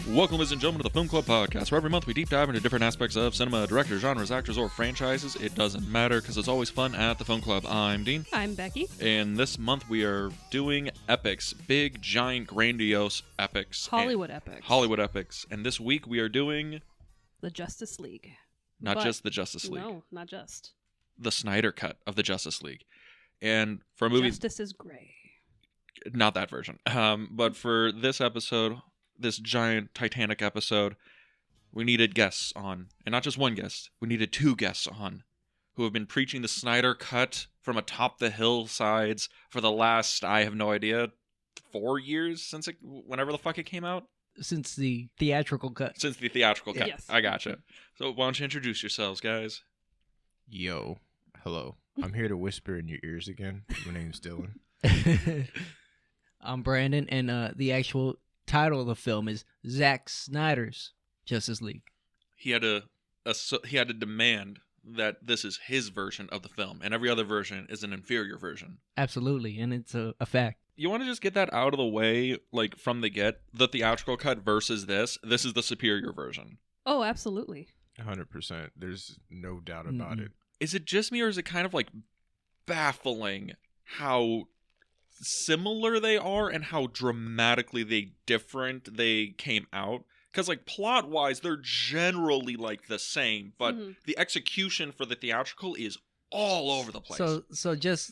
Welcome, ladies and gentlemen, to the Film Club Podcast, where every month we deep dive into different aspects of cinema, directors, genres, actors, or franchises. It doesn't matter, because it's always fun at the Film Club. I'm Dean. I'm Becky. And this month we are doing epics. Big, giant, grandiose epics. Hollywood epics. Hollywood epics. And this week we are doing... The Justice League. Not just the Justice League. No, not just. The Snyder Cut of the Justice League. And for a movie... Justice is gray. Not that version. But for this episode... This giant Titanic episode, we needed guests on, and not just one guest, we needed two guests on, who have been preaching the Snyder Cut from atop the hillsides for the last, I have no idea, 4 years since whenever the fuck it came out? Since the theatrical cut. Since the theatrical cut. Yes. I gotcha. So why don't you introduce yourselves, guys? Yo, hello. I'm here to whisper in your ears again. My name's Dyllan. I'm Brandon, and the actual title of the film is Zack Snyder's Justice League. He had to demand that this is his version of the film, and every other version is an inferior version. Absolutely, and it's a fact. You want to just get that out of the way, like, from the get? The theatrical cut versus this is the superior version. Oh, absolutely. 100%. There's no doubt about it. Is it just me, or is it kind of, like, baffling how similar they are and how dramatically different they came out? Because, like, plot-wise, they're generally, like, the same, but the execution for the theatrical is all over the place. So just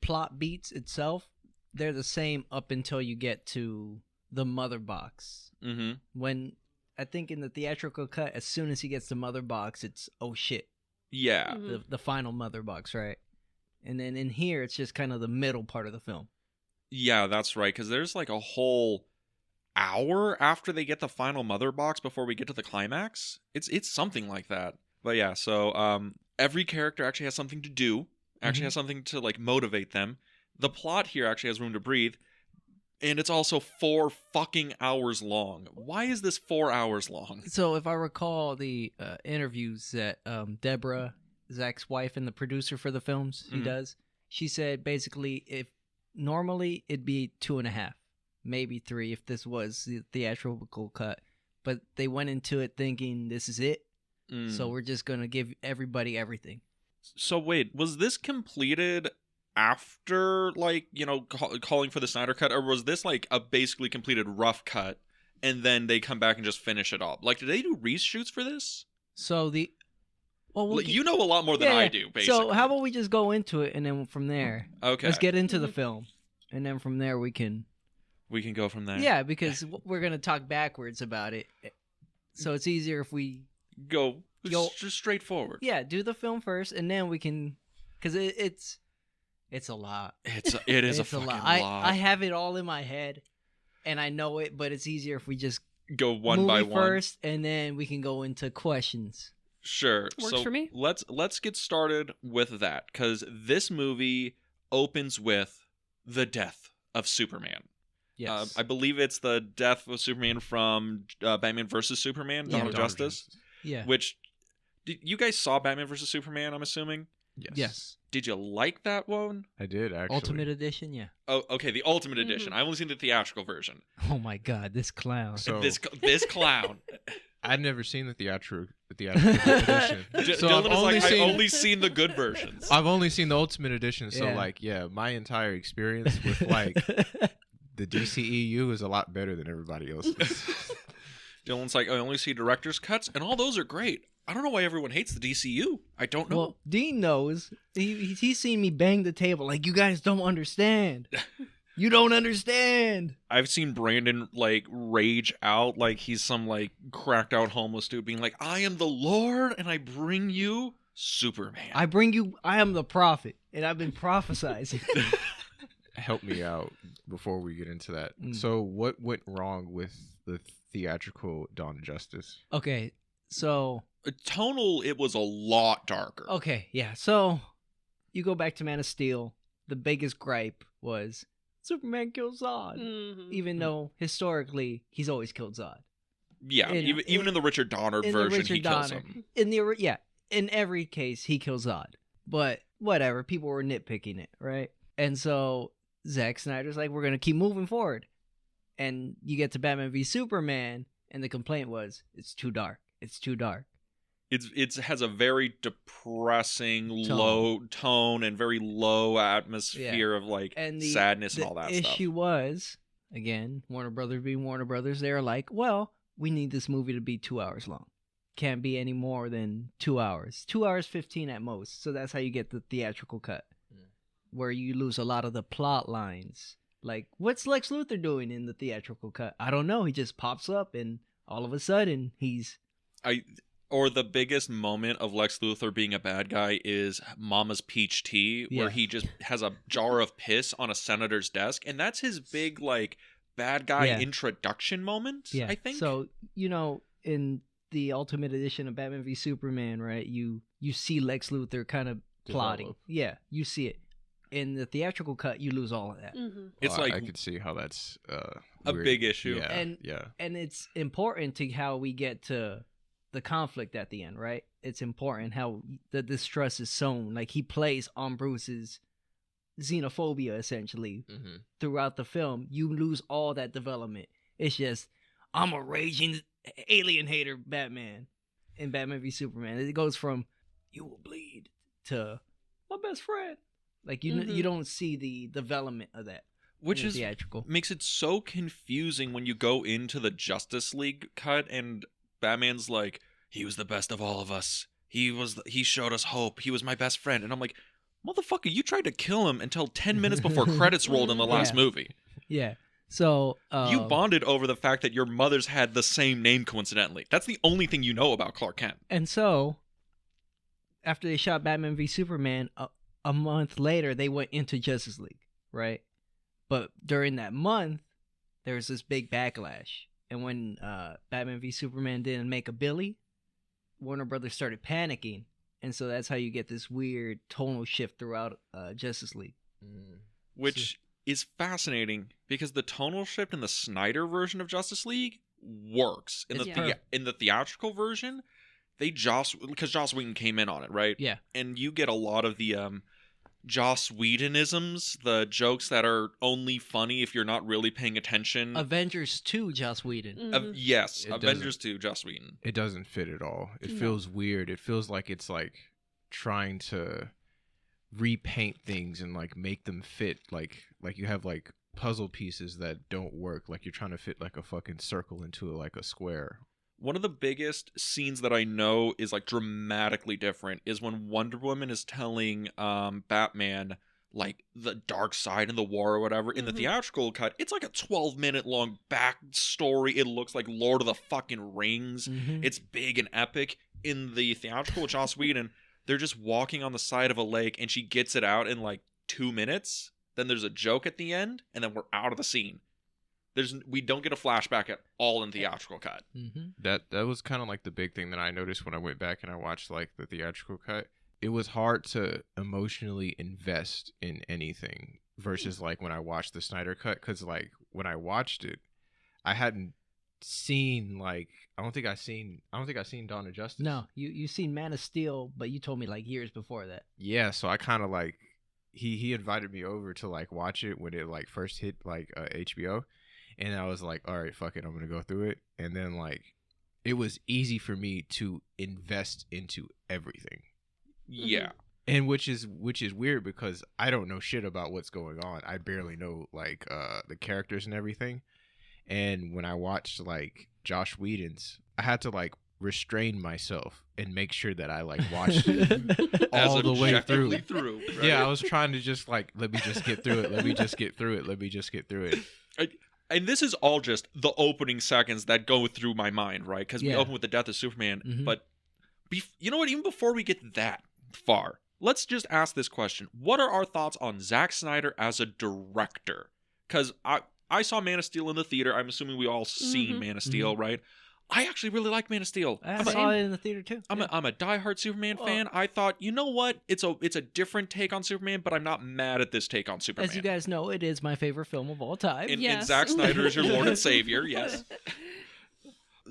plot beats itself, they're the same up until you get to the mother box. Mm-hmm. When, I think in the theatrical cut, as soon as he gets the mother box, it's, oh shit. Yeah. The final mother box, right? And then in here, it's just kind of the middle part of the film. Yeah, that's right, because there's, like, a whole hour after they get the final mother box before we get to the climax. It's something like that. But yeah, so every character actually has something to do, actually has something to, like, motivate them. The plot here actually has room to breathe, and it's also 4 fucking hours long. Why is this 4 hours long? So if I recall the interviews that Deborah, Zack's wife and the producer for the films he does, she said basically if normally it'd be 2.5, maybe 3 if this was the theatrical cut, but they went into it thinking this is it, so we're just gonna give everybody everything. So wait, was this completed after, like, you know, calling for the Snyder Cut, or was this like a basically completed rough cut and then they come back and just finish it up? Like, did they do reshoots for this? So You know a lot more than I do, basically. So how about we just go into it, and then from there, okay, let's get into the film, and then from there we can go from there. Yeah, because we're gonna talk backwards about it, so it's easier if we go just straightforward. Yeah, do the film first, and then we can, because it's a lot. It is a fucking lot. I have it all in my head, and I know it, but it's easier if we just go one by one first, and then we can go into questions. Sure. Works for me. Let's get started with that, because this movie opens with the death of Superman. Yes. I believe it's the death of Superman from Batman vs. Superman, Dawn of Justice. Yeah. Which, you guys saw Batman vs. Superman, I'm assuming? Yes. Did you like that one? I did, actually. Ultimate Edition, yeah. Oh, okay, the Ultimate Edition. I've only seen the theatrical version. Oh my god, this clown. So, this clown. I'd never seen the theatrical edition. So Dyllan is I've only seen the good versions. I've only seen the Ultimate Edition, so Yeah. my entire experience with like the DCEU is a lot better than everybody else's. Dyllan's like, I only see director's cuts, and all those are great. I don't know why everyone hates the DCU. I don't know. Well, Dean knows. He's seen me bang the table like, you guys don't understand. You don't understand. I've seen Brandon, like, rage out like he's some, like, cracked out homeless dude being like, I am the Lord and I bring you Superman. I am the prophet, and I've been prophesizing. Help me out before we get into that. So what went wrong with the theatrical Dawn of Justice? Okay, so... Tonal, it was a lot darker. Okay, yeah. So you go back to Man of Steel. The biggest gripe was Superman kills Zod, even though historically he's always killed Zod. Yeah, even in the Richard Donner version, he kills him. In every case he kills Zod. But whatever, people were nitpicking it, right? And so Zack Snyder's like, we're gonna keep moving forward, and you get to Batman v Superman. and the complaint was it's too dark. It's too dark. It has a very depressing, Tone. low tone and very low atmosphere of like And sadness and all that the stuff. issue was, again, Warner Brothers being Warner Brothers, they're like, well, we need this movie to be 2 hours long. Can't be any more than 2 hours. 2 hours 15 at most. So that's how you get the theatrical cut, where you lose a lot of the plot lines. Like, what's Lex Luthor doing in the theatrical cut? I don't know. He just pops up, and all of a sudden, he's... Or the biggest moment of Lex Luthor being a bad guy is Mama's Peach Tea, where he just has a jar of piss on a senator's desk, and that's his big, like, bad guy introduction moment, I think. So, in the Ultimate Edition of Batman v Superman, right, you see Lex Luthor kind of plotting. Yeah, you see it. In the theatrical cut, you lose all of that. Mm-hmm. It's I could see how that's a big issue. Yeah, and it's important to how we get to the conflict at the end, right? It's important how the distrust is sown. Like, he plays on Bruce's xenophobia, essentially, throughout the film. You lose all that development. It's just, I'm a raging alien hater Batman in Batman v Superman. It goes from, you will bleed, to my best friend. Like, you don't see the development of that. Which is theatrical. Makes it so confusing when you go into the Justice League cut and Batman's like, he was the best of all of us. He showed us hope. He was my best friend. And I'm like, motherfucker, you tried to kill him until 10 minutes before credits rolled in the last movie. Yeah. So you bonded over the fact that your mothers had the same name coincidentally. That's the only thing you know about Clark Kent. And so, after they shot Batman v Superman, a month later, they went into Justice League, right? But during that month, there was this big backlash. And when Batman v Superman didn't make a Billy, Warner Brothers started panicking. And so that's how you get this weird tonal shift throughout Justice League. Which is fascinating because the tonal shift in the Snyder version of Justice League works. In the theatrical version, because Joss Whedon came in on it, right? Yeah. And you get a lot of the Joss Whedonisms, the jokes that are only funny if you're not really paying attention. Avengers 2, Joss Whedon. Yes, Avengers 2, Joss Whedon. It doesn't fit at all. It feels weird. It feels like it's like trying to repaint things and like make them fit. Like you have like puzzle pieces that don't work. Like you're trying to fit like a fucking circle into like a square. One of the biggest scenes that I know is like dramatically different is when Wonder Woman is telling Batman like the dark side of the war or whatever. In the theatrical cut, it's like a 12-minute long backstory. It looks like Lord of the fucking Rings. It's big and epic. In the theatrical Joss Whedon, they're just walking on the side of a lake and she gets it out in like 2 minutes. Then there's a joke at the end and then we're out of the scene. We don't get a flashback at all in theatrical cut. That was kind of like the big thing that I noticed when I went back and I watched like the theatrical cut. It was hard to emotionally invest in anything versus like when I watched the Snyder cut, because like when I watched it, I hadn't seen like I don't think I seen Dawn of Justice. No, you seen Man of Steel, but you told me like years before that. Yeah, so I kind of like he invited me over to like watch it when it like first hit like HBO. And I was like, all right, fuck it, I'm going to go through it. And then, like, it was easy for me to invest into everything. Yeah. And which is weird because I don't know shit about what's going on. I barely know, like, the characters and everything. And when I watched, like, Josh Whedon's, I had to, like, restrain myself and make sure that I, like, watched it all the way through. Right? Yeah, I was trying to just, like, let me just get through it. Let me just get through it. And this is all just the opening seconds that go through my mind, right? Because we open with the death of Superman. But you know what? Even before we get that far, let's just ask this question. What are our thoughts on Zack Snyder as a director? Because I saw Man of Steel in the theater. I'm assuming we all seen Man of Steel, right? I actually really like Man of Steel. I saw it in the theater too. I'm a diehard Superman fan. I thought, you know what? It's a different take on Superman, but I'm not mad at this take on Superman. As you guys know, it is my favorite film of all time. And Zack Snyder is your Lord and Savior, yes.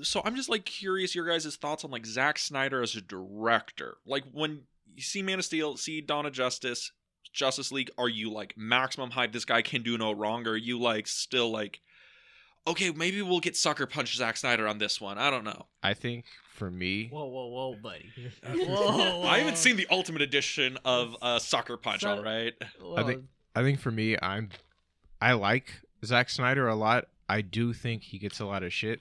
So I'm just like curious your guys' thoughts on like Zack Snyder as a director. Like when you see Man of Steel, see Dawn of Justice, Justice League, are you like maximum hype? This guy can do no wrong. Or are you like still like, okay, maybe we'll get Sucker Punch Zack Snyder on this one. I don't know. I think for me, Whoa, buddy. I haven't seen the Ultimate Edition of Sucker Punch. All right. I think for me, I like Zack Snyder a lot. I do think he gets a lot of shit.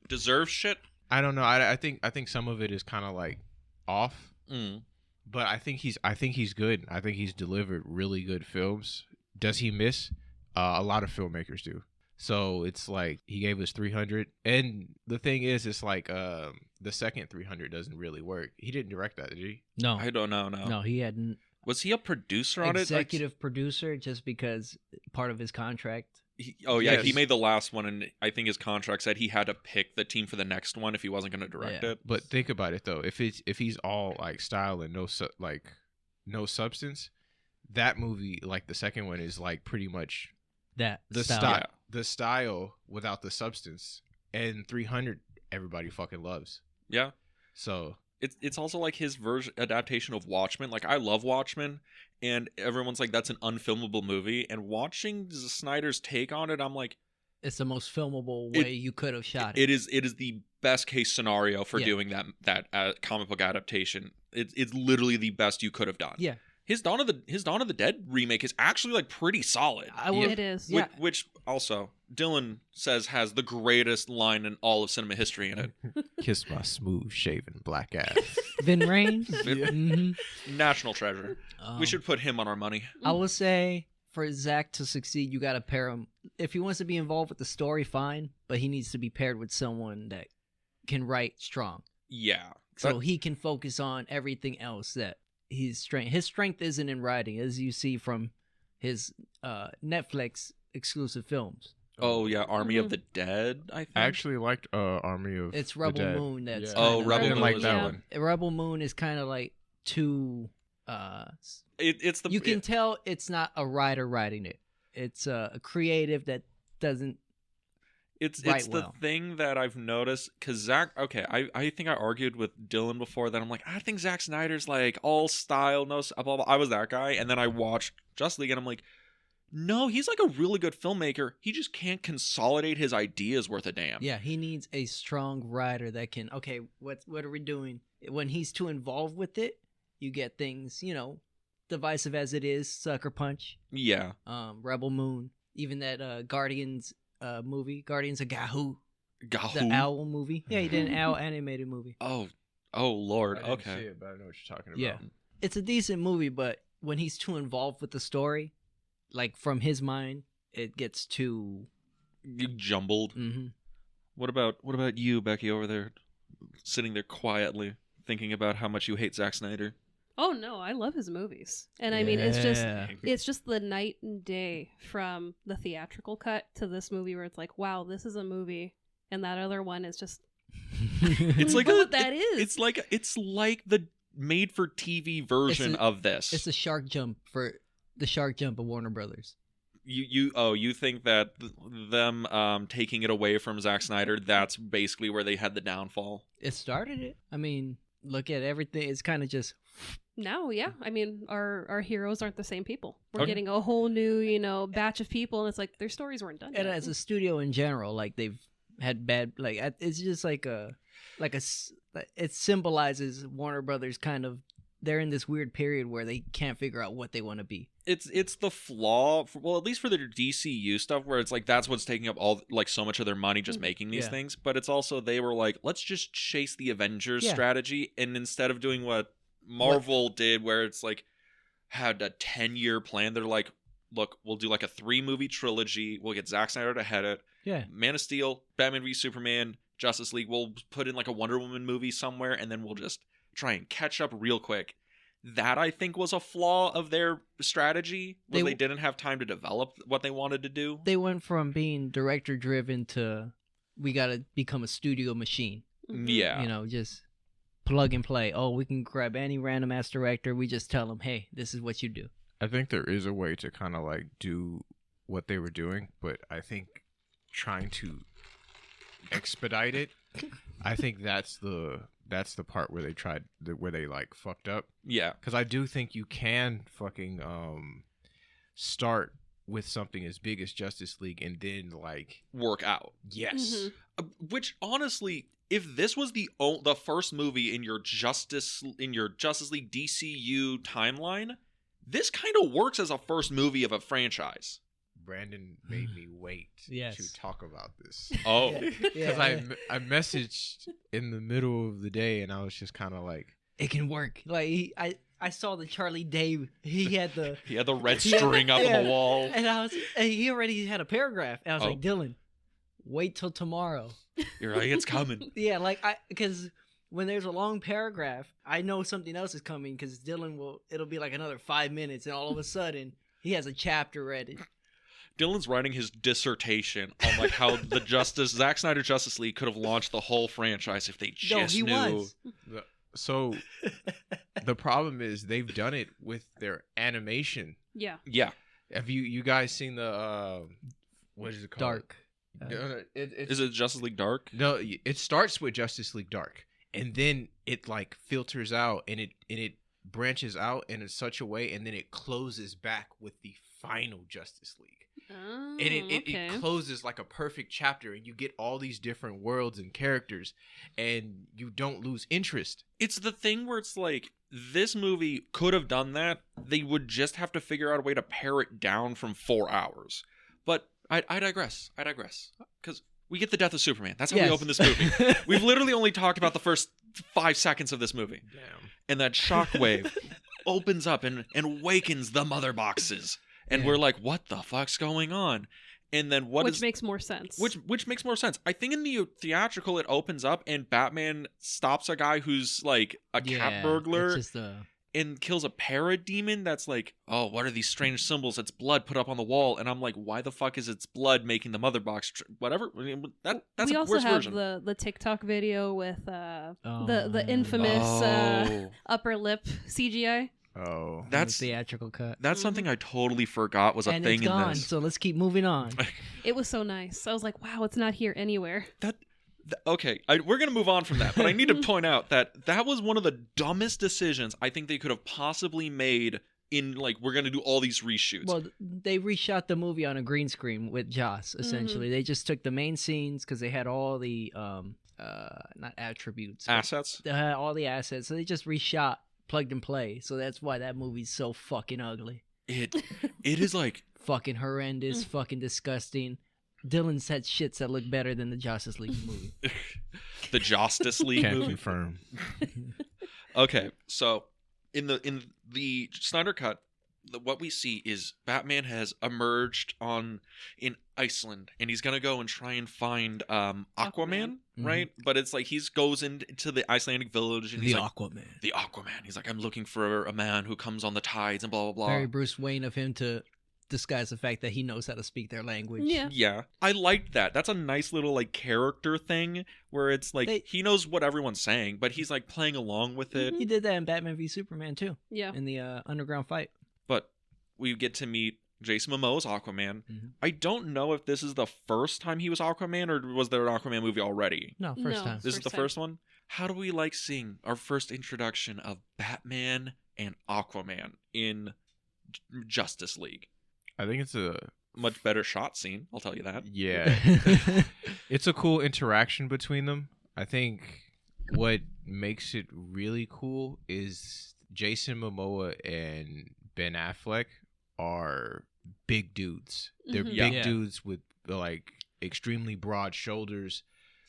Deserves shit. I don't know. I think some of it is kind of like off. But I think he's good. I think he's delivered really good films. Does he miss? A lot of filmmakers do. So it's like he gave us 300, and the thing is, it's like the second 300 doesn't really work. He didn't direct that, did he? No, I don't know. no, he hadn't. Was he a producer on Executive producer, just because part of his contract. He Yes. made the last one, and I think his contract said he had to pick the team for the next one if he wasn't going to direct it. But think about it though. If he's all like style and no substance, that movie, like the second one, is like pretty much That the style. style, the style without the substance. And 300, everybody fucking loves. Yeah. So It's also like his adaptation of Watchmen. Like, I love Watchmen, and everyone's like, that's an unfilmable movie. And watching Snyder's take on it, I'm like, It's the most filmable way you could have shot it. it is the best case scenario for Yeah. doing that comic book adaptation. It's literally the best you could have done. Yeah. His Dawn of the Dead remake is actually like pretty solid. It is. Yeah. Which also Dyllan says has the greatest line in all of cinema history in it. kiss my smooth shaven black ass. Vin Rain. National treasure. Um, We should put him on our money. I would say for Zack to succeed, you got to pair him. If he wants to be involved with the story, fine, but he needs to be paired with someone that can write strong, Yeah. so he can focus on everything else. That his strength isn't in writing, as you see from his Netflix exclusive films. Oh yeah, Army of the Dead. I think. I actually liked Army of It's the Rebel Dead. Moon. That's Yeah. Oh, kinda- Rebel I didn't Moon like was- that yeah. one. Rebel Moon is kind of like too. It's the You can tell it's not a writer writing it. It's a creative that doesn't. It's write the well. thing that I've noticed because Zack. Okay, I think I argued with Dyllan before that. I'm like, I think Zack Snyder's like all style, no blah, blah, blah. I was that guy, and then I watched Justice League, and I'm like, no, he's like a really good filmmaker. He just can't consolidate his ideas worth a damn. Yeah, he needs a strong writer that can. Okay, what are we doing? When he's too involved with it, you get things, divisive as it is. Sucker Punch, Yeah. Rebel Moon, even that Guardians movie, Guardians of Gahoo, the Gahoo. owl movie. Yeah, he did an owl animated movie. Oh Lord. I didn't Okay. see it, but I know what you're talking about. Yeah. It's a decent movie, but when he's too involved with the story, like from his mind, it gets too. You jumbled. What about you, Becky, over there, sitting there quietly thinking about how much you hate Zack Snyder? Oh no, I love his movies, and I mean it's just the night and day from the theatrical cut to this movie where it's like, wow, this is a movie, and that other one is just. It's like what that is. It's like the made for TV version of this. It's the shark jump of Warner Brothers. You think that them taking it away from Zack Snyder, that's basically where they had the downfall. It started it. I mean, look at everything. It's kind of just. No, yeah. I mean, our heroes aren't the same people. We're Okay. getting a whole new, batch of people, and it's like their stories weren't done And yet. as a studio in general, like they've had bad. Like it's just it symbolizes Warner Brothers kind of. They're in this weird period where they can't figure out what they want to be. It's the flaw, at least for their DCU stuff, where it's like that's what's taking up all like so much of their money just making these Yeah. things. But it's also they were like, let's just chase the Avengers Yeah. strategy, and instead of doing what Marvel did, where it's like had a 10-year plan, they're like, look, we'll do like a 3-movie trilogy. We'll get Zack Snyder to head it. Yeah. Man of Steel, Batman v Superman, Justice League. We'll put in like a Wonder Woman movie somewhere, and then we'll just try and catch up real quick. That I think was a flaw of their strategy. They didn't have time to develop what they wanted to do. They went from being director driven to we got to become a studio machine. Mhm. Yeah. Just plug and play. Oh, we can grab any random ass director. We just tell them, hey, this is what you do. I think there is a way to kind of like do what they were doing, but I think trying to expedite it, I think that's the part where they like fucked up. Yeah. Because I do think you can fucking start with something as big as Justice League and then like work out. yes. Which honestly, if this was the first movie in your Justice League DCU timeline, this kind of works as a first movie of a franchise. Brandon made me wait to talk about this. Oh, because I messaged in the middle of the day and I was just kind of like, it can work. Like I saw the Charlie Day. He had the red string up on the wall, and he already had a paragraph. And I was like, Dyllan, wait till tomorrow. You're like, it's coming. Yeah, like because when there's a long paragraph, I know something else is coming because it'll be like another 5 minutes, and all of a sudden he has a chapter ready. Dyllan's writing his dissertation on like how the Zack Snyder Justice League could have launched the whole franchise if they just knew. Was. So the problem is they've done it with their animation. Yeah. Yeah. Have you guys seen the what is it called? Dark. Is it Justice League Dark? No, it starts with Justice League Dark, and then it like filters out, and it branches out in such a way, and then it closes back with the final Justice League. Oh, And it closes like a perfect chapter, and you get all these different worlds and characters, and you don't lose interest. It's the thing where it's like, this movie could have done that. They would just have to figure out a way to pare it down from 4 hours. But I digress. Because we get the death of Superman. That's how we open this movie. We've literally only talked about the first 5 seconds of this movie. Damn. And that shockwave opens up and wakens the mother boxes. And we're like, what the fuck's going on? And then which makes more sense. Which makes more sense. I think in the theatrical it opens up and Batman stops a guy who's like a cat burglar and kills a parademon that's like, oh, what are these strange symbols? It's blood put up on the wall. And I'm like, why the fuck is its blood making the mother box? Whatever. I mean, that's we a also worse have version. the TikTok video with the infamous upper lip CGI. Oh, that's the theatrical cut. That's something I totally forgot was a and thing it's gone, in this. So let's keep moving on. It was so nice. I was like, wow, it's not here anywhere. Okay, we're going to move on from that, but I need to point out that was one of the dumbest decisions I think they could have possibly made in, like, we're going to do all these reshoots. Well, they reshot the movie on a green screen with Joss, essentially. They just took the main scenes because they had all the, not attributes. Assets? They had all the assets, so they just reshot, plugged and play. So that's why that movie's so fucking ugly. It is, like... fucking horrendous, fucking disgusting. Dyllan said shits that look better than the Justice League movie. The Justice League can't movie? confirm. Okay, so in the Snyder Cut, what we see is Batman has emerged in Iceland, and he's gonna go and try and find Aquaman, right? But it's like he goes into the Icelandic village, and he's like, the Aquaman. He's like, I'm looking for a man who comes on the tides, and blah blah blah. Very Bruce Wayne of him to disguise the fact that he knows how to speak their language. Yeah, I liked that. That's a nice little like character thing where it's like he knows what everyone's saying, but he's like playing along with it. He did that in Batman v Superman too. Yeah, in the underground fight. But we get to meet Jason Momoa's Aquaman. I don't know if this is the first time he was Aquaman, or was there an Aquaman movie already? No, first time. This is the first one. How do we like seeing our first introduction of Batman and Aquaman in Justice League? I think it's a much better shot scene, I'll tell you that. Yeah. It's a cool interaction between them. I think what makes it really cool is Jason Momoa and Ben Affleck are big dudes. They're big dudes with like extremely broad shoulders.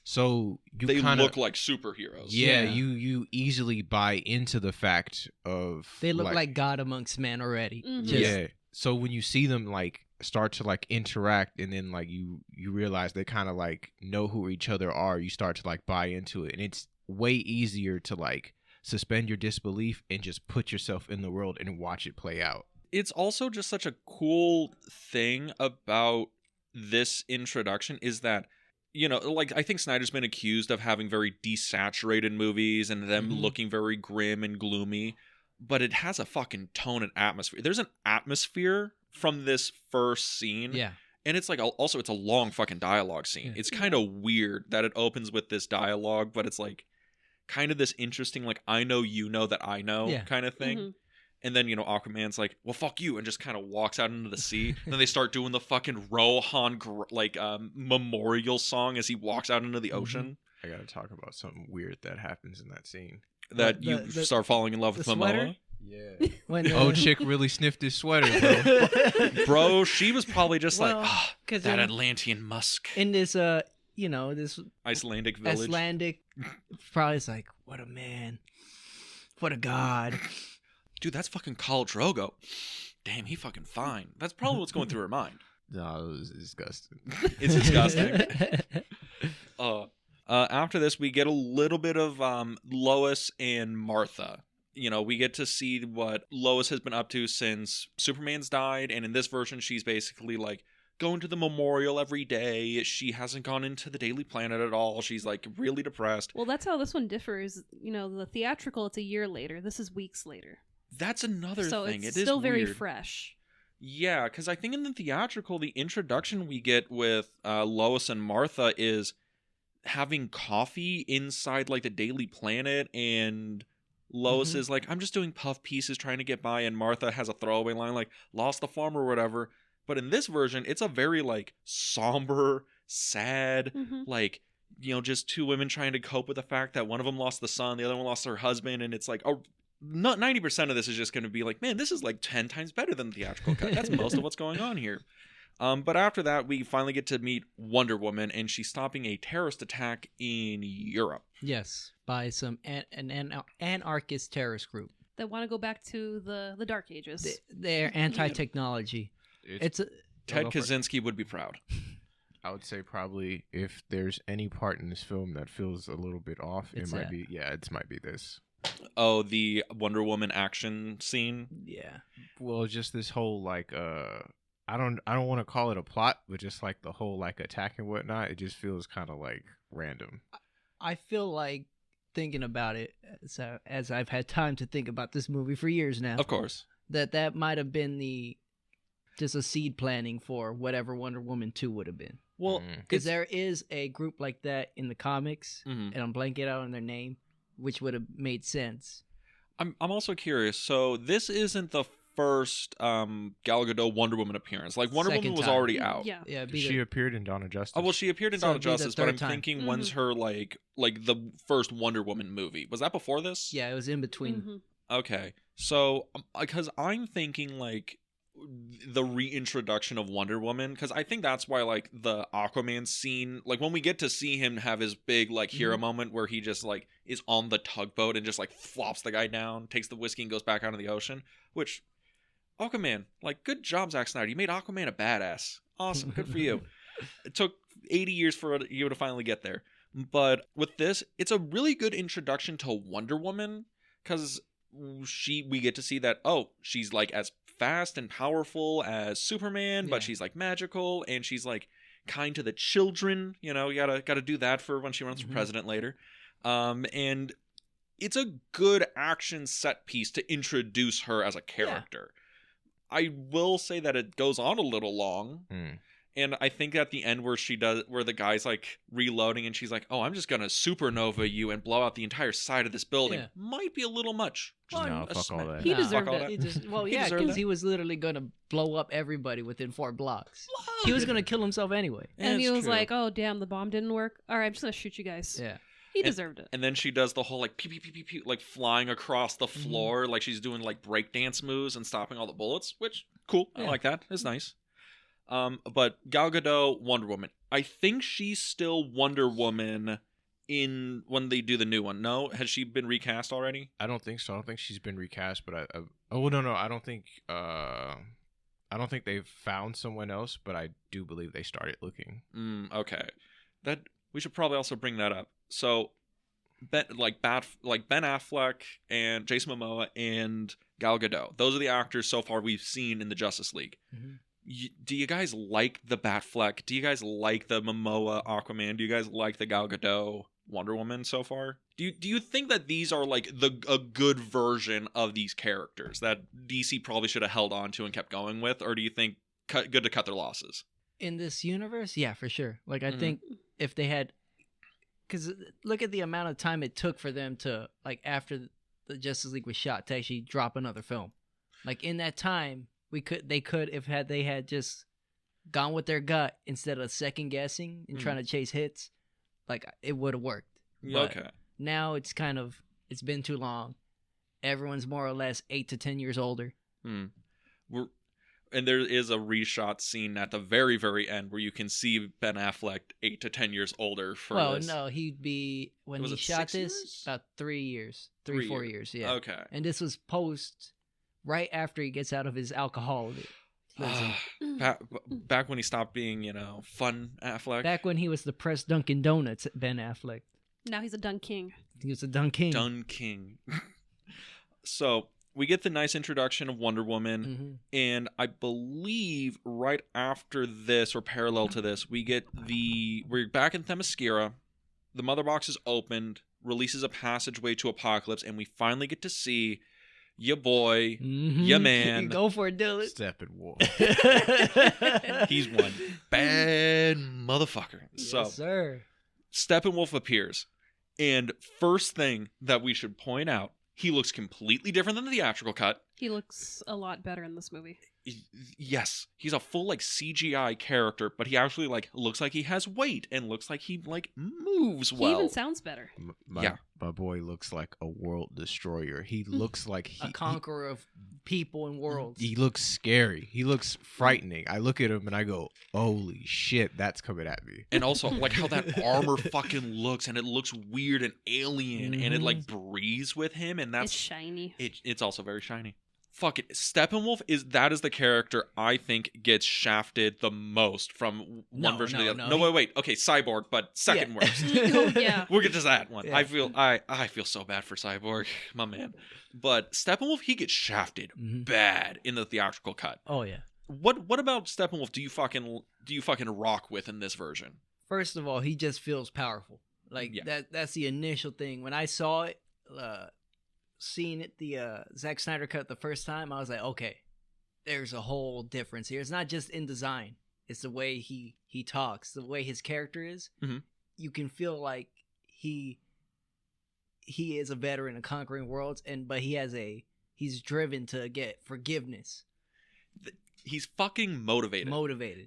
So they look like superheroes. Yeah, you easily buy into the fact of they look like God amongst men already. Yeah. So when you see them like start to like interact, and then like you realize they kind of like know who each other are, you start to like buy into it, and it's way easier to like suspend your disbelief and just put yourself in the world and watch it play out. It's also just such a cool thing about this introduction is that, you know, like I think Snyder's been accused of having very desaturated movies and them looking very grim and gloomy, but it has a fucking tone and atmosphere. There's an atmosphere from this first scene. Yeah. And it's like, also it's a long fucking dialogue scene. Yeah. It's kind of weird that it opens with this dialogue, but it's like kind of this interesting, like, I know you know that I know kind of thing. And then, Aquaman's like, well, fuck you, and just kind of walks out into the sea. And then they start doing the fucking Rohan, memorial song as he walks out into the ocean. I gotta talk about something weird that happens in that scene. That you start falling in love with Momoa? Yeah. When old chick really sniffed his sweater, bro. Bro, she was probably just that Atlantean musk. In this, this Icelandic village. Probably it's like, what a man. What a god. Dude, that's fucking Khal Drogo. Damn, he fucking fine. That's probably what's going through her mind. No, it was disgusting. It's disgusting. After this, we get a little bit of Lois and Martha. We get to see what Lois has been up to since Superman's died, and in this version, she's basically like going to the memorial every day. She hasn't gone into the Daily Planet at all. She's like really depressed. Well, that's how this one differs. The theatrical, it's a year later. This is weeks later. That's another so thing. It's it still is very weird. fresh. Yeah, because I think in the theatrical, the introduction we get with Lois and Martha is having coffee inside like the Daily Planet, and Lois is like, I'm just doing puff pieces trying to get by, and Martha has a throwaway line like, lost the farm or whatever. But in this version, it's a very like somber, sad, like, just two women trying to cope with the fact that one of them lost the son, the other one lost her husband, and it's like, not 90% of this is just going to be like, man, this is like 10 times better than the theatrical cut. That's most of what's going on here. But after that, we finally get to meet Wonder Woman, and she's stopping a terrorist attack in Europe. Yes, by some an anarchist terrorist group that want to go back to the Dark Ages. They're anti-technology. Ted Kaczynski would be proud. I would say probably if there's any part in this film that feels a little bit off, it might be this. Oh, the Wonder Woman action scene? Yeah. Well, just this whole like I don't want to call it a plot, but just like the whole like attack and whatnot, it just feels kind of like random. I feel like thinking about it as I've had time to think about this movie for years now. Of course. That might have been just a seed planting for whatever Wonder Woman 2 would have been. Well, because there is a group like that in the comics, and I'm blanking out on their name, which would have made sense. I'm also curious. So this isn't the first Gal Gadot Wonder Woman appearance. Like Wonder Woman was already out. Yeah. She appeared in Dawn of Justice. Oh well, she appeared in Dawn of Justice, but I'm thinking when's her like the first Wonder Woman movie? Was that before this? Yeah, it was in between. Okay, so because I'm thinking like the reintroduction of Wonder Woman, because I think that's why like the Aquaman scene, like when we get to see him have his big like hero moment where he just like is on the tugboat and just like flops the guy down, takes the whiskey and goes back out of the ocean, which Aquaman, like good job Zack Snyder, you made Aquaman a badass. Awesome, good for you. It took 80 years for you to finally get there, but with this it's a really good introduction to Wonder Woman, because we get to see that she's like as fast and powerful as Superman, but she's like magical, and she's like kind to the children. You gotta do that for when she runs for president later. And it's a good action set piece to introduce her as a character. I will say that it goes on a little long. And I think at the end where the guy's like reloading and she's like, oh, I'm just going to supernova you and blow out the entire side of this building, might be a little much. No, fuck all that. He deserved it. Because he was literally going to blow up everybody within 4 blocks. He was going to kill himself anyway. And he was like, oh, damn, the bomb didn't work. All right, I'm just going to shoot you guys. Yeah. He deserved it. And then she does the whole like pew, pew, pew, pew, pew, like flying across the floor, like she's doing like breakdance moves and stopping all the bullets, which cool. I like that. It's nice. But Gal Gadot, Wonder Woman. I think she's still Wonder Woman when they do the new one. No, has she been recast already? I don't think so. I don't think she's been recast. But no. I don't think they've found someone else. But I do believe they started looking. Okay, that we should probably also bring that up. So, Ben Affleck and Jason Momoa and Gal Gadot. Those are the actors so far we've seen in the Justice League. Do you guys like the Batfleck? Do you guys like the Momoa Aquaman? Do you guys like the Gal Gadot Wonder Woman so far? Do you think that these are like a good version of these characters that DC probably should have held on to and kept going with, or do you think good to cut their losses? In this universe, yeah, for sure. Like I think if they had, because look at the amount of time it took for them to, like after the Justice League was shot, to actually drop another film. Like in that time, they could if they had just gone with their gut instead of second guessing and trying to chase hits, like it would have worked. But Okay. now it's been too long. Everyone's more or less 8 to 10 years older. And there is a reshot scene at the very, very end where you can see Ben Affleck 8 to 10 years older for this. No, he'd be when Was he it shot 6 this years? about 3 years, 3 4 years. years, yeah. Okay. And this was right after he gets out of his alcoholism. Back when he stopped being, fun Affleck. Back when he was the press Dunkin' Donuts, Ben Affleck. Now he's a Dun King. He was a Dun King. Dun King. So we get the nice introduction of Wonder Woman, and I believe right after this, or parallel to this, we're back in Themyscira. The Mother Box is opened, releases a passageway to Apocalypse, and we finally get to see your boy, your man. Go for it, Dyllan. Steppenwolf. He's one bad motherfucker. So, Yes, sir. Steppenwolf appears, and first thing that we should point out, he looks completely different than the theatrical cut. He looks a lot better in this movie. Yes, he's a full CGI character, but he actually looks like he has weight and looks like he moves well. He even sounds better. My boy looks like a world destroyer. He looks like A conqueror of people and worlds. He looks scary. He looks frightening. I look at him and I go, "Holy shit, that's coming at me." And also how that armor fucking looks, and it looks weird and alien, and it breathes with him, and that's It's shiny. It's also very shiny. Fuck it. Steppenwolf is the character I think gets shafted the most from one version to the other. No, wait. Okay, Cyborg, but second worst. Yeah. We'll get to that one. Yeah. I feel so bad for Cyborg, my man. But Steppenwolf, he gets shafted bad in the theatrical cut. Oh yeah. What about Steppenwolf do you fucking rock with in this version? First of all, he just feels powerful. That's the initial thing. When I saw it, seeing it the Zack Snyder cut the first time, I was like, okay, there's a whole difference here. It's not just in design. It's the way he talks, the way his character is. You can feel like he is a veteran of conquering worlds, but he's driven to get forgiveness. He's fucking motivated.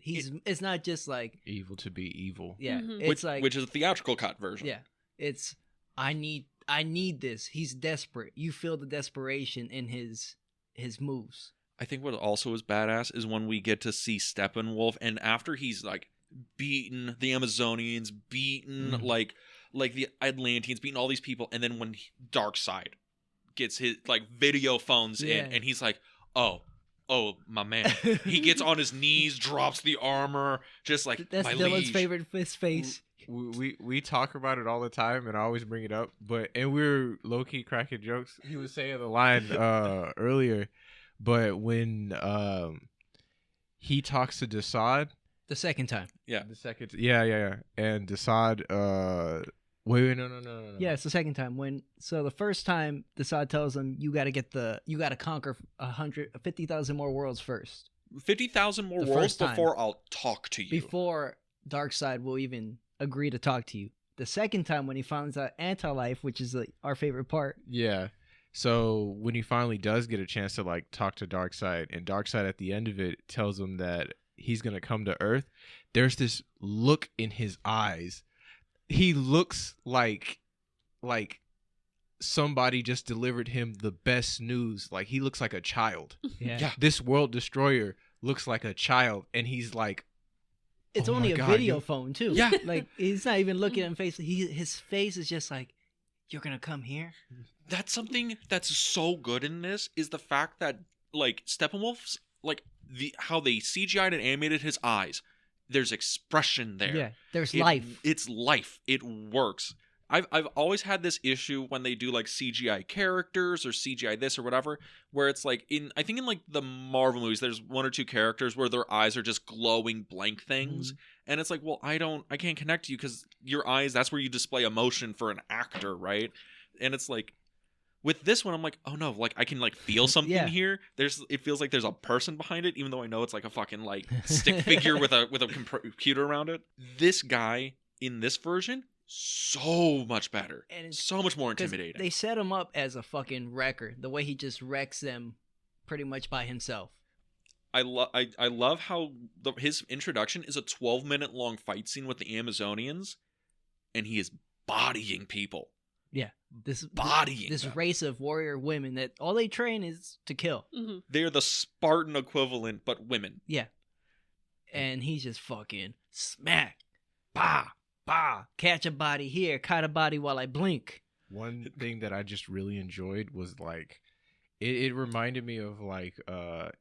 It's not just like evil to be evil. Yeah. Which is a theatrical cut version. Yeah. It's I need this. He's desperate. You feel the desperation in his moves. I think what also is badass is when we get to see Steppenwolf, and after he's beaten the Amazonians, beaten the Atlanteans, beaten all these people, and then when Darkseid gets his video phones in, and he's like, oh my man, he gets on his knees, drops the armor, just that's my Dylan's liege. favorite face. We talk about it all the time, and I always bring it up. And we're low key cracking jokes. He was saying the line earlier, but when he talks to Desaad the second time, and Desaad, wait, no. Yeah, it's the second time. The first time Desaad tells him you got to conquer 50,000 more worlds first. 50,000 more worlds before I'll talk to you. Before Darkseid will even agree to talk to you. The second time when he finds out anti-life, which is our favorite part. Yeah. So when he finally does get a chance to talk to Darkseid, and Darkseid at the end of it tells him that he's gonna come to Earth, there's this look in his eyes. He looks like somebody just delivered him the best news. He looks like a child. Yeah. This world destroyer looks like a child, and he's like, it's oh only a God, video phone too. Yeah. He's not even looking at him face. His face is just like, you're gonna come here? That's something that's so good in this, is the fact that Steppenwolf's how they CGI'd and animated his eyes. There's expression there. Yeah. There's life. It's life. It works. I've always had this issue when they do CGI characters or CGI this or whatever, where it's I think in the Marvel movies, there's one or two characters where their eyes are just glowing blank things, and it's well, I can't connect to you because your eyes, that's where you display emotion for an actor, right? And it's with this one, I'm oh no, I can feel something here. It feels like there's a person behind it, even though I know it's a fucking stick figure with a computer around it. This guy in this version, so much better, and so much more intimidating. They set him up as a fucking wrecker. The way he just wrecks them pretty much by himself. I love how his introduction is a 12-minute long fight scene with the Amazonians, and he is bodying people. Yeah, this them. race of warrior women that all they train is to kill. Mm-hmm. They're the Spartan equivalent, but women. Yeah, and he's just fucking smack, bah, bah, catch a body here, cut a body while I blink. One thing that I just really enjoyed was like, it reminded me of like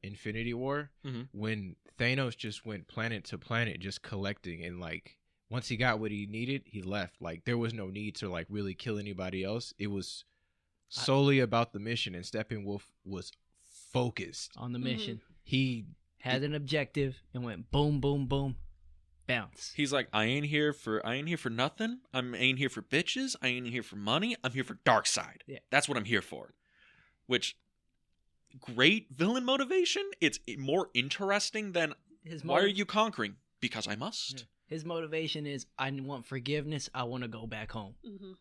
Infinity War, when Thanos just went planet to planet just collecting, and like once he got what he needed, he left. Like there was no need to like really kill anybody else. It was solely about the mission, and Steppenwolf was focused on the mission. He had an objective and went boom, boom, boom, bounce. He's like, I ain't here for nothing. I ain't here for bitches. I ain't here for money. I'm here for Darkseid. Yeah. That's what I'm here for. Which, great villain motivation. It's more interesting than why are you conquering? Because I must. Yeah. His motivation is, I want forgiveness. I want to go back home. Mm-hmm.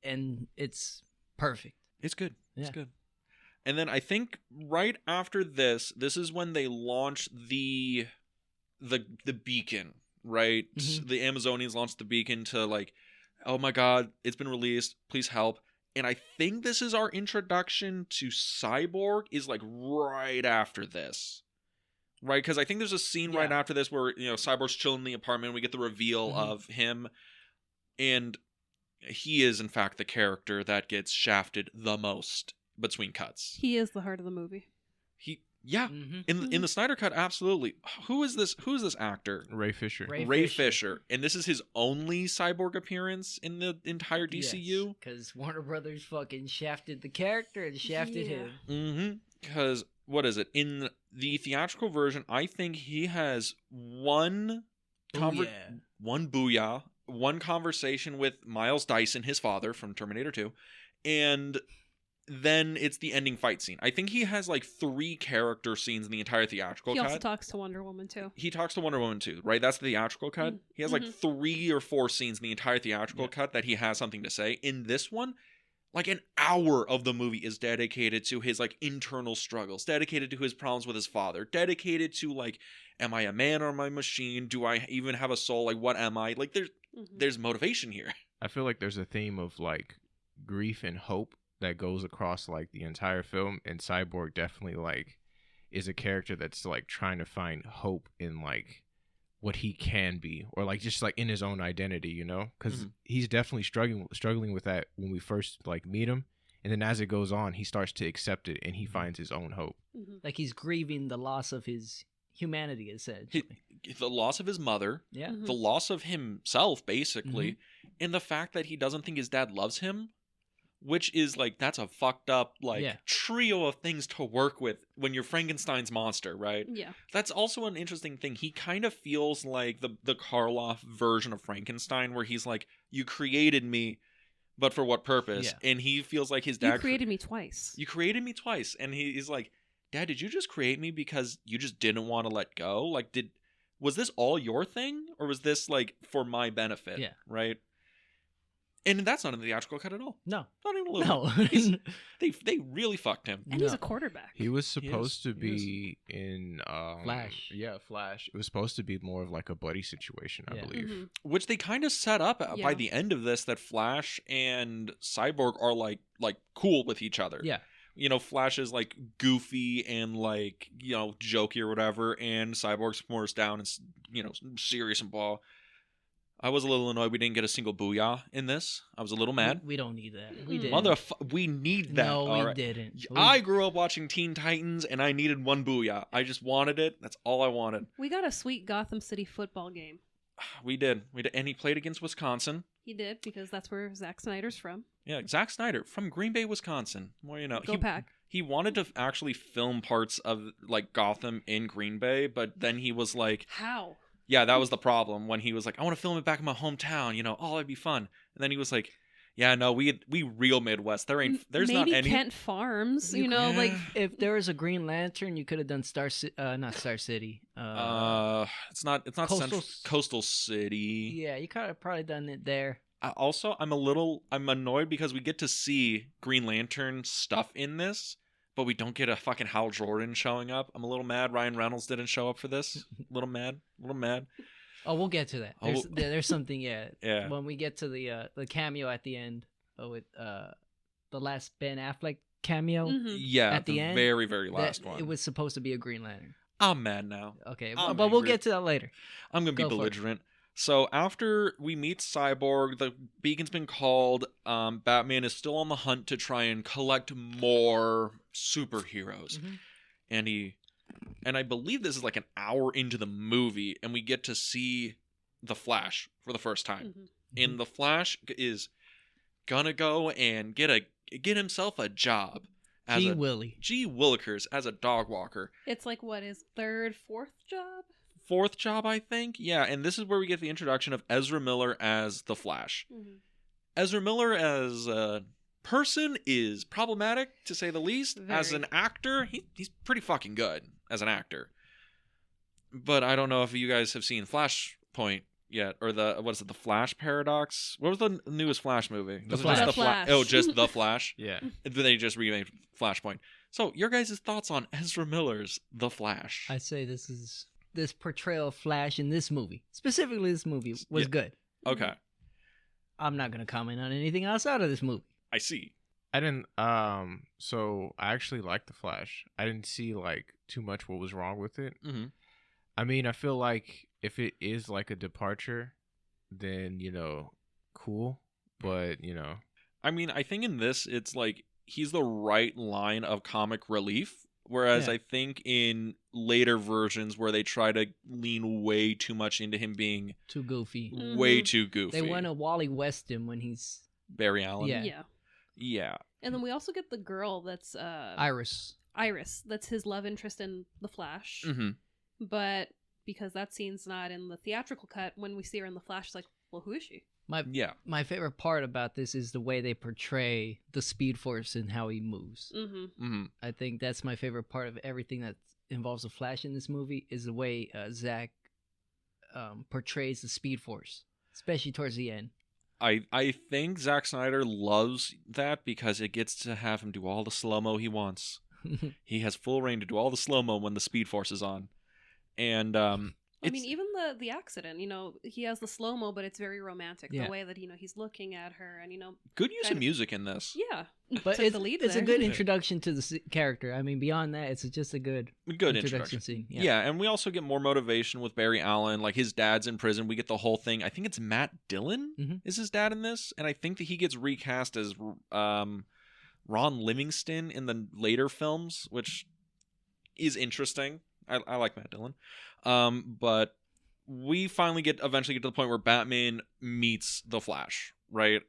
And it's perfect. It's good. It's Yeah. good. And then I think right after this is when they launch the beacon, right? Mhm. The Amazonians launched the beacon to like, oh my God, it's been released. Please help. And I think this is our introduction to Cyborg is like right after this. Right? Because I think there's a scene right after this where, Cyborg's chilling in the apartment. We get the reveal of him. And he is, in fact, the character that gets shafted the most between cuts. He is the heart of the movie. In the Snyder Cut, absolutely. Who is this actor? Ray Fisher. Ray Fisher. And this is his only Cyborg appearance in the entire DCU? Because Warner Brothers fucking shafted the character and shafted him. Mm-hmm. Because, what is it? In the theatrical version, I think he has one booyah, one conversation with Miles Dyson, his father from Terminator 2, and then it's the ending fight scene. I think he has like 3 character scenes in the entire theatrical cut. He also talks to Wonder Woman too. He talks to Wonder Woman too, right? That's the theatrical cut. He has like 3 or 4 scenes in the entire theatrical cut that he has something to say. In this one, like an hour of the movie is dedicated to his like internal struggles, dedicated to his problems with his father, dedicated to like, am I a man or am I a machine? Do I even have a soul? Like, what am I? Like, there's motivation here. I feel like there's a theme of like grief and hope that goes across like the entire film, and Cyborg definitely like is a character that's like trying to find hope in like what he can be, or like just like in his own identity, because he's definitely struggling with that when we first like meet him, and then as it goes on he starts to accept it and he finds his own hope. Like he's grieving the loss of his humanity, essentially. The loss of his mother, the loss of himself basically, and the fact that he doesn't think his dad loves him, which is like, that's a fucked up like trio of things to work with when you're Frankenstein's monster, right? Yeah. That's also an interesting thing. He kind of feels like the Karloff version of Frankenstein, where he's like, you created me, but for what purpose? And he feels like his dad created me twice. You created me twice. And he's like, Dad, did you just create me because you just didn't want to let go? Like, was this all your thing, or was this like for my benefit? Yeah. Right? And that's not in the theatrical cut at all. No. Not even a little. No. They really fucked him. And he's a quarterback. He was supposed to be in Flash. Yeah, Flash. It was supposed to be more of like a buddy situation, I believe. Which they kind of set up by the end of this, that Flash and Cyborg are like cool with each other. Yeah. Flash is like goofy and like, jokey or whatever, and Cyborg's more down and, serious and blah. I was a little annoyed we didn't get a single booyah in this. I was a little mad. We don't need that. We didn't. We need that. No, we didn't. I grew up watching Teen Titans, and I needed one booyah. I just wanted it. That's all I wanted. We got a sweet Gotham City football game. We did. And he played against Wisconsin. He did, because that's where Zack Snyder's from. Yeah, Zack Snyder from Green Bay, Wisconsin. More you know. Go Pack. He wanted to actually film parts of like Gotham in Green Bay, but then he was like, how? Yeah, that was the problem, when he was like, I want to film it back in my hometown, oh, it'd be fun. And then he was like, yeah, no, we real Midwest. There's maybe not any Kent Farms, like if there was a Green Lantern, you could have done not Star City. It's not Coastal City. Yeah, you could have probably done it there. I'm annoyed because we get to see Green Lantern stuff in this, but we don't get a fucking Hal Jordan showing up. I'm a little mad Ryan Reynolds didn't show up for this. A little mad. Oh, we'll get to that. There's something, yeah. Yeah. When we get to the cameo at the end, with the last Ben Affleck cameo. Mhm. Yeah, At the end, very, very last one. It was supposed to be a Green Lantern. I'm mad now. Okay, I'm but we'll angry. get to that later. I'm going to be Go for it. belligerent. So after we meet Cyborg, the beacon's been called. Batman is still on the hunt to try and collect more superheroes. Mhm. And I believe this is like an hour into the movie, and we get to see the Flash for the first time. Mhm. And the Flash is gonna go and get himself a job as Gee a Willie. Gee Willikers as a dog walker. It's like what his third, fourth job? Fourth job, I think. Yeah, and this is where we get the introduction of Ezra Miller as the Flash. Mm-hmm. Ezra Miller as a person is problematic, to say the least. Very. As an actor, he's pretty fucking good as an actor. But I don't know if you guys have seen Flashpoint yet, or the Flash Paradox? What was the newest Flash movie? The Was it Flash. just The Flash. Oh, just The Flash? Yeah. They just remade Flashpoint. So, your guys' thoughts on Ezra Miller's The Flash? I say this portrayal of Flash in this movie, specifically this movie, was Yeah. good. Okay, I'm not gonna comment on anything outside of this movie. I see. I didn't so I actually liked the Flash. I didn't see like too much what was wrong with it. Mm-hmm. I mean, I feel like if it is like a departure, then cool, but I mean, I think in this, it's like he's the right line of comic relief. Whereas Yeah. I think in later versions where they try to lean way too much into him being Too goofy. Mhm. way too goofy. They want to Wally West him when he's Barry Allen. Yeah. Yeah. Yeah. And then we also get the girl that's Iris. Iris. That's his love interest in The Flash. Mm-hmm. But because that scene's not in the theatrical cut, when we see her in The Flash, it's like, well, who is she? Yeah. My favorite part about this is the way they portray the Speed Force and how he moves. Mm-hmm. Mm-hmm. I think that's my favorite part of everything that involves the Flash in this movie is the way Zack portrays the Speed Force, especially towards the end. I think Zack Snyder loves that because it gets to have him do all the slow-mo he wants. He has full reign to do all the slow-mo when the Speed Force is on. And I mean, even the accident, he has the slow-mo, but it's very romantic. Yeah. The way that, he's looking at her and, good use kind of of- music in this. yeah. But Took it's, the lead it's a there. good introduction to the character. I mean, beyond that, it's just a good Good introduction. scene. Yeah, and we also get more motivation with Barry Allen. Like, his dad's in prison. We get the whole thing. I think it's Matt Dillon Mhm. is his dad in this. And I think that he gets recast as Ron Livingston in the later films, which is interesting. I like Matt Dillon. But we eventually get to the point where Batman meets the Flash, right?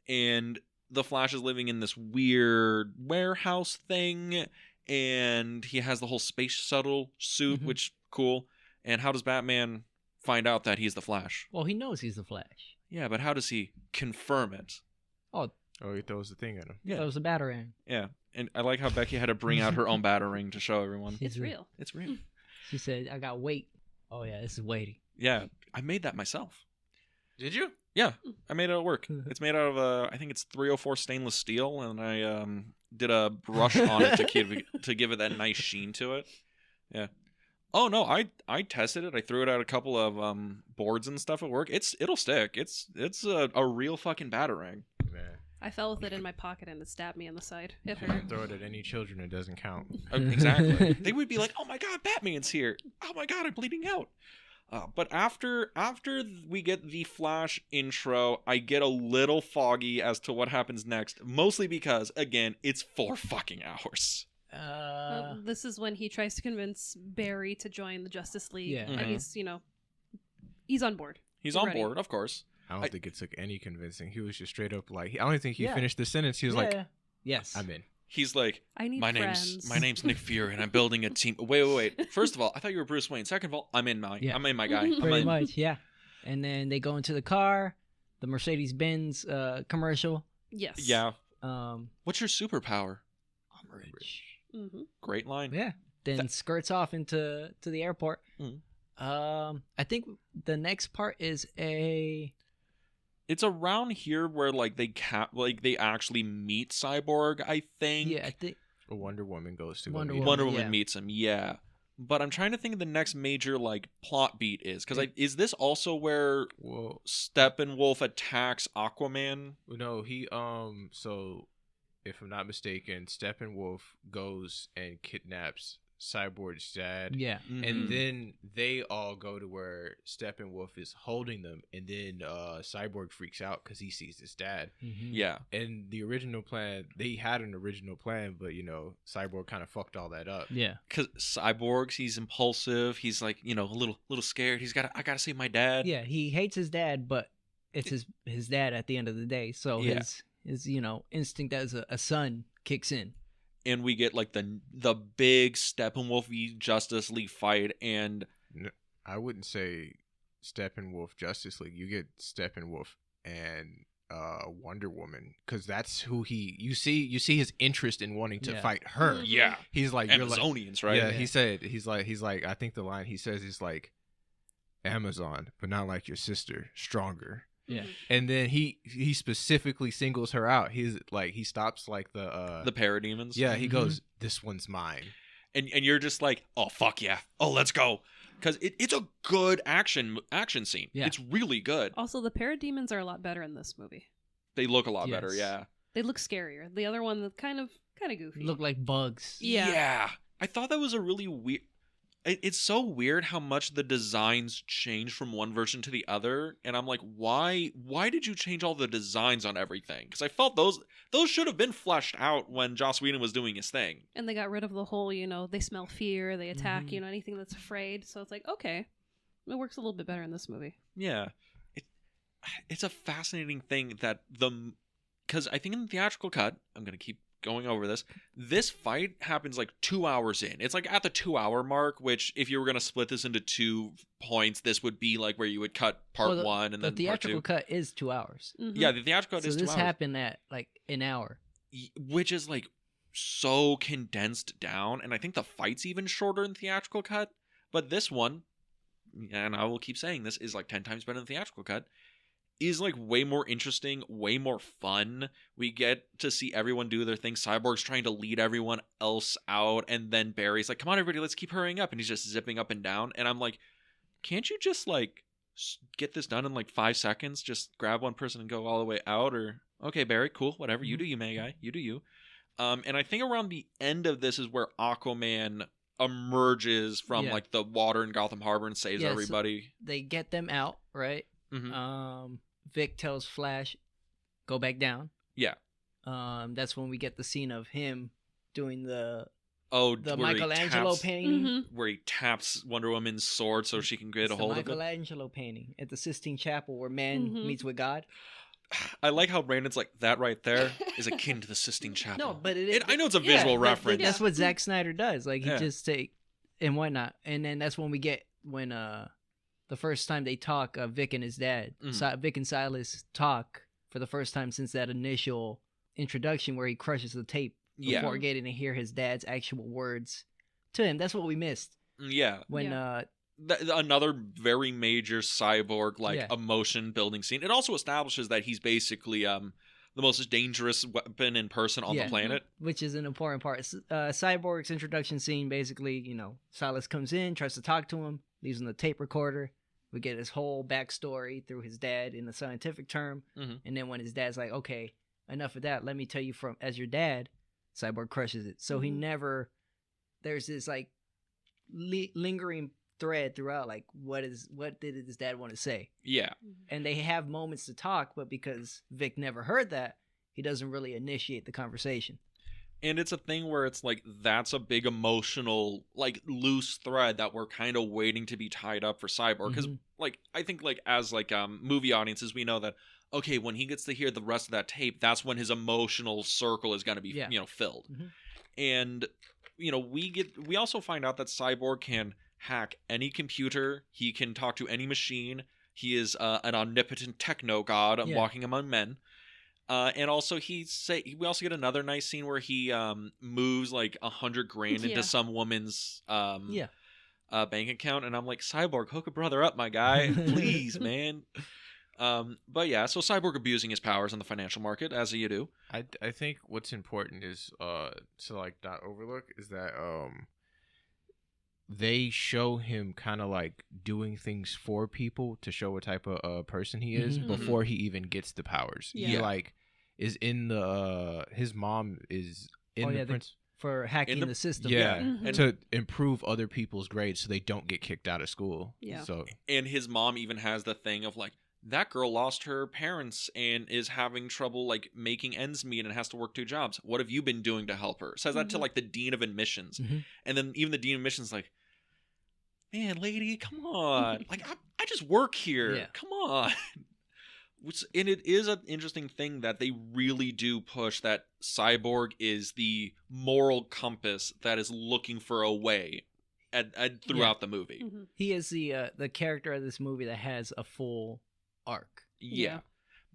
And the Flash is living in this weird warehouse thing, and he has the whole space shuttle suit, Mhm. which cool. And how does Batman find out that he's the Flash? Well, he knows he's the Flash. Yeah, but how does he confirm it? Oh, Oh, he throws the thing at him. Yeah. that was a batarang. Yeah, and I like how Becky had to bring out her own battering to show everyone. It's real. It's real. She said, "I got weight." Oh yeah, this is weighty. Yeah, I made that myself. Did you? Yeah, I made it at work. It's made out of I think it's 304 stainless steel, and I did a brush on it to give it that nice sheen to it. Yeah. Oh no, I tested it. I threw it at a couple of boards and stuff at work. It'll stick. It's a real fucking batarang. Man, I fell with it in my pocket and it stabbed me in the side. It you hurt. throw it at any children, it doesn't count. Exactly. They would be like, "Oh my god, Batman's here! Oh my god, I'm bleeding out." But after we get the Flash intro, I get a little foggy as to what happens next. Mostly because, again, it's 4 fucking hours. This is when he tries to convince Barry to join the Justice League. Yeah. And Mhm. he's on board. He's He's on ready. board, of course. I don't think it took any convincing. He was just straight up like, I don't even think he Yeah. finished the sentence. He was Yeah, like, yeah. "Yes, I'm in. He's like, I need my friends. name's Nick Fury, and I'm building a team. Wait. First of all, I thought you were Bruce Wayne. Second of all, I'm in my Yeah. guy. I'm pretty in. much, yeah." And then they go into the car, the Mercedes-Benz commercial. Yes. Yeah. Um, What's your superpower? I'm rich. Mm-hmm. Great line. Yeah. Then skirts off into the airport. Mhm. I think the next part is It's around here where like they actually meet Cyborg. I think. yeah. I think But Wonder Woman goes to Wonder go meet Wonder him. Woman yeah. meets him, yeah. But I'm trying to think of the next major like plot beat is because is this also where Well, Steppenwolf attacks Aquaman? no, he so if I'm not mistaken, Steppenwolf goes and kidnaps Cyborg's dad. Yeah. Mhm. And then they all go to where Steppenwolf is holding them, and then Cyborg freaks out because he sees his dad. Mhm. Yeah. And the original plan, they had an original plan, but Cyborg kind of fucked all that up. Yeah. Because Cyborg's, he's impulsive. He's like, a little scared. I gotta save my dad. Yeah, he hates his dad, but it's his dad at the end of the day. So Yeah. his instinct as a son kicks in. And we get like the big Steppenwolf v Justice League fight, and I wouldn't say Steppenwolf Justice League. You get Steppenwolf and Wonder Woman, because that's who you see his interest in wanting to Yeah. fight her. yeah, He's like, you're like, Amazonians, right? yeah. He's like, I think the line he says is like, Amazon, but not like your sister, stronger. Yeah. And then he specifically singles her out. He's like, he stops like the parademons. yeah. He Mhm. goes, this one's mine. and you're just like, oh fuck yeah, oh let's go, because it's a good action scene. Yeah. It's really good. Also, the parademons are a lot better in this movie. They look a lot better. Yes. Yeah. They look scarier. The other one, kind of goofy. Look like bugs. Yeah. I thought that was a really weird. It's so weird how much the designs change from one version to the other, and I'm like, why did you change all the designs on everything? Because I felt those should have been fleshed out when Joss Whedon was doing his thing. And they got rid of the whole, they smell fear, they attack, Mhm. anything that's afraid. So it's like, okay, it works a little bit better in this movie. Yeah, it's a fascinating thing that because I think in the theatrical cut, I'm gonna keep going over this. This fight happens like 2 hours in. It's like at the 2 hour mark, which if you were gonna split this into 2 points, this would be like where you would cut part Well, one and the then part theatrical two. cut is 2 hours. Mhm. Yeah, the theatrical cut So is 2 this hours, happened at like an hour. which is like so condensed down, and I think the fight's even shorter in theatrical cut. But this one, and I will keep saying this, is like 10 times better than the theatrical cut. Is like way more interesting, way more fun. We get to see everyone do their thing. Cyborg's trying to lead everyone else out, and then Barry's like, "Come on, everybody, let's keep hurrying up," and he's just zipping up and down. And I'm like, can't you just like get this done in like 5 seconds? Just grab one person and go all the way out, or okay, Barry, cool, whatever. You do you, May Guy, you do you. And I think around the end of this is where Aquaman emerges from Yeah. like the water in Gotham Harbor and saves Yeah, so- everybody. They get them out, right? Mhm. Vic tells Flash, go back down. Yeah. That's when we get the scene of him doing the Oh, the where he Michelangelo taps- painting. Mhm. where he taps Wonder Woman's sword so she can get It's a the hold of it. Michelangelo painting at the Sistine Chapel where man Mhm. meets with God. I like how Brandon's like, that right there is akin to the Sistine Chapel. No, but I know it's a visual reference. That's what Zack Snyder does. Like he Yeah. just take and whatnot, and then that's when we get the first time they talk, Vic and his dad, Vic and Silas talk for the first time since that initial introduction where he crushes the tape Yeah. before getting to hear his dad's actual words to him. That's what we missed Yeah. when Another very major cyborg like Yeah. emotion building scene. It also establishes that he's basically the most dangerous weapon in person on Yeah. the planet. which is an important part. Cyborg's introduction scene, basically, Silas comes in, tries to talk to him, leaves him the tape recorder. We get his whole backstory through his dad in a scientific term. Mhm. And then when his dad's like, okay, enough of that, let me tell you from as your dad, Cyborg crushes it. So he Mhm. never, there's this like lingering thread throughout, like what did his dad want to say? Yeah. And they have moments to talk, but because Vic never heard that, he doesn't really initiate the conversation. And it's a thing where it's like that's a big emotional like loose thread that we're kind of waiting to be tied up for Cyborg, because Mhm. like I think like as like movie audiences we know that okay, when he gets to hear the rest of that tape, that's when his emotional circle is going to be Yeah. filled. Mhm. And we also find out that Cyborg can hack any computer, he can talk to any machine, he is an omnipotent techno god Yeah. walking among men. And also we also get another nice scene where he moves like $100 grand Yeah. into some woman's Yeah. bank account, and I'm like, Cyborg, hook a brother up, my guy, please, man. But yeah, so Cyborg abusing his powers in the financial market, as you do. I think what's important is to like not overlook is that they show him kind of like doing things for people to show what type of person he is before he even gets the powers. Yeah. He like is in the his mom is in the prince for hacking the system. Yeah, Mhm. to improve other people's grades so they don't get kicked out of school. Yeah. So And his mom even has the thing of like, that girl lost her parents and is having trouble like making ends meet and has to work 2 jobs. What have you been doing to help her? Says that to like the dean of admissions. And then even the dean of admissions like, man, lady, come on. Like, I just work here. Yeah. Come on. And it is an interesting thing that they really do push that Cyborg is the moral compass that is looking for a way throughout the movie. Mhm. He is the character of this movie that has a full arc. Yeah.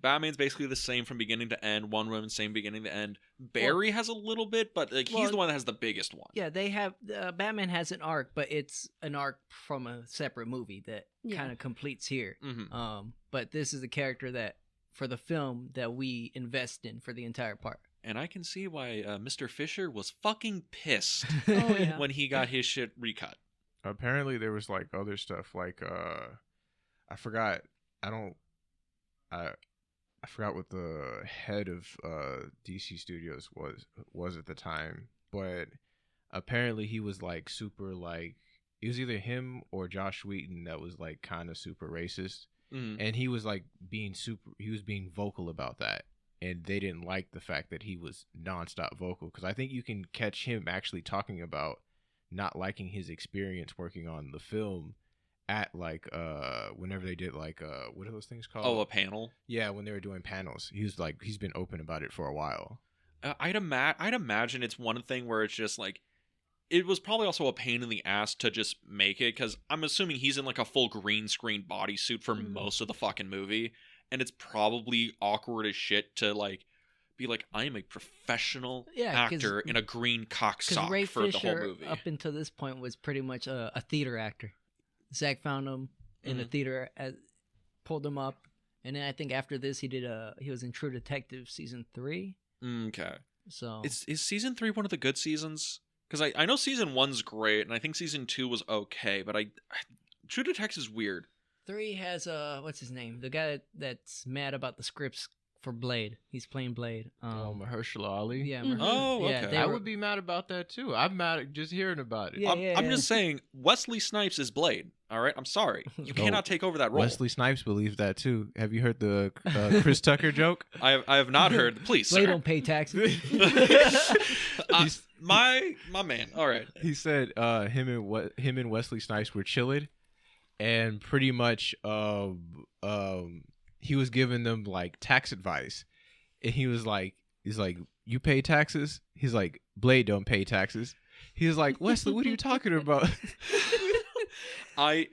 Batman's basically the same from beginning to end. Wonder Woman, same beginning to end. Barry has a little bit, but like he's the one that has the biggest one. Yeah, they have Batman has an arc, but it's an arc from a separate movie that kind of completes here. Mm-hmm. But this is a character that for the film that we invest in for the entire part. And I can see why Mr. Fisher was fucking pissed Oh, yeah. when he got his shit recut. apparently there was like other stuff like I forgot. I forgot what the head of DC Studios was at the time, but apparently he was like super like it was either him or Josh Whedon that was like kind of super racist, and he was like being vocal about that, and they didn't like the fact that he was nonstop vocal because I think you can catch him actually talking about not liking his experience working on the film at like whenever they did like what are those things called? Oh, a panel. Yeah, when they were doing panels, he was like he's been open about it for a while. I'd imagine it's one thing where it's just like it was probably also a pain in the ass to just make it because I'm assuming he's in like a full green screen bodysuit for most of the fucking movie, and it's probably awkward as shit to like be like I am a professional actor in a green cock sock Ray for Fisher, the whole movie. up until this point was pretty much a theater actor. Zack found him in the theater, pulled him up, and then I think after this he was in True Detective season 3. Okay, so is season 3 one of the good seasons? Because I know season 1's great, and I think season 2 was okay, but True Detective is weird. 3 has what's his name? The guy that's mad about the scripts for Blade. He's playing Blade. Mahershala Ali. Yeah. Oh, yeah, okay. I would be mad about that too. I'm mad at just hearing about it. Yeah, I'm just saying, Wesley Snipes is Blade. All right, I'm sorry, you cannot take over that role. Wesley Snipes believes that too. Have you heard the Chris Tucker joke? I have not heard. Please, Blade sir. don't pay taxes. My man. All right. He said him and Wesley Snipes were chilling, and pretty much he was giving them like tax advice, and he's like, you pay taxes? He's like, Blade don't pay taxes. He's like, Wesley, what are you talking about? I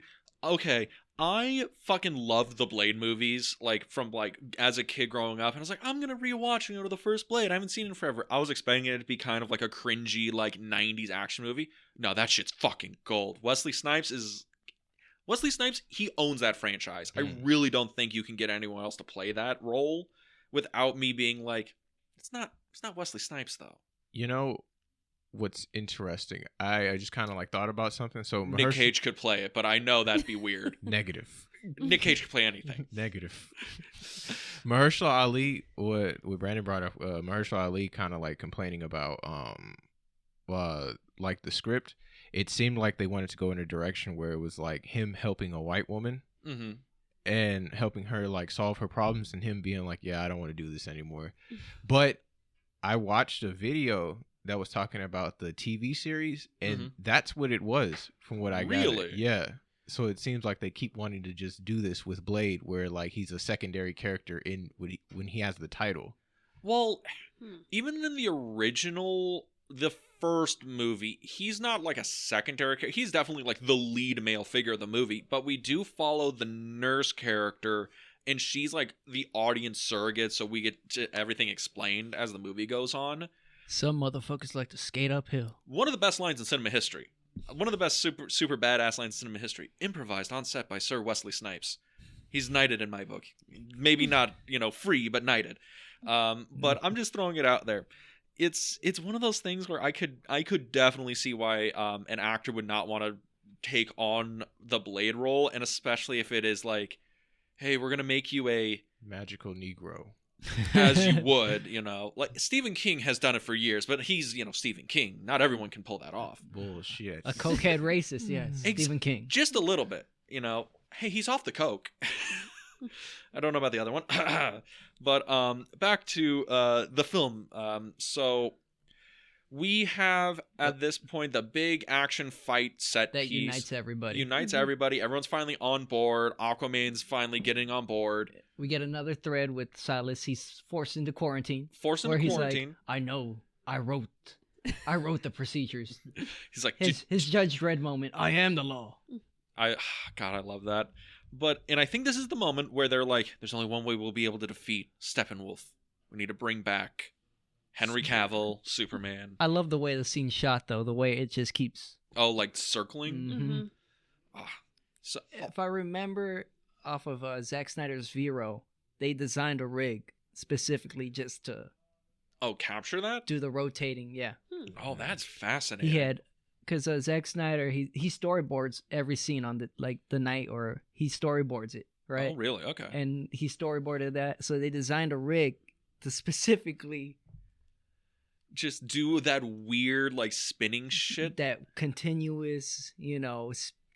fucking loved the Blade movies, like from like as a kid growing up, and I was like, I'm gonna rewatch and go to the first Blade. I haven't seen it in forever. I was expecting it to be kind of like a cringy like 90s action movie. No, that shit's fucking gold. Wesley Snipes, he owns that franchise. I really don't think you can get anyone else to play that role without me being like, it's not Wesley Snipes though. You know what's interesting? I just kind of like thought about something. So Nick Cage could play it, but I know that'd be weird. Negative. Nick Cage could play anything. Negative. Mahershala Ali, what Brandon brought up, Mahershala Ali kind of like complaining about like the script. It seemed like they wanted to go in a direction where it was like him helping a white woman and helping her like solve her problems, and him being like, yeah, I don't want to do this anymore. But I watched a video that was talking about the TV series, and that's what it was from what I got. Really? Yeah. So it seems like they keep wanting to just do this with Blade, where like he's a secondary character in when he has the title. Well, even in the original, the first movie, he's not like a secondary character. He's definitely like the lead male figure of the movie, but we do follow the nurse character, and she's like the audience surrogate, so we get to everything explained as the movie goes on. Some motherfuckers like to skate uphill. One of the best lines in cinema history. One of the best super badass lines in cinema history. Improvised on set by Sir Wesley Snipes. He's knighted in my book. Maybe not, free, but knighted. But I'm just throwing it out there. It's one of those things where I could definitely see why an actor would not want to take on the Blade role, and especially if it is like, hey, we're gonna make you a magical Negro. As you would, like Stephen King has done it for years, but he's, Stephen King. Not everyone can pull that off. Bullshit. A cokehead racist, yes. Stephen King. Just a little bit, Hey, he's off the coke. I don't know about the other one. But back to the film. So we have at this point the big action fight set that piece. unites everybody. Everybody. Everyone's finally on board. Aquaman's finally getting on board. We get another thread with Silas. He's forced into quarantine. He's like, I know. I wrote the procedures. He's like his Judge Dredd moment. I am the law. God, I love that. And I think this is the moment where they're like, there's only one way we'll be able to defeat Steppenwolf. We need to bring back Henry Cavill, Superman. I love the way the scene's shot, though. The way it just keeps... Oh, like circling? Mm-hmm. So, if I remember off of Zack Snyder's Vero, they designed a rig specifically just to... Oh, capture that? Do the rotating, yeah. Oh, that's fascinating. He had... Because Zack Snyder, he storyboards every scene on the night, or he storyboards it, right? Oh, really? Okay. And he storyboarded that, so they designed a rig to specifically just do that weird, like, spinning shit. That continuous,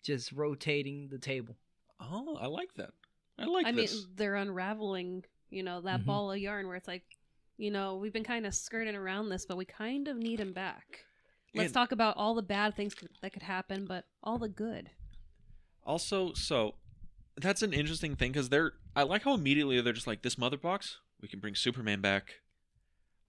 just rotating the table. Oh, I like that. I mean, they're unraveling, that ball of yarn where it's like, we've been kind of skirting around this, but we kind of need him back. Let's talk about all the bad things that could happen, but all the good. Also, so that's an interesting thing because I like how immediately they're just like, this mother box, we can bring Superman back.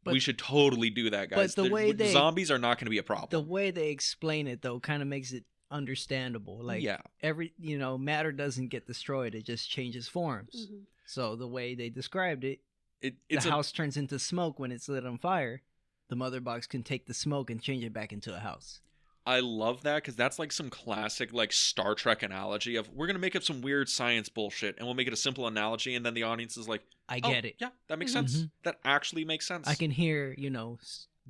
But we should totally do that, guys. But zombies are not going to be a problem. The way they explain it, though, kind of makes it understandable. Like, every matter doesn't get destroyed; it just changes forms. Mm-hmm. So the way they described it, the house turns into smoke when it's lit on fire. The mother box can take the smoke and change it back into a house. I love that because that's like some classic like Star Trek analogy of we're going to make up some weird science bullshit and we'll make it a simple analogy and then the audience is like, I get it. Yeah, that makes sense. That actually makes sense. I can hear,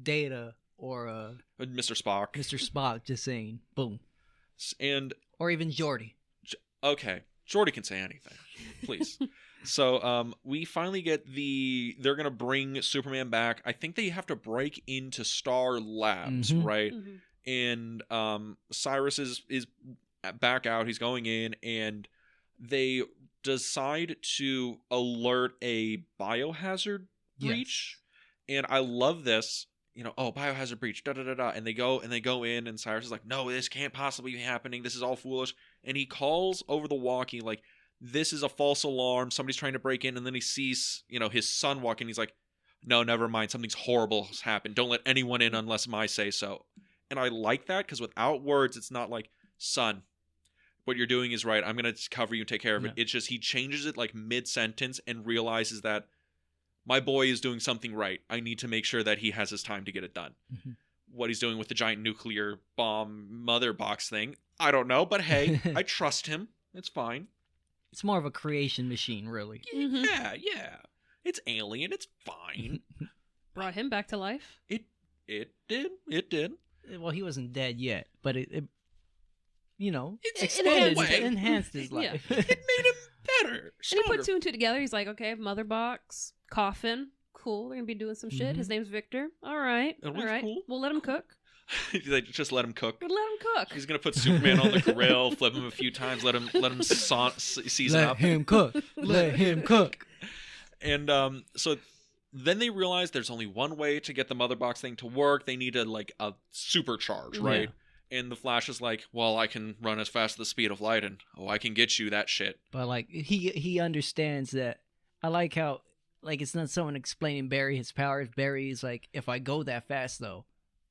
Data or Mr. Spock. Mr. Spock just saying, boom. Or even Geordi. Okay. Geordi can say anything. Please. So we finally get they're going to bring Superman back. I think they have to break into Star Labs, right? Mm-hmm. And Cyrus is back out. He's going in, and they decide to alert a biohazard breach. Yes. And I love this. Biohazard breach, da-da-da-da. And they go in, and Cyrus is like, no, this can't possibly be happening. This is all foolish. And he calls over the walkie, like, this is a false alarm. Somebody's trying to break in. And then he sees, his son walking. He's like, no, never mind. Something's horrible has happened. Don't let anyone in unless I say so. And I like that because without words, it's not like, son, what you're doing is right. I'm going to cover you and take care of it. It's just he changes it like mid-sentence and realizes that my boy is doing something right. I need to make sure that he has his time to get it done. Mm-hmm. What he's doing with the giant nuclear bomb mother box thing, I don't know. But hey, I trust him. It's fine. It's more of a creation machine, really. Yeah. It's alien. It's fine. Brought him back to life. It did. Well, he wasn't dead yet, but it enhanced his life. It made him better. Stronger. And he put two and two together. He's like, okay, mother box, coffin, cool. They're gonna be doing some shit. His name's Victor. All right. Cool. We'll let him cook. Like, just let him cook. We'll let him cook. He's gonna put Superman on the grill, flip him a few times, let him season up. Let him cook. Let him cook. And so then they realize there's only one way to get the mother box thing to work. They need a supercharge, right? Yeah. And the Flash is like, well, I can run as fast as the speed of light, and I can get you that shit. But like he understands that. I like how it's not someone explaining Barry his powers. Barry's like, if I go that fast though,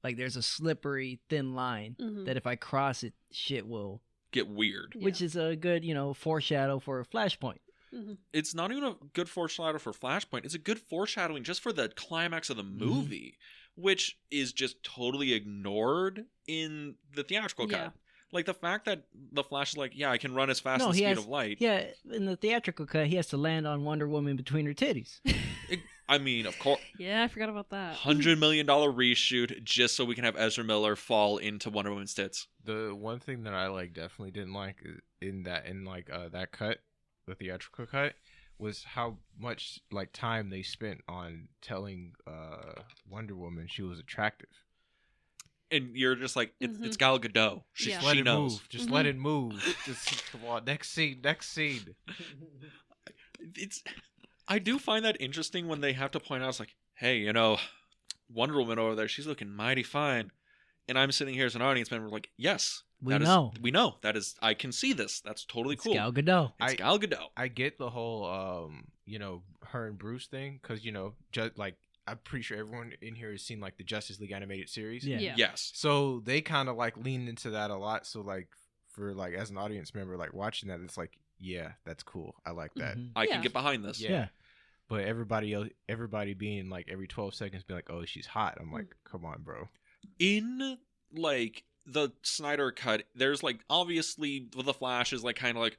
like there's a slippery thin line that if I cross it, shit will get weird. Which is a good foreshadow for Flashpoint. Mm-hmm. It's not even a good foreshadow for Flashpoint. It's a good foreshadowing just for the climax of the movie, which is just totally ignored in the theatrical cut. Like the fact that the Flash is like, yeah, I can run as fast No, as the he speed has- of light. Yeah, in the theatrical cut, he has to land on Wonder Woman between her titties. I mean, of course, Yeah, I forgot about that. $100 million reshoot just so we can have Ezra Miller fall into Wonder Woman's tits. The one thing that I like definitely didn't like in that cut, the theatrical cut, was how much like time they spent on telling Wonder Woman she was attractive. And you're just like, it's Mhm. Gal Gadot. She, Yeah. she Let it knows. move. Just let it move. Just come on. Next scene. Next scene. It's. I do find that interesting when they have to point out, it's like, hey, you know, Wonder Woman over there, she's looking mighty fine. And I'm sitting here as an audience member, like, yes, We that is- know. we know. That is, I can see this. That's totally It's cool. Gal Gadot. It's Gal Gadot. I get the whole her and Bruce thing because like I'm pretty sure everyone in here has seen like the Justice League animated series. Yeah. Yeah. Yes. So they kind of like leaned into that a lot. So like for like as an audience member like watching that, it's like, yeah, that's cool. I like that. Mhm. I Yeah. can get behind this. Yeah. But everybody being like every 12 seconds being like, oh, she's hot. I'm like, come on, bro. In like the Snyder cut, there's like obviously the Flash is like kind of like,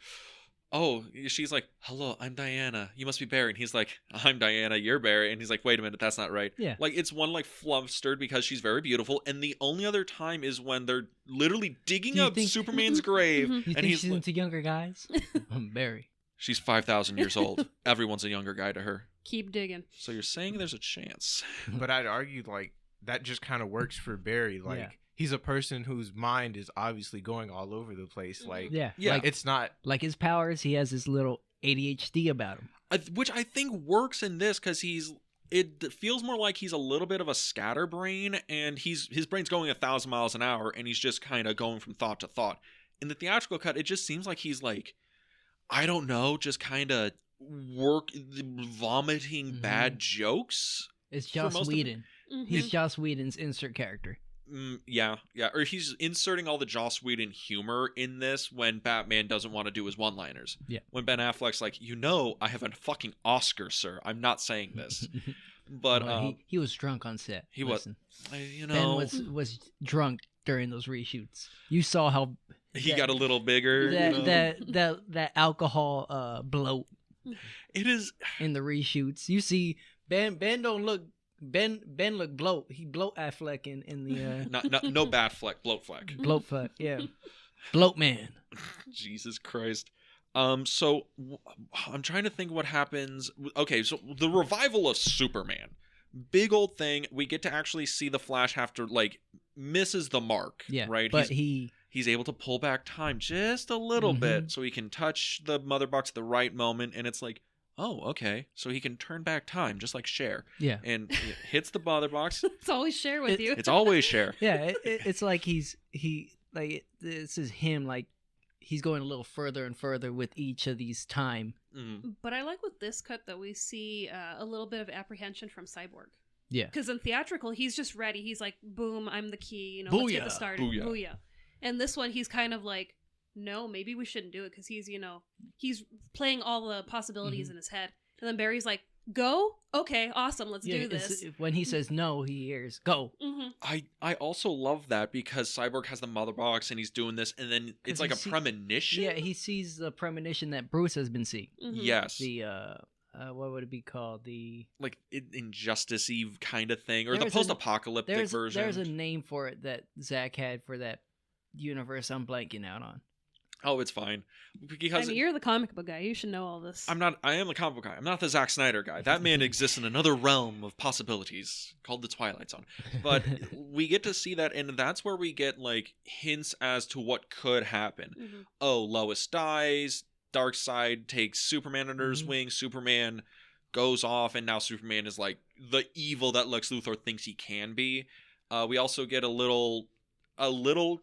oh, she's like, hello, I'm Diana. You must be Barry. And he's like, I'm Diana. You're Barry. And he's like, wait a minute, that's not right. Yeah. Like it's one like flustered because she's very beautiful, and the only other time is when they're literally digging Do you up think- Superman's grave, Mhm. You and think he's she's like, into younger guys? I'm Barry. she's 5,000 years old. Everyone's a younger guy to her. Keep digging. So you're saying there's a chance? But I'd argue like that just kind of works for Barry. Like Yeah. he's a person whose mind is obviously going all over the place. Like Yeah. Yeah. Like, it's not. like his powers, he has this little ADHD about him. Which I think works in this because it feels more like he's a little bit of a scatterbrain, and his brain's going 1,000 miles an hour, and he's just kind of going from thought to thought. In the theatrical cut, it just seems like he's like, I don't know, just kind of vomiting Mhm. bad jokes. It's For Joss most of it. Whedon. Mhm. He's Joss Whedon's insert character. Yeah, or he's inserting all the Joss Whedon humor in this when Batman doesn't want to do his one-liners. Yeah. When Ben Affleck's like, I have a fucking Oscar, sir. I'm not saying this. But Well, he was drunk on set. he was- Listen, Ben Ben was drunk during those reshoots. You saw how he that- got a little bigger. that alcohol bloat It is. in the reshoots. You see Ben don't look Ben look bloat. He bloat Affleck in the No bat fleck, bloat fleck. bloat fuck. Yeah. Bloat man. Jesus Christ. So I'm trying to think what happens. Okay, so the revival of Superman, big old thing. We get to actually see the Flash have to like misses the mark. Yeah. right. But He's able to pull back time just a little Mhm. bit, so he can touch the mother box at the right moment, and it's like, oh, okay, so he can turn back time just like Cher, yeah. and it hits the mother box. It's always share with It- you. It's always Cher. Yeah, it's like this is him like he's going a little further and further with each of these time. Mm. But I like with this cut that we see a little bit of apprehension from Cyborg. Yeah. Because in theatrical, he's just ready. He's like, boom, I'm the key. Let's get Booyah. this started. Booyah. Booyah. And this one, he's kind of like, no, maybe we shouldn't do it because he's playing all the possibilities Mhm. in his head. And then Barry's like, go? Okay, awesome, let's do this. When he says no, he hears go. Hmm. I also love that because Cyborg has the mother box and he's doing this, and then it's 'Cause like he a see- premonition. Yeah, he sees the premonition that Bruce has been seeing. Yes. The what would it be called? The Like injustice-y kind of thing, or the There's a- post-apocalyptic version. there's a name for it that Zack had for that universe. I'm blanking out on. Oh, it's fine I because mean, you're the comic book guy. You should know all this. I am the comic book guy. I'm not the Zack Snyder guy. That man exists in another realm of possibilities called the Twilight Zone. But we get to see that, and that's where we get like hints as to what could happen. Mhm. Oh, Lois dies. Darkseid takes Superman under his Mhm. wing. Superman goes off, and now Superman is like the evil that Lex Luthor thinks he can be. We also get a little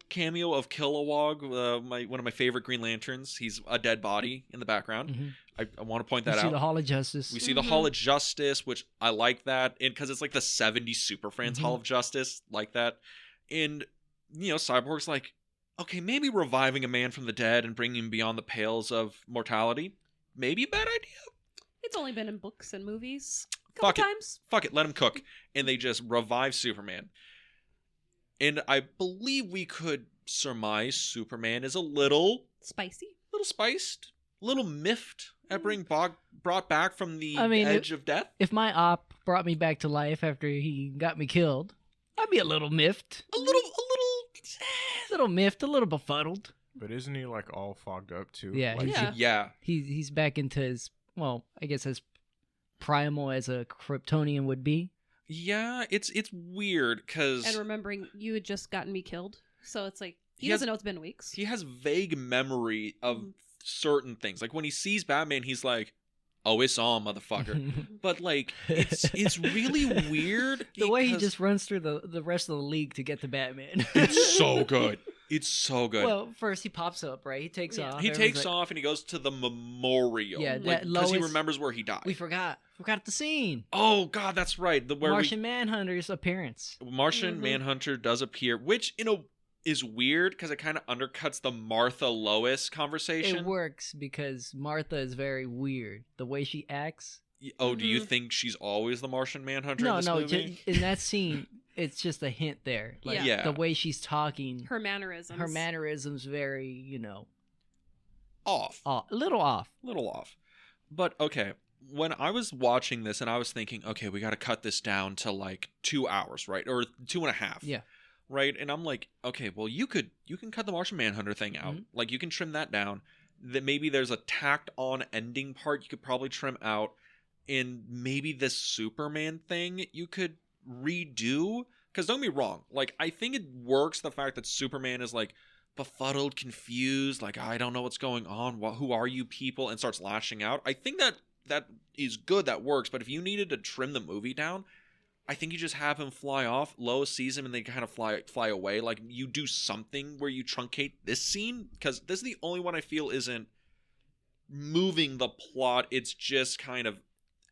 cameo of Kilowog, one of my favorite Green Lanterns. He's a dead body in the background. Mhm. I want to point You that see out. the Hall of Justice. We see the Mhm. Hall of Justice, which I like that, and because it's like the '70s Super Friends Mhm. Hall of Justice, like that. And Cyborg's like, okay, maybe reviving a man from the dead and bringing him beyond the pales of mortality, maybe a bad idea. It's only been in books and movies a Fuck couple it. times. Fuck it, let him cook. And they just revive Superman. And I believe we could surmise Superman is a little Spicy. spiced, a little miffed at being brought back from the I mean, edge of death. If my op brought me back to life after he got me killed, I'd be a little miffed. A little A little miffed, a little befuddled. But isn't he like all fogged up too? Yeah, Like, Yeah. He's back into his, well, I guess as primal as a Kryptonian would be. Yeah, it's weird because And remembering you had just gotten me killed. So it's like, he He has- doesn't know it's been weeks. he has vague memory of Mhm. certain things. Like when he sees Batman, he's like, "Oh, it's on, motherfucker." But like, it's really weird. The way he because just runs through the rest of the league to get to Batman. it's so good. It's so good. Well, first he pops up, right? He takes Yeah. off. he Everyone's takes like, off and he goes to the memorial. Yeah, like, that because he Lois- remembers where he died. We forgot the scene. Oh God, that's right. The where Martian Manhunter's appearance. Martian Mhm. Manhunter does appear, which is weird because it kind of undercuts the Martha Lois conversation. It works because Martha is very weird. The way she acts. Oh, do you Mhm. think she's always the Martian Manhunter No, in this no. movie? In that scene, it's just a hint there. Like Yeah. the way she's talking, Her mannerisms. her mannerisms very, Off. a little off. Little off. But okay, when I was watching this and I was thinking, okay, we got to cut this down to like 2 hours, right? Or 2.5. Yeah. Right? And I'm like, okay, well, you can cut the Martian Manhunter thing out. Mhm. Like you can trim that down. That maybe there's a tacked on ending part you could probably trim out. And maybe this Superman thing you could redo. Because don't get me wrong, like I think it works the fact that Superman is like befuddled, confused, like I don't know what's going on. Who are you people? And starts lashing out. I think that is good. That works. But if you needed to trim the movie down, I think you just have him fly off. Lois sees him and they kind of fly away. Like you do something where you truncate this scene because this is the only one I feel isn't moving the plot. It's just kind of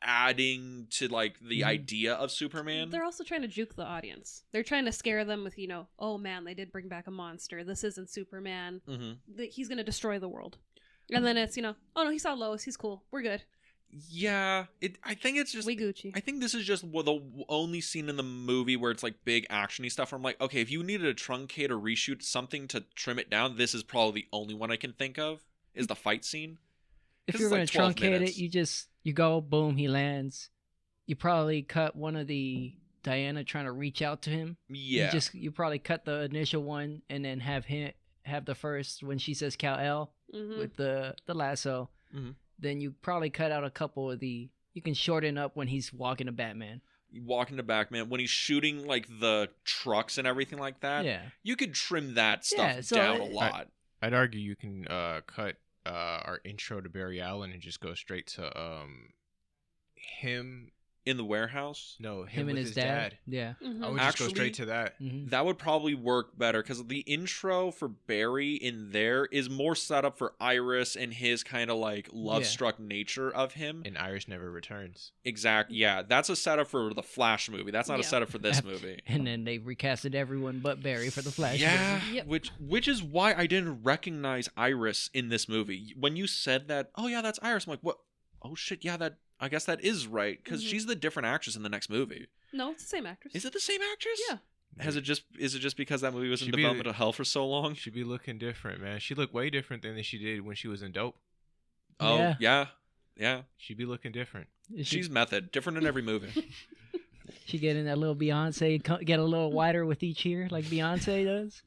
adding to like the Mhm. idea of Superman. They're also trying to juke the audience. They're trying to scare them with, oh man, they did bring back a monster. This isn't Superman. He's going to destroy the world. And then it's, oh no, he saw Lois. He's cool. We're good. Yeah, I think it's just. We Gucci. I think this is just the only scene in the movie where it's like big actiony stuff. Where I'm like, okay, if you needed to truncate or reshoot something to trim it down, this is probably the only one I can think of. Is the fight scene? If 'Cause you're it's going like to 12 truncate minutes. it, you go, boom, he lands. You probably cut one of the Diana trying to reach out to him. Yeah. You probably cut the initial one and then have the first when she says Kal-El Mhm. with the lasso. Mhm. Then you probably cut out a couple of you can shorten up when he's walking to Batman. Walking to Batman when he's shooting like the trucks and everything like that. Yeah. You could trim that stuff Yeah, so down a it- lot. I'd argue you can cut our intro to Barry Allen and just go straight to him. In the warehouse. No, Him with and his dad. Yeah. Mhm. I would just go Actually- straight to that. Mhm. That would probably work better because the intro for Barry in there is more set up for Iris and his kind of like love-struck nature of him. And Iris never returns. Yeah, that's a setup for the Flash movie. That's not a Yeah. setup for this Af- movie. And then they recasted everyone but Barry for the Flash. Yeah, movie. Yep. which is why I didn't recognize Iris in this movie. When you said that, oh yeah, that's Iris. I'm like, what? Oh shit, yeah, I guess that is right because Mhm. she's the different actress in the next movie. No, it's the same actress. Is it the same actress? Yeah. Is it just because that movie was in She'd be- development of hell for so long? She'd be looking different, man. She looked way different than she did when she was in Dope. Oh Yeah. yeah. She'd be looking different. She's method, different in every movie. She getting that little Beyonce, get a little wider with each ear like Beyonce does.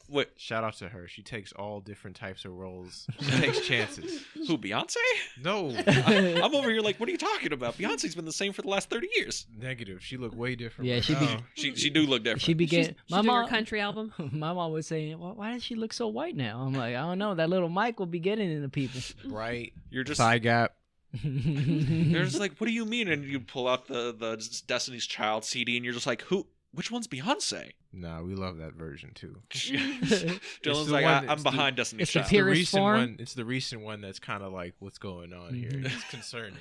Wait, Shout out to her. She takes all different types of roles. She takes chances. who? Beyonce? No, I'm over here like, what are you talking about? Beyonce's been the same for the last 30 years. negative. She looked way different. Yeah, right she be- now. She do look different. She be getting She's doing her country album. My mom was saying, well, "Why does she look so white now?" I'm like, "I don't know. That little Mike will be getting into people." Bright You're just thigh gap. you're just like, what do you mean? And you pull out the Destiny's Child CD, and you're just like, who? Which one's Beyonce? Nah, we love that version too. Dylan's the like, one- I'm it's the- behind Destiny's it's the Child. pure- The Purest recent form? one. It's the recent one that's kind of like what's going on here. Mhm. It's concerning.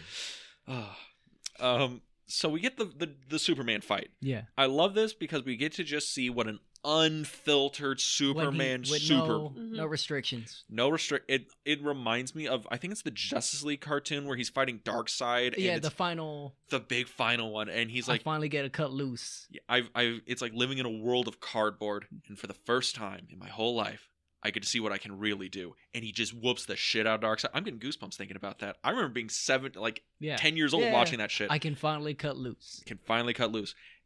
So we get the Superman fight. Yeah. I love this because we get to just see what an unfiltered Superman, with no restrictions. It reminds me of, I think it's the Justice League cartoon where he's fighting Darkseid. Yeah, and the big final one, and he's like, I finally get a cut loose. it's like living in a world of cardboard, and for the first time in my whole life, I get to see what I can really do. And he just whoops the shit out of Darkseid. I'm getting goosebumps thinking about that. I remember being 10 years old watching that shit. I can finally cut loose.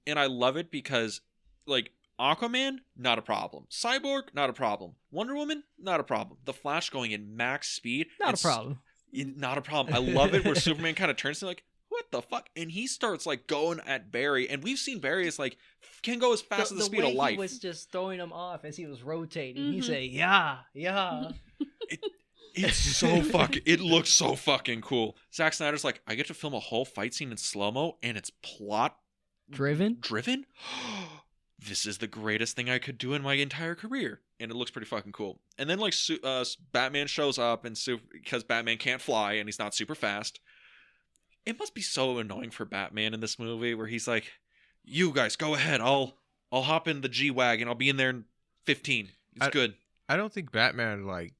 And I love it because, like, Aquaman, not a problem. Cyborg, not a problem. Wonder Woman, not a problem. The Flash going in max speed, not a problem. Not a problem. I love it where Superman kind of turns to like, what the fuck? And he starts like going at Barry, and we've seen Barry is like can go as fast as the speed of light. He was just throwing him off as he was rotating. He say, "Yeah." It's so fucking. It looks so fucking cool. Zack Snyder's like, I get to film a whole fight scene in slow mo, and it's plot driven. This is the greatest thing I could do in my entire career, and it looks pretty fucking cool. And then like Batman shows up, and because Batman can't fly and he's not super fast, it must be so annoying for Batman in this movie where he's like, "You guys go ahead, I'll hop in the G-Wagon, I'll be in there in 15. It's good." I don't think Batman like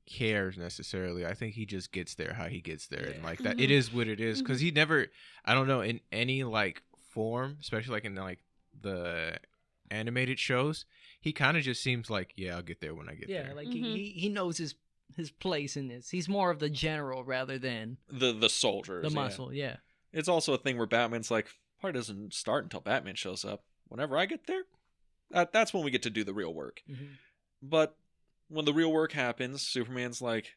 cares necessarily. I think he just gets there how he gets there, and like that, it is what it is. Because he never, I don't know, in any like form, especially like in like the animated shows, he kind of just seems like, yeah, I'll get there when I get there. Yeah, like he knows his place in this. He's more of the general rather than the soldiers, the muscle. Yeah. It's also a thing where Batman's like, party doesn't start until Batman shows up. Whenever I get there, that's when we get to do the real work. But when the real work happens, Superman's like,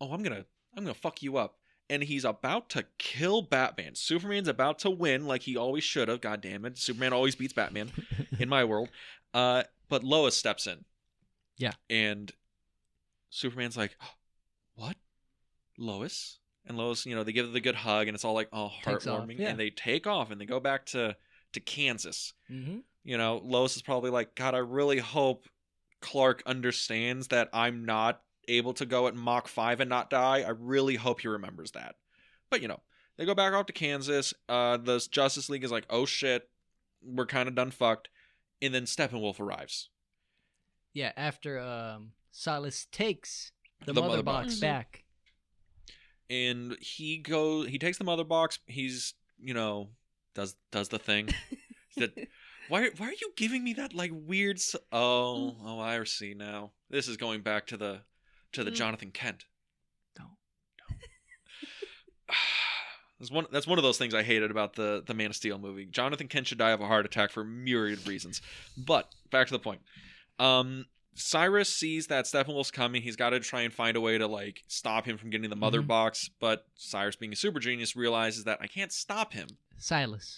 "Oh, I'm gonna fuck you up," and he's about to kill Batman. Superman's about to win, like he always should have. God damn it, Superman always beats Batman in my world. But Lois steps in. Yeah, and Superman's like, "What, Lois?" And Lois, they give her the good hug, and it's all like, oh, heartwarming. And they take off, and they go back to Kansas. Lois is probably like, God, I really hope Clark understands that I'm not able to go at Mach 5 and not die. I really hope he remembers that. But, they go back off to Kansas. The Justice League is like, oh, shit, we're kind of done fucked. And then Steppenwolf arrives. Yeah, after Silas takes the mother box back. And he takes the mother box. He's, does the thing. Why are you giving me that like weird? Oh, I see now. This is going back to the Jonathan Kent. No. That's one of those things I hated about the Man of Steel movie. Jonathan Kent should die of a heart attack for myriad reasons. But back to the point. Cyrus sees that Steppenwolf's coming. He's got to try and find a way to like stop him from getting the mother box. But Cyrus, being a super genius, realizes that I can't stop him. Silas.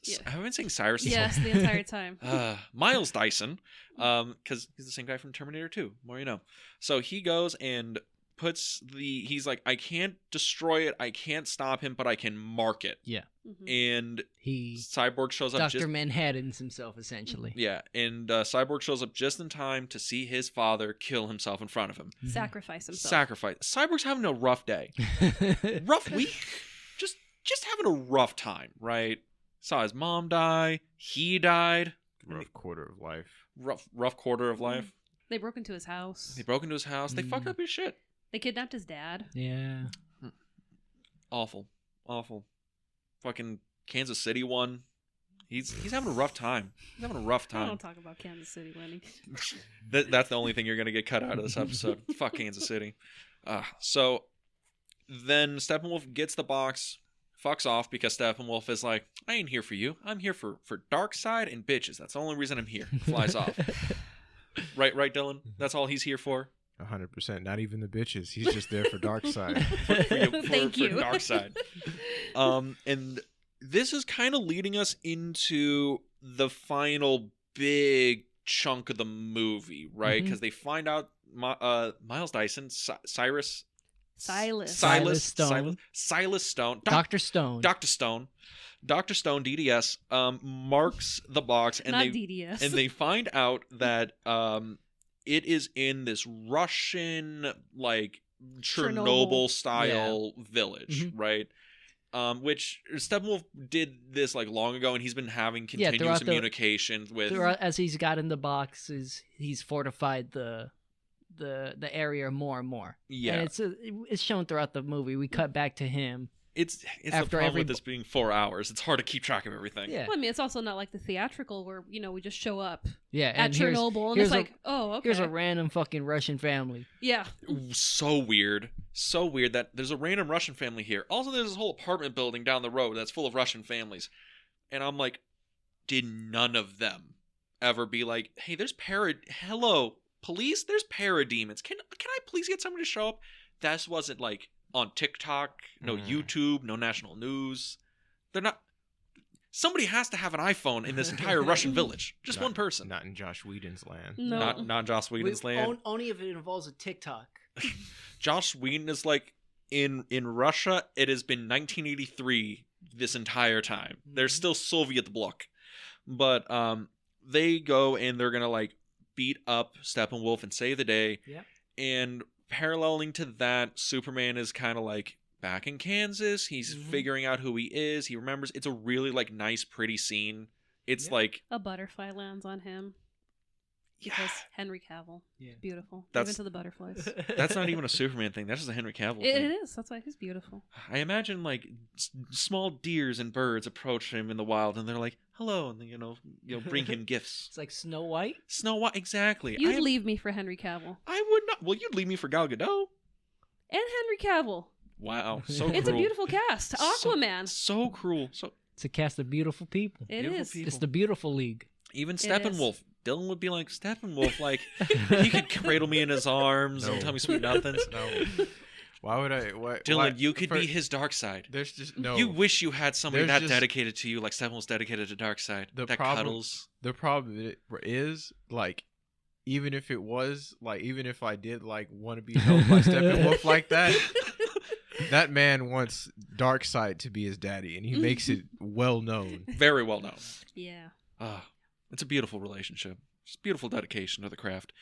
Yeah. I've been saying Cyrus. Yes, the entire time. Miles Dyson, because he's the same guy from Terminator 2. More you know. So he goes and puts he's like, I can't destroy it, I can't stop him, but I can mark it. Yeah. And he Cyborg shows up. Dr. Manhattan's himself, essentially. Yeah, and Cyborg shows up just in time to see his father kill himself in front of him. Sacrifice himself. Cyborg's having a rough day. Rough week. Just having a rough time, right? Saw his mom die. He died. Rough quarter of life. Rough quarter of life. They broke into his house. They fucked up his shit. They kidnapped his dad. Yeah. Awful. Fucking Kansas City won. He's having a rough time. I don't talk about Kansas City winning. That's the only thing you're going to get cut out of this episode. Fuck Kansas City. So then Steppenwolf gets the box, fucks off because Steppenwolf is like, I ain't here for you. I'm here for Darkseid and bitches. That's the only reason I'm here. Flies off. Right, Dyllan? That's all he's here for? 100%. Not even the bitches. He's just there for Darkseid. Thank you. For Darkseid. And this is kind of leading us into the final big chunk of the movie, right? Because they find out Miles Dyson, Silas Stone. Dr. Stone, DDS, marks the box, and DDS. And they find out that it is in this Russian like Chernobyl style village, right? which Steppenwolf did this like long ago, and he's been having Yeah, continuous throughout the- communication with. As he's got in the boxes, he's fortified the area more and more. Yeah, And it's shown throughout the movie. We cut back to him. it's the after problem every- with this being 4 hours. It's hard to keep track of everything. Yeah, Well, I mean, it's also not like the theatrical where we just show up yeah. at And here's Chernobyl and here's it's a- like, oh, okay, here's a random fucking Russian family. yeah. So weird that there's a random Russian family here. Also, there's this whole apartment building down the road that's full of Russian families, and I'm like, did none of them ever be like, hey, hello police, there's parademons, can I please get somebody to show up? That wasn't like on TikTok, no YouTube, no national news. They're not. Somebody has to have an iPhone in this entire Russian village. Just one person. Not in Josh Whedon's land. No. Not Joss Whedon's land. Only if it involves a TikTok. Josh Whedon is like in Russia. It has been 1983 this entire time. There's still Soviet bloc, but they go and they're gonna like beat up Steppenwolf and save the day. Yeah. And paralleling to that, Superman is kind of like back in Kansas. He's figuring out who he is. He remembers. It's a really like nice, pretty scene. It's Yeah. like A butterfly lands on him because Henry Cavill. Yeah. Beautiful. That's- Even to the butterflies. that's not even a Superman thing. That's just a Henry Cavill It thing. is. That's why he's beautiful. I imagine like small deers and birds approach him in the wild, and they're like, "Hello," and bring him gifts. It's like Snow White. Snow White, exactly. You'd leave me for Henry Cavill. I would not. Well, you'd leave me for Gal Gadot. And Henry Cavill. Wow, so It's a cruel. beautiful cast. Aquaman. So cruel. So It's a cast of beautiful people. It beautiful is. people. It's the beautiful league. Even It is. Steppenwolf. Dylan would be like, Steppenwolf, like he could cradle me in his arms and No. tell me sweet nothings. No. Why would I? Dylan, why, you could be his dark side. There's just no. You wish you had somebody There's that just- dedicated to you, like Steppenwolf's dedicated to dark side. The That problem- cuddles. The problem is like, even if I did like want to be held by Steppenwolf like that, that man wants Darkseid to be his daddy, and he makes it well known. Very well known. Yeah. It's a beautiful relationship. It's beautiful dedication to the craft.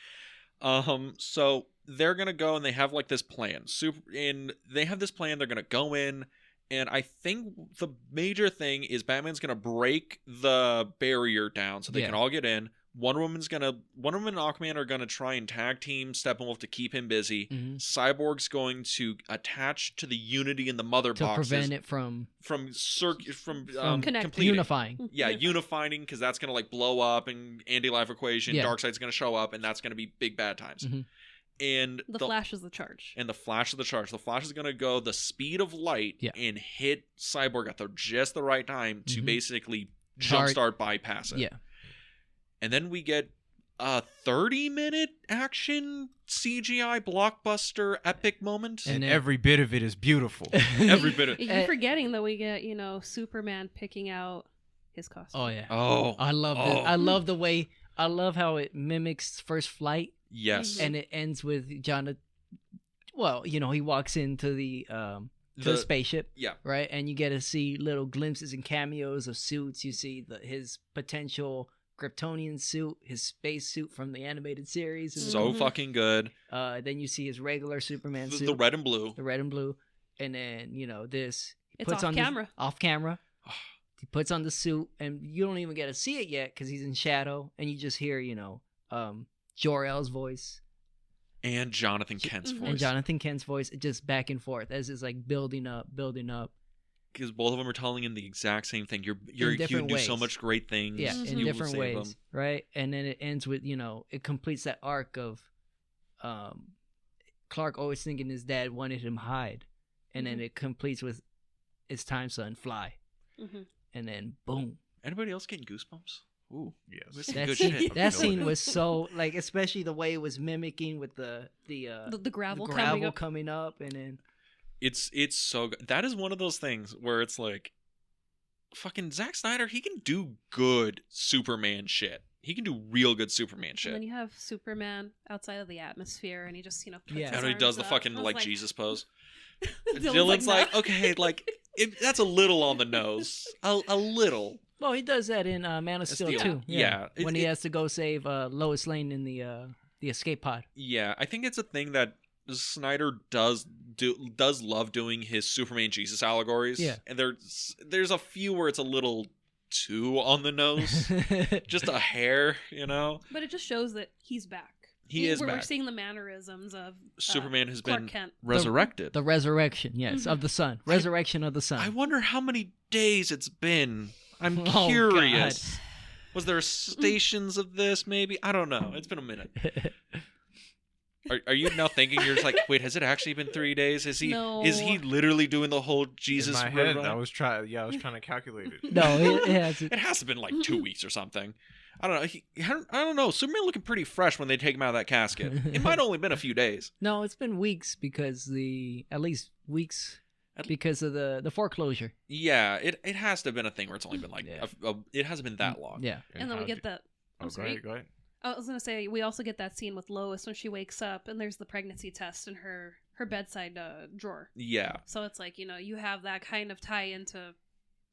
So they're gonna go and they have like this plan. They have this plan. They're gonna go in, and I think the major thing is Batman's gonna break the barrier down so they Yeah. can all get in. Wonder Woman and Aquaman are gonna try and tag team Steppenwolf to keep him busy. Mhm. Cyborg's going to attach to the Unity in the mother To boxes prevent it from from Connecting. completing. unifying. Yeah, unifying, because that's going to like blow up and anti-life equation. Yeah. Darkseid's going to show up, and that's going to be big bad times. Mhm. And The Flash is the charge. and the Flash of the charge. The Flash is going to go the speed of light Yeah. and hit Cyborg at just the right time to Mhm. basically Tar- jumpstart bypass it. Yeah. And then we get a 30-minute action CGI blockbuster epic moment. And And then- every bit of it is beautiful. Every bit of You're forgetting that we get, Superman picking out his costume. Oh yeah. oh I love Oh. I love the way. I love how it mimics First Flight, yes, and it ends with Jonathan. Well, he walks into the spaceship, yeah. right? And you get to see little glimpses and cameos of suits. You see his potential Kryptonian suit, his space suit from the animated series. So Mhm. fucking good. Then you see his regular Superman suit, The red and blue. the red and blue, and then this. He It's puts off on camera. Off camera. He puts on the suit, and you don't even get to see it yet because he's in shadow, and you just hear Jor-El's voice And Jonathan Kent's Mhm. voice. and Jonathan Kent's voice, just back and forth as it's like building up. Because both of them are telling him the exact same thing. You can different do so ways. much great things. Yeah, Mhm. in You will different save ways, them. right? And then it ends with it completes that arc of Clark always thinking his dad wanted him hide, and then Mhm. it completes with it's time, son, fly, hmm and then boom. Anybody else getting goosebumps? Ooh, Yes. This is That good scene, shit. that scene was so like, especially the way it was mimicking with the gravel, gravel coming up. and then it's so good. That is one of those things where it's like, fucking Zack Snyder. He can do good Superman shit. He can do real good Superman And shit. then you have Superman outside of the atmosphere, and he just, puts Yeah. his And he does arms the up. fucking I was like Jesus pose. Dylan's Dylan's like, "No." okay, like that's a little on the nose, a little. well, he does that in Man of Steel Steel. too. Yeah. When he has to go save Lois Lane in the escape pod. Yeah, I think it's a thing that Snyder does love doing his Superman Jesus allegories. Yeah. And there's a few where it's a little too on the nose. Just a hair, you know? But it just shows that he's back. He is We're back. seeing the mannerisms of Superman has Clark been Kent. resurrected. The resurrection, yes, of the sun. Resurrection of the sun. I wonder how many days it's been. I'm Oh, curious. Was there stations of this, maybe? I don't know. It's been a minute. Are you now thinking, you're just like, wait, has it actually been 3 days? Is he literally doing the whole Jesus In my head, run? I was trying to calculate it. No, it hasn't. It has to have been like 2 weeks or something. I don't know. I don't know. Superman looking pretty fresh when they take him out of that casket. It might have only been a few days. No, it's been weeks because because of the foreclosure. Yeah, it has to have been a thing where it's only been like it hasn't been that long. Yeah. And then we get that. Oh, go ahead. I was gonna say we also get that scene with Lois when she wakes up and there's the pregnancy test in her bedside drawer. Yeah. So it's like, you have that kind of tie into,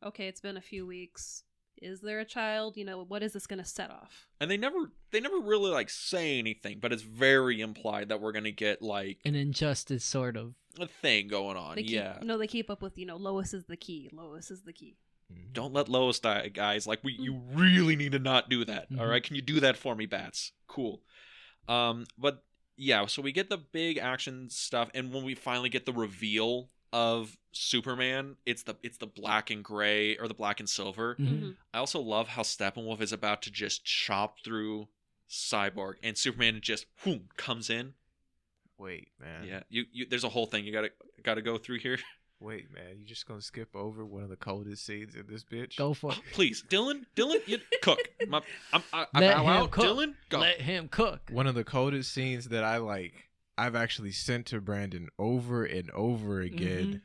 okay, it's been a few weeks. Is there a child? What is this gonna set off? And they never really like say anything, but it's very implied that we're gonna get like An injustice, sort of. a thing going on. They keep, yeah. No, they keep up with, Lois is the key. Lois is the key. Don't let Lois die, guys. Like you really need to not do that. All right, can you do that for me, Bats? Cool. But yeah, so we get the big action stuff, and when we finally get the reveal of Superman, it's the black and gray or the black and silver. Mm-hmm. I also love how Steppenwolf is about to just chop through Cyborg, and Superman just comes in. Wait, man. Yeah, you there's a whole thing you gotta go through here. Wait, man. You just gonna skip over one of the coldest scenes in this bitch? Go for it. Please, Dyllan, you cook. I Let bow him out. cook. Dyllan, go. Let him cook. One of the coldest scenes that I've actually sent to Brandon over and over again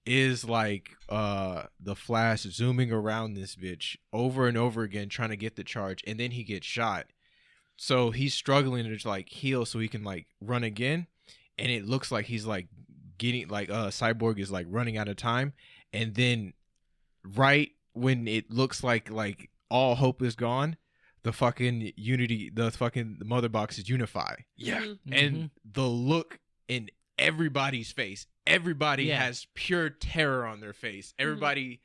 is like the Flash zooming around this bitch over and over again trying to get the charge, and then he gets shot. So he's struggling to like heal so he can like run again, and it looks like he's like getting like Cyborg is like running out of time, and then right when it looks like all hope is gone, the fucking mother boxes unify. Yeah. And the look in everybody's face, everybody has pure terror on their face. Everybody,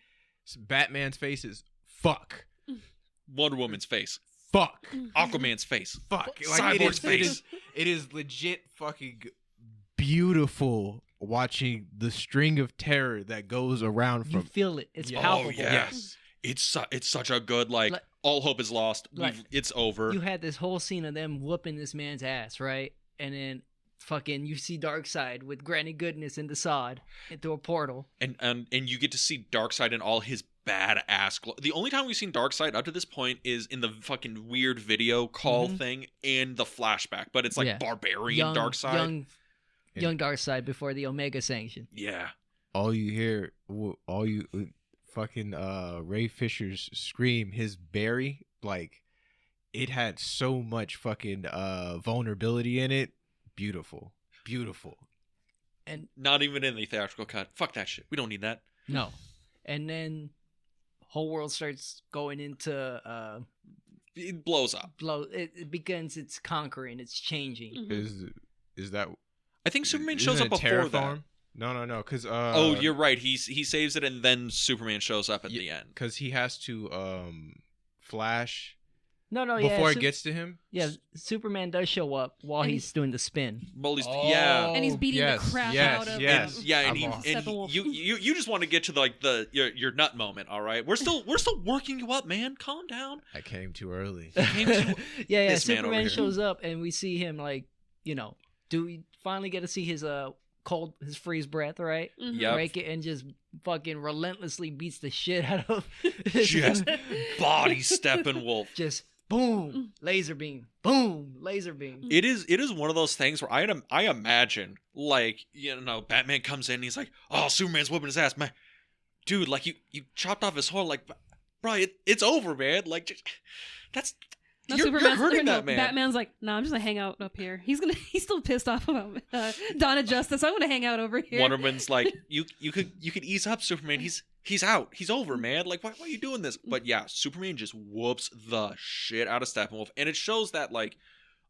Batman's face is fuck. Wonder Woman's face. Fuck. Aquaman's face. Fuck. Cyborg's face. It is legit fucking beautiful watching the string of terror that goes around from. You feel it. It's Yeah. palpable. Oh yeah. It's such a good like all hope is lost. It's over. You had this whole scene of them whooping this man's ass, right? And then fucking you see Darkseid with Granny Goodness in the sod into a portal. And you get to see Darkseid in all his badass the only time we've seen Darkseid up to this point is in the fucking weird video call thing and the flashback, but it's like barbarian Darkseid. Young Darkseid before the Omega Sanction. Yeah. All you hear, fucking Ray Fisher's scream, his Barry, like it had so much fucking vulnerability in it. Beautiful. And not even in the theatrical cut. Fuck that shit. We don't need that. No. And then whole world starts going into It blows up. it begins its conquering, it's changing. Is that? I think Superman isn't shows up it before Terraform? that. No, because oh, you're right. He saves it, and then Superman shows up at the end. Because he has to flash Before it gets to him. Yeah, Superman does show up while he's doing the spin. Well, yeah, and he's beating the crap out of you just want to get to like your nut moment. All right, we're still working you up, man. Calm down. I came too early. Yeah. Superman shows up, and we see him like do we finally get to see his his freeze breath, right? Yeah. Break it and just fucking relentlessly beats the shit out of just body Steppenwolf. Just boom, laser beam, boom, laser beam. It is one of those things where I imagine like Batman comes in and he's like, oh, Superman's whooping his ass, man, dude, like you chopped off his horn, like, bro, it's over, man, like that's. You're hurting that man. Batman's like, I'm just gonna hang out up here. He's still pissed off about Dawn of Justice. I'm gonna hang out over here. Wonder Woman's like, you could ease up, Superman. He's out. He's over, man. Like, why are you doing this? But yeah, Superman just whoops the shit out of Steppenwolf, and it shows that like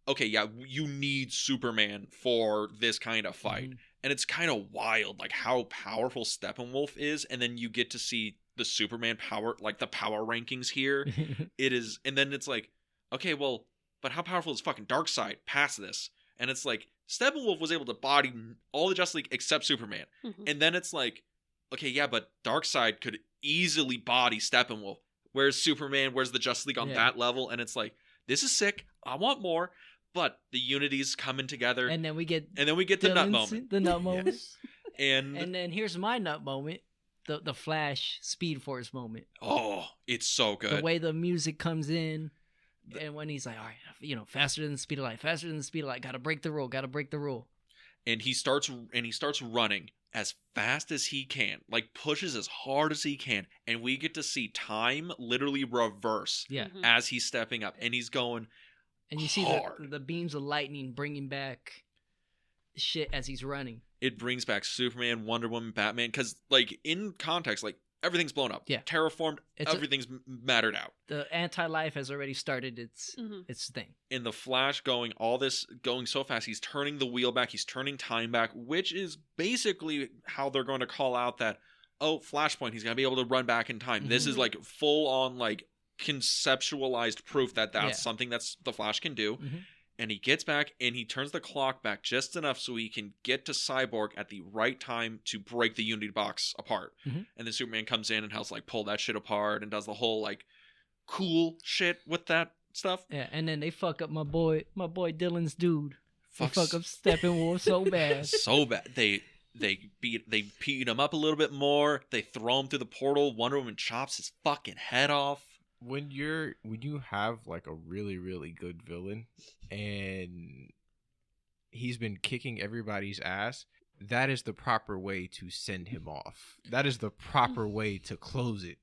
okay, yeah, you need Superman for this kind of fight. And it's kind of wild, like how powerful Steppenwolf is, and then you get to see the Superman power, like the power rankings here. It is, and then it's like, okay, well, but how powerful is fucking Darkseid past this? And it's like, Steppenwolf was able to body all the Justice League except Superman. And then it's like, okay, yeah, but Darkseid could easily body Steppenwolf. Where's Superman? Where's the Justice League on that level? And it's like, this is sick. I want more. But the Unity's coming together. And then we get the nut moment. The nut moment. Yes. And then here's my nut moment. The Flash Speed Force moment. Oh, it's so good. The way the music comes in. And when he's like, all right, faster than the speed of light, faster than the speed of light, gotta break the rule. And he starts running as fast as he can, like pushes as hard as he can, and we get to see time literally reverse as he's stepping up, and he's going and you hard. see the beams of lightning bringing back shit as he's running. It brings back Superman, Wonder Woman, Batman, because like in context, like everything's blown up, terraformed, everything's mattered out. The anti-life has already started its thing. In the Flash going so fast, he's turning the wheel back, he's turning time back, which is basically how they're going to call out that, oh, Flashpoint, he's going to be able to run back in time. This is like full on like conceptualized proof that that's something that's the Flash can do. And he gets back and he turns the clock back just enough so he can get to Cyborg at the right time to break the Unity box apart. And then Superman comes in and helps like pull that shit apart and does the whole like cool shit with that stuff. Yeah, and then they fuck up my boy Dyllan's dude. They fuck up Steppenwolf so bad. So bad. They beat him up a little bit more. They throw him through the portal. Wonder Woman chops his fucking head off. When you have like a really, really good villain and he's been kicking everybody's ass, that is the proper way to send him off. That is the proper way to close it.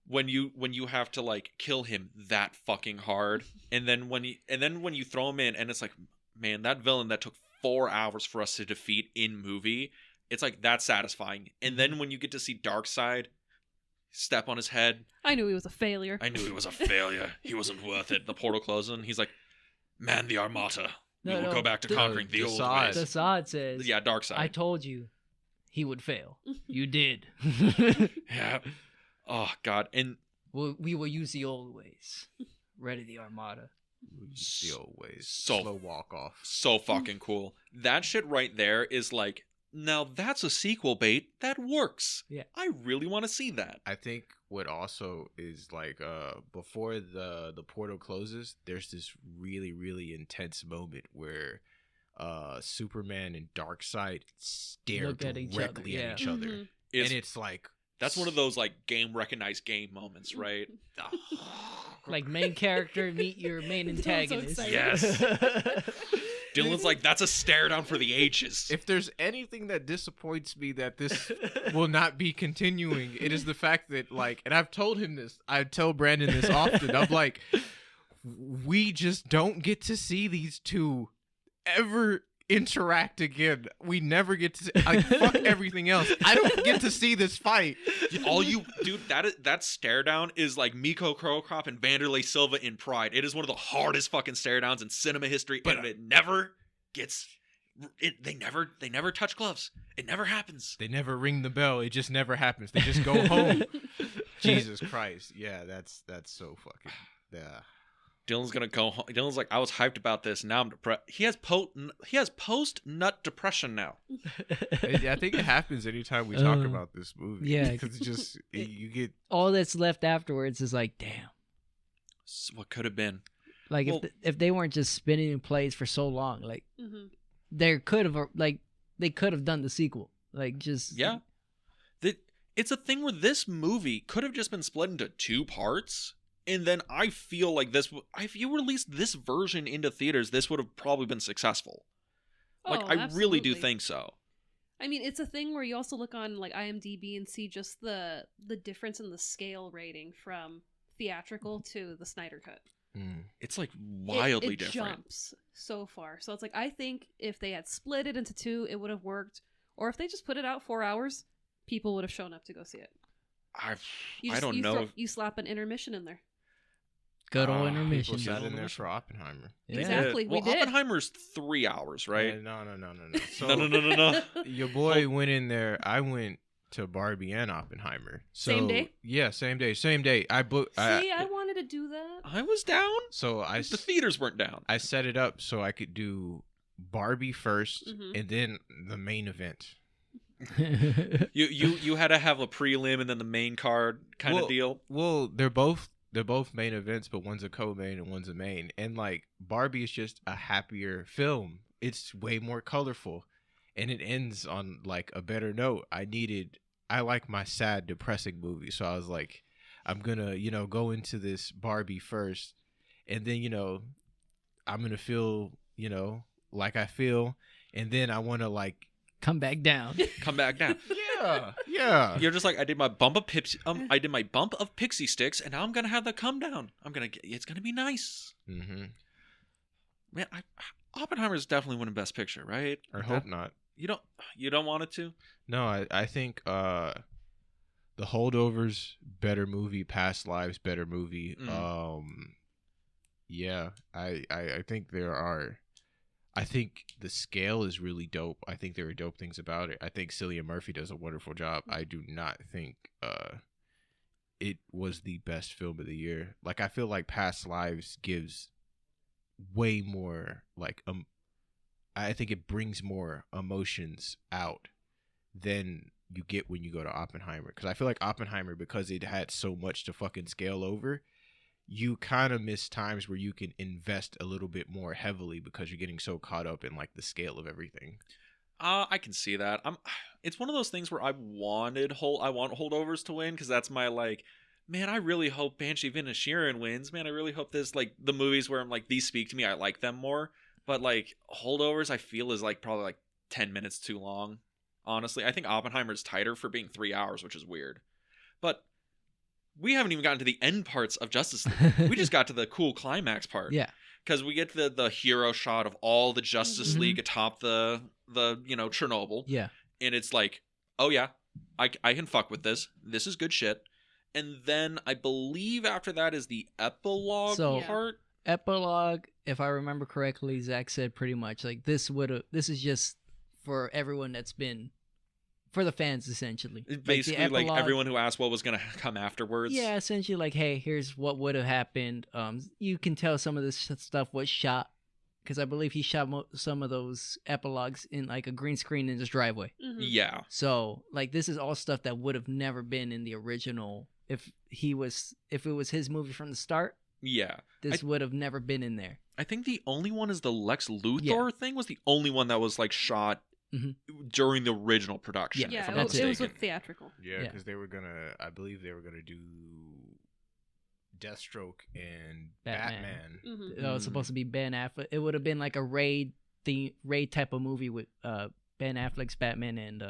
When you have to like kill him that fucking hard, and then when you throw him in, and it's like, man, that villain that took 4 hours for us to defeat in movie, it's like that's satisfying. And then when you get to see Darkseid step on his head, I knew he was a failure. He wasn't worth it. The portal closing. He's like, man, the Armata. We will go back to conquering the old ways. The Sod says, yeah, Darkseid. I told you he would fail. You did. Yeah. Oh, God. And we will use the old ways. Ready the Armada. The old ways. So slow walk off. So fucking cool. That shit right there is like, now that's a sequel bait that works. Yeah. I really want to see that. I think what also is like before the portal closes, there's this really, really intense moment where Superman and Darkseid stare directly at each other. And it's like, that's one of those like game recognized game moments, right? Like main character meet your main antagonist. So yes. Dyllan's like, that's a stare down for the ages. If there's anything that disappoints me that this will not be continuing, it is the fact that, like, and I've told him this, I tell Brandon this often, I'm like, we just don't get to see these two ever interact again. We never get to see, like, fuck everything else. I don't get to see this fight. Dude, that stare down is like Miko Crocrop and Vanderlei Silva in Pride. It is one of the hardest fucking stare downs in cinema history, but it never gets. They never touch gloves. It never happens. They never ring the bell. It just never happens. They just go home. Jesus Christ. Yeah, that's so fucking. Yeah. Dyllan's gonna go home. Dyllan's like, I was hyped about this. Now I'm depressed. He has post nut depression now. I think it happens anytime we talk about this movie. Yeah, because it's just you get all that's left afterwards is like, damn, what could have been. Like if they weren't just spinning in plays for so long, like they could have done the sequel. Like just it's a thing where this movie could have just been split into 2 parts. And then I feel like if you released this version into theaters, this would have probably been successful. Like, I really do think so. I mean, it's a thing where you also look on like IMDb and see just the difference in the scale rating from theatrical to the Snyder Cut. It's like wildly different. It jumps so far. So it's like, I think if they had split it into 2, it would have worked. Or if they just put it out 4 hours, people would have shown up to go see it. I don't know. You slap an intermission in there. Good old Ah, intermission. People sat Good in there old for Oppenheimer. Yeah. Exactly, we Well, did. Oppenheimer's 3 hours, right? No. So No. your boy went in there. I went to Barbie and Oppenheimer. So, Same day? Yeah, same day. I booked. See, I wanted to do that. I was down. So The theaters weren't down. I set it up so I could do Barbie 1st Mhm. and then the main event. You had to have a prelim and then the main card kind of Well, deal. Well, they're both main events, but one's a co-main and one's a main. And like Barbie is just a happier film. It's way more colorful, and it ends on like a better note. I like my sad, depressing movie, so I was like, I'm gonna go into this Barbie first, and then I'm gonna feel like I feel, and then I want to like Come back down. Come back down. yeah. You're just like, I did my bump of pixie sticks, and now I'm gonna have the come down. It's gonna be nice. Mm-hmm. Man, Oppenheimer's definitely winning Best Picture, right? I hope not. You don't want it to? No, I think The Holdovers, better movie. Past Lives, better movie. Yeah, I think there are. I think the scale is really dope. I think there are dope things about it. I think Cillian Murphy does a wonderful job. I do not think it was the best film of the year. Like, I feel like Past Lives gives way more like I think it brings more emotions out than you get when you go to Oppenheimer. Because I feel like Oppenheimer, because it had so much to fucking scale over, you kind of miss times where you can invest a little bit more heavily because you're getting so caught up in like the scale of everything. I can see that. It's one of those things where I want Holdovers to win because that's my like, man, I really hope Banshee of Inisherin wins. Man, I really hope this like the movies where I'm like, these speak to me. I like them more. But like Holdovers, I feel is like probably like 10 minutes too long. Honestly, I think Oppenheimer's tighter for being 3 hours, which is weird. But we haven't even gotten to the end parts of Justice League. We just got to the cool climax part. Yeah. Because we get the hero shot of all the Justice Mhm. League atop the Chernobyl. Yeah. And it's like, oh yeah, I can fuck with this. This is good shit. And then I believe after that is the epilogue So- part. Epilogue, if I remember correctly, Zach said pretty much like this is just for everyone that's been for the fans essentially. Basically, the like epilogue- everyone who asked what was gonna come afterwards. Yeah, essentially like, hey, here's what would have happened. You can tell some of this stuff was shot because I believe he shot some of those epilogues in like a green screen in his driveway. Mhm. Yeah. So like this is all stuff that would have never been in the original if it was his movie from the start. Yeah. This would have never been in there. I think the only one is the Lex Luthor thing was the only one that was like shot Mhm. during the original production. Yeah, if Yeah, I'm it not was, that's it was mistaken. with theatrical. Yeah, Yeah. because I believe they were gonna do Deathstroke and Batman. Batman. Mhm. It was supposed to be Ben Affleck. It would have been like a raid type of movie with Ben Affleck's Batman and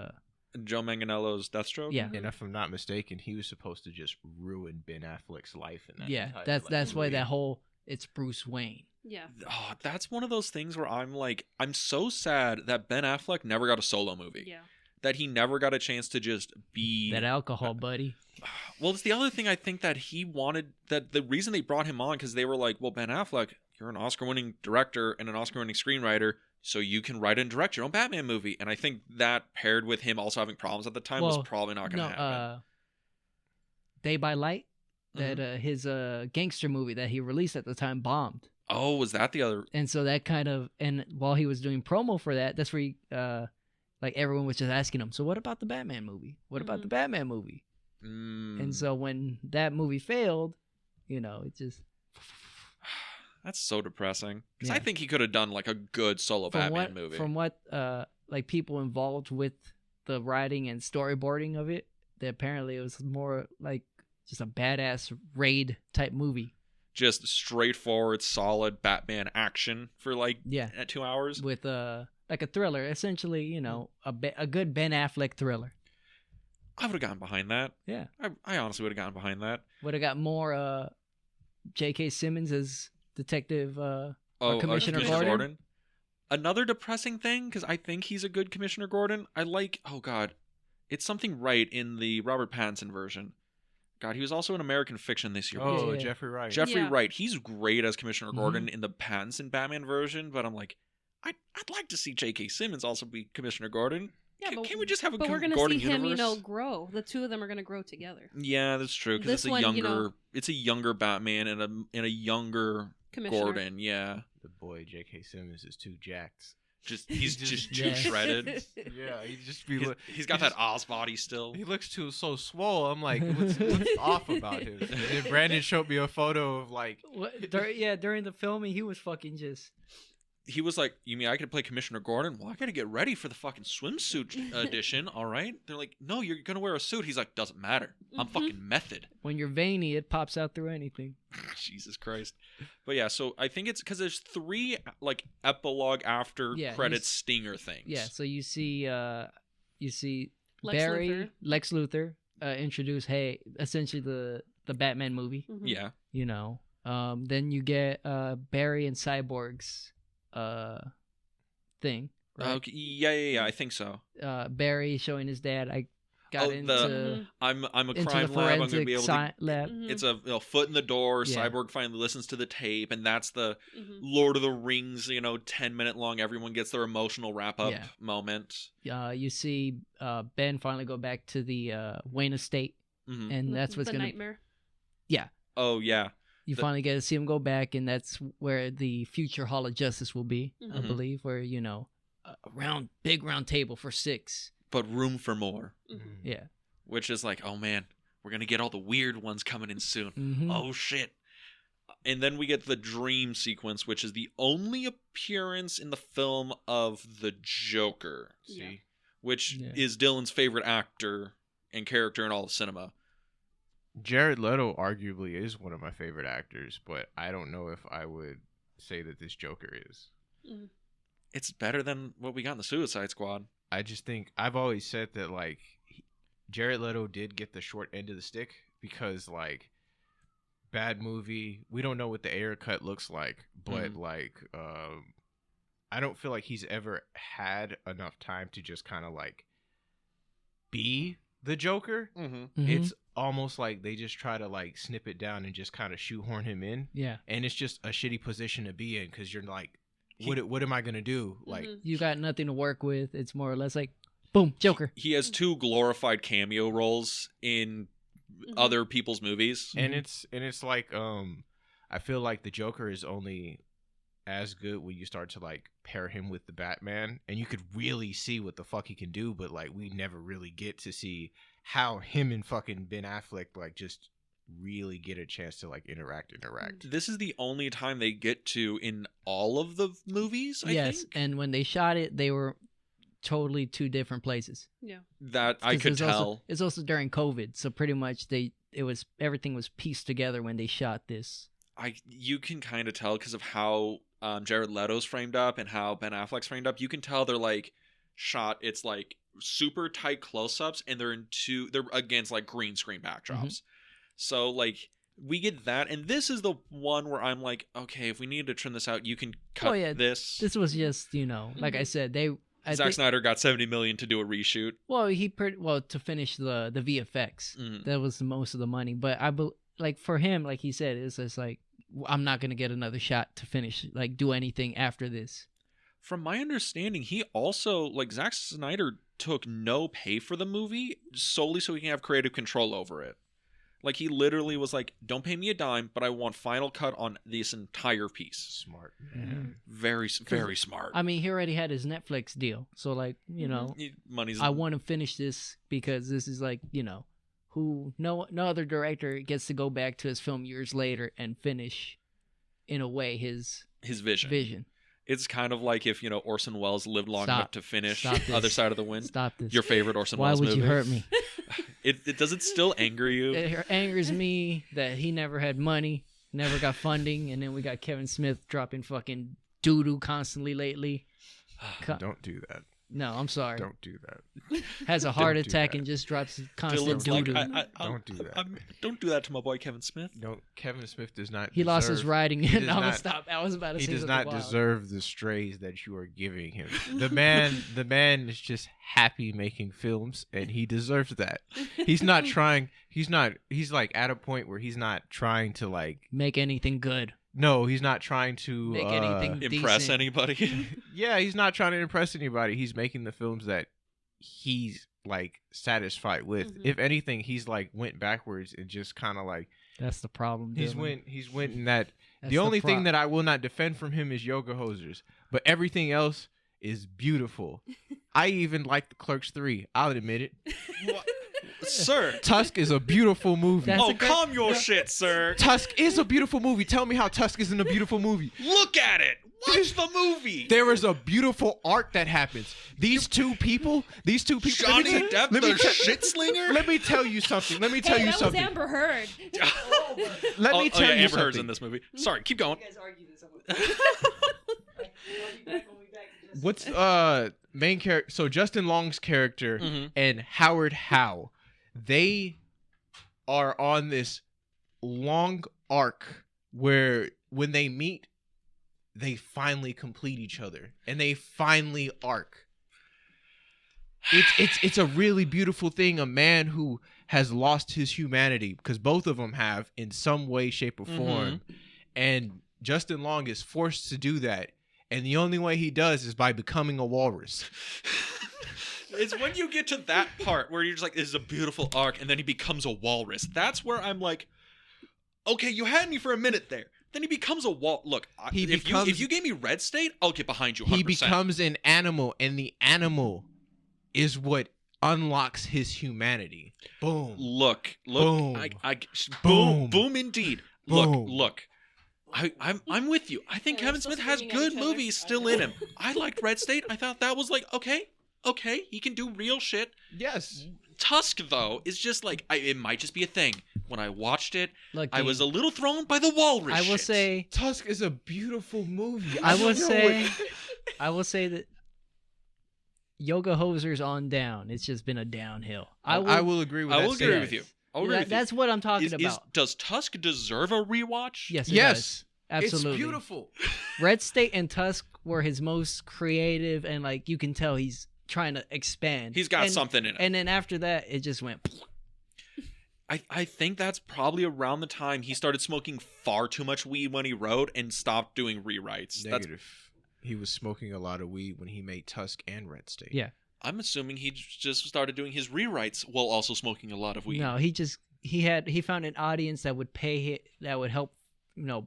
Joe Manganiello's Deathstroke. yeah. And if I'm not mistaken, he was supposed to just ruin Ben Affleck's life in that. Yeah, entire, that's why movie. that whole it's Bruce Wayne. Yeah. Oh, that's one of those things where I'm like, I'm so sad that Ben Affleck never got a solo movie. Yeah. That he never got a chance to just be That alcohol, buddy. Well, it's the other thing I think that he wanted, that the reason they brought him on, because they were like, well, Ben Affleck, you're an Oscar-winning director and an Oscar-winning screenwriter, so you can write and direct your own Batman movie. And I think that paired with him also having problems at the time was Well, probably not going to happen. Day by Light, Mhm. that his gangster movie that he released at the time bombed. Oh, was that the other? And so that kind of, and while he was doing promo for that, that's where he, like everyone was just asking him, so what about the Batman movie? What about the Batman movie? And so when that movie failed, it just That's so depressing. Because I Yeah. think he could have done like a good solo Batman movie. From what like people involved with the writing and storyboarding of it, that apparently it was more like just a badass raid type movie. Just straightforward, solid Batman action for like Yeah, 2 hours. with like a thriller, essentially, a good Ben Affleck thriller. I would have gotten behind that. Yeah, I honestly would have gotten behind that. would have got more J.K. Simmons as Detective or Commissioner Gordon. Another depressing thing, because I think he's a good Commissioner Gordon. I like, oh god, it's something right in the Robert Pattinson version. God, he was also in American Fiction this year. Oh, Yeah. Jeffrey Wright. Jeffrey Yeah. Wright, he's great as Commissioner Gordon in the Pattinson Batman version, but I'm like, I'd like to see J.K. Simmons also be Commissioner Gordon. Yeah, Can we just have a But we're gonna Gordon see him, universe? grow. The two of them are gonna grow together. Yeah, that's true. Because This it's a one, younger, it's a younger Batman and a younger Commissioner. Gordon. Yeah, The boy J.K. Simmons is too jacked. he's just too Yeah. shredded. Yeah, he just be. He's got that Oz body still. He looks so swole. I'm like, what's off about him? And then Brandon showed me a photo of like. During the filming, he was fucking just. He was like, "You mean I could play Commissioner Gordon? Well, I gotta get ready for the fucking swimsuit edition. All right." They're like, "No, you're gonna wear a suit." He's like, "Doesn't matter. I'm fucking method." When you're veiny, it pops out through anything. Jesus Christ. But yeah, so I think it's because there's 3 like epilogue after Yeah, credits stinger things. Yeah, so you see Lex Barry, Luthor. Lex Luthor, introduce essentially the Batman movie. Mhm. Yeah. You know, then you get Barry and Cyborg's thing. Right? Okay, yeah. I think so. Barry showing his dad. I got Oh, into Mhm. I'm a into the crime lab. I'm gonna forensic be able to. lab. Mhm. It's a foot in the door. Yeah. Cyborg finally listens to the tape, and that's the Mhm. Lord of the Rings. 10-minute long. Everyone gets their emotional wrap up Yeah. moment. You see Ben finally go back to the Wayne estate, Mhm. and that's what's the gonna. nightmare. Oh yeah. You The- finally get to see him go back, and that's where the future Hall of Justice will be, I Mm-hmm. Mhm. believe, where a big round table for 6. But room for more. Mhm. Yeah. Which is like, oh man, we're gonna get all the weird ones coming in soon. Mm-hmm. Oh shit. And then we get the dream sequence, which is the only appearance in the film of the Joker, Yeah. which Yeah. is Dylan's favorite actor and character in all of cinema. Jared Leto arguably is one of my favorite actors, but I don't know if I would say that this Joker is. Mhm. It's better than what we got in the Suicide Squad. I just think I've always said that like Jared Leto did get the short end of the stick because like bad movie. We don't know what the air cut looks like, but I don't feel like he's ever had enough time to just kind of like be the Joker. Mm-hmm. Mhm. It's almost like they just try to like snip it down and just kind of shoehorn him in, Yeah. and it's just a shitty position to be in because you're like, what am I gonna do? Like, Mhm. You got nothing to work with. It's more or less like, boom, Joker. He has 2 glorified cameo roles in Mhm. other people's movies. and it's like I feel like the Joker is only as good when you start to like pair him with the Batman, and you could really see what the fuck he can do, but like we never really get to see how him and fucking Ben Affleck like just really get a chance to like interact. This is the only time they get to in all of the movies, I Yes, think. and when they shot it, they were totally 2 different places. Yeah. That I 'Cause could it's tell. Also, it's also during COVID, so pretty much everything was pieced together when they shot this. You can kind of tell because of how Jared Leto's framed up and how Ben Affleck's framed up. You can tell they're like shot. It's like super tight close-ups, and they're against like green screen backdrops. So like we get that, and this is the one where I'm like, okay, if we need to trim this out, you can cut this. This was just like I said, Zack Snyder got $70 million to do a reshoot. Well, to finish the VFX, Mhm. that was most of the money. But like for him, like he said, it's just like I'm not gonna get another shot to finish, like do anything after this. From my understanding, he also like Zack Snyder took no pay for the movie solely so he can have creative control over it. Like he literally was like, "Don't pay me a dime, but I want final cut on this entire piece." Smart. Very, very smart. I mean, he already had his Netflix deal, so like Money's. I want to finish this because this is like who no other director gets to go back to his film years later and finish in a way his vision. It's kind of like if Orson Welles lived long enough to finish Stop this. Other Side of the Wind. Stop this. Your favorite Orson Why Welles would movie. you hurt me? Does it still anger you? It angers me that he never had money, never got funding, and then we got Kevin Smith dropping fucking doo-doo constantly lately. Don't do that. No, I'm sorry. Don't do that. Has a heart Don't do attack that. and just drops constant Dylan's doo like, doo. Don't do that. Don't do that to my boy Kevin Smith. No, Kevin Smith does not. He lost his riding. he I'm does gonna not- stop. I was about to He say does something not wild. deserve the strays that you are giving him. The man is just happy making films, and he deserves that. He's not trying. He's like at a point where he's not trying to like. Make anything good. No, he's not trying to Make anything Impress decent. anybody. Yeah, he's not trying to impress anybody. He's making the films that he's like satisfied with. Mhm. If anything, he's like went backwards and just kind of like That's the problem. he's Dylan. went in that. That's The only thing pro- that I will not defend from him is Yoga Hosers, but everything else is beautiful. I even like the Clerks 3. I'll admit it. Sir. Tusk is a beautiful movie. That's Oh, a great- calm your shit, sir. Tusk is a beautiful movie. Tell me how Tusk isn't a beautiful movie. Look at it. Watch the movie. There is a beautiful arc that happens. These two people. Johnny Depp, the shit slinger. Let me tell you something. Let me tell Hey, you that something. was Amber Heard. Let me tell you Amber something. Heard's in this movie. Sorry, keep going. What's main character? So Justin Long's character Mhm. and Howard Howe, they are on this long arc where when they meet, they finally complete each other and they finally arc. It's a really beautiful thing. A man who has lost his humanity, because both of them have in some way, shape, or form, and Justin Long is forced to do that. And the only way he does is by becoming a walrus. It's when you get to that part where you're just like, this is a beautiful arc, and then he becomes a walrus. That's where I'm like, okay, you had me for a minute there. Then he becomes a Look, if you gave me Red State, I'll get behind you 100%. He becomes an animal, and the animal is what unlocks his humanity. Boom. Look. Boom. Boom. Boom. Indeed. Boom. Look. I'm with you. I think Yeah, Kevin we're Smith supposed to has be looking at good each other. movies still in him. I liked Red State. I thought that was like, okay, he can do real shit. Yes. Tusk, though, is just like, it might just be a thing. When I watched it, Look, I was a little thrown by the walrus I will shit. say. Tusk is a beautiful movie. I will don't know say. what- I will say that Yoga Hosers on down. It's just been a downhill. I will agree with I that will agree statement. with you. I'll agree with you. That's what I'm talking about. Does Tusk deserve a rewatch? Yes. It Yes. does. Absolutely. It's beautiful. Red State and Tusk were his most creative, and like you can tell he's trying to expand. He's got And- something in it. And then after that, it just went. I think that's probably around the time he started smoking far too much weed when he wrote and stopped doing rewrites. Negative. He was smoking a lot of weed when he made Tusk and Red State. Yeah. I'm assuming he just started doing his rewrites while also smoking a lot of weed. No, he found an audience that would that would help,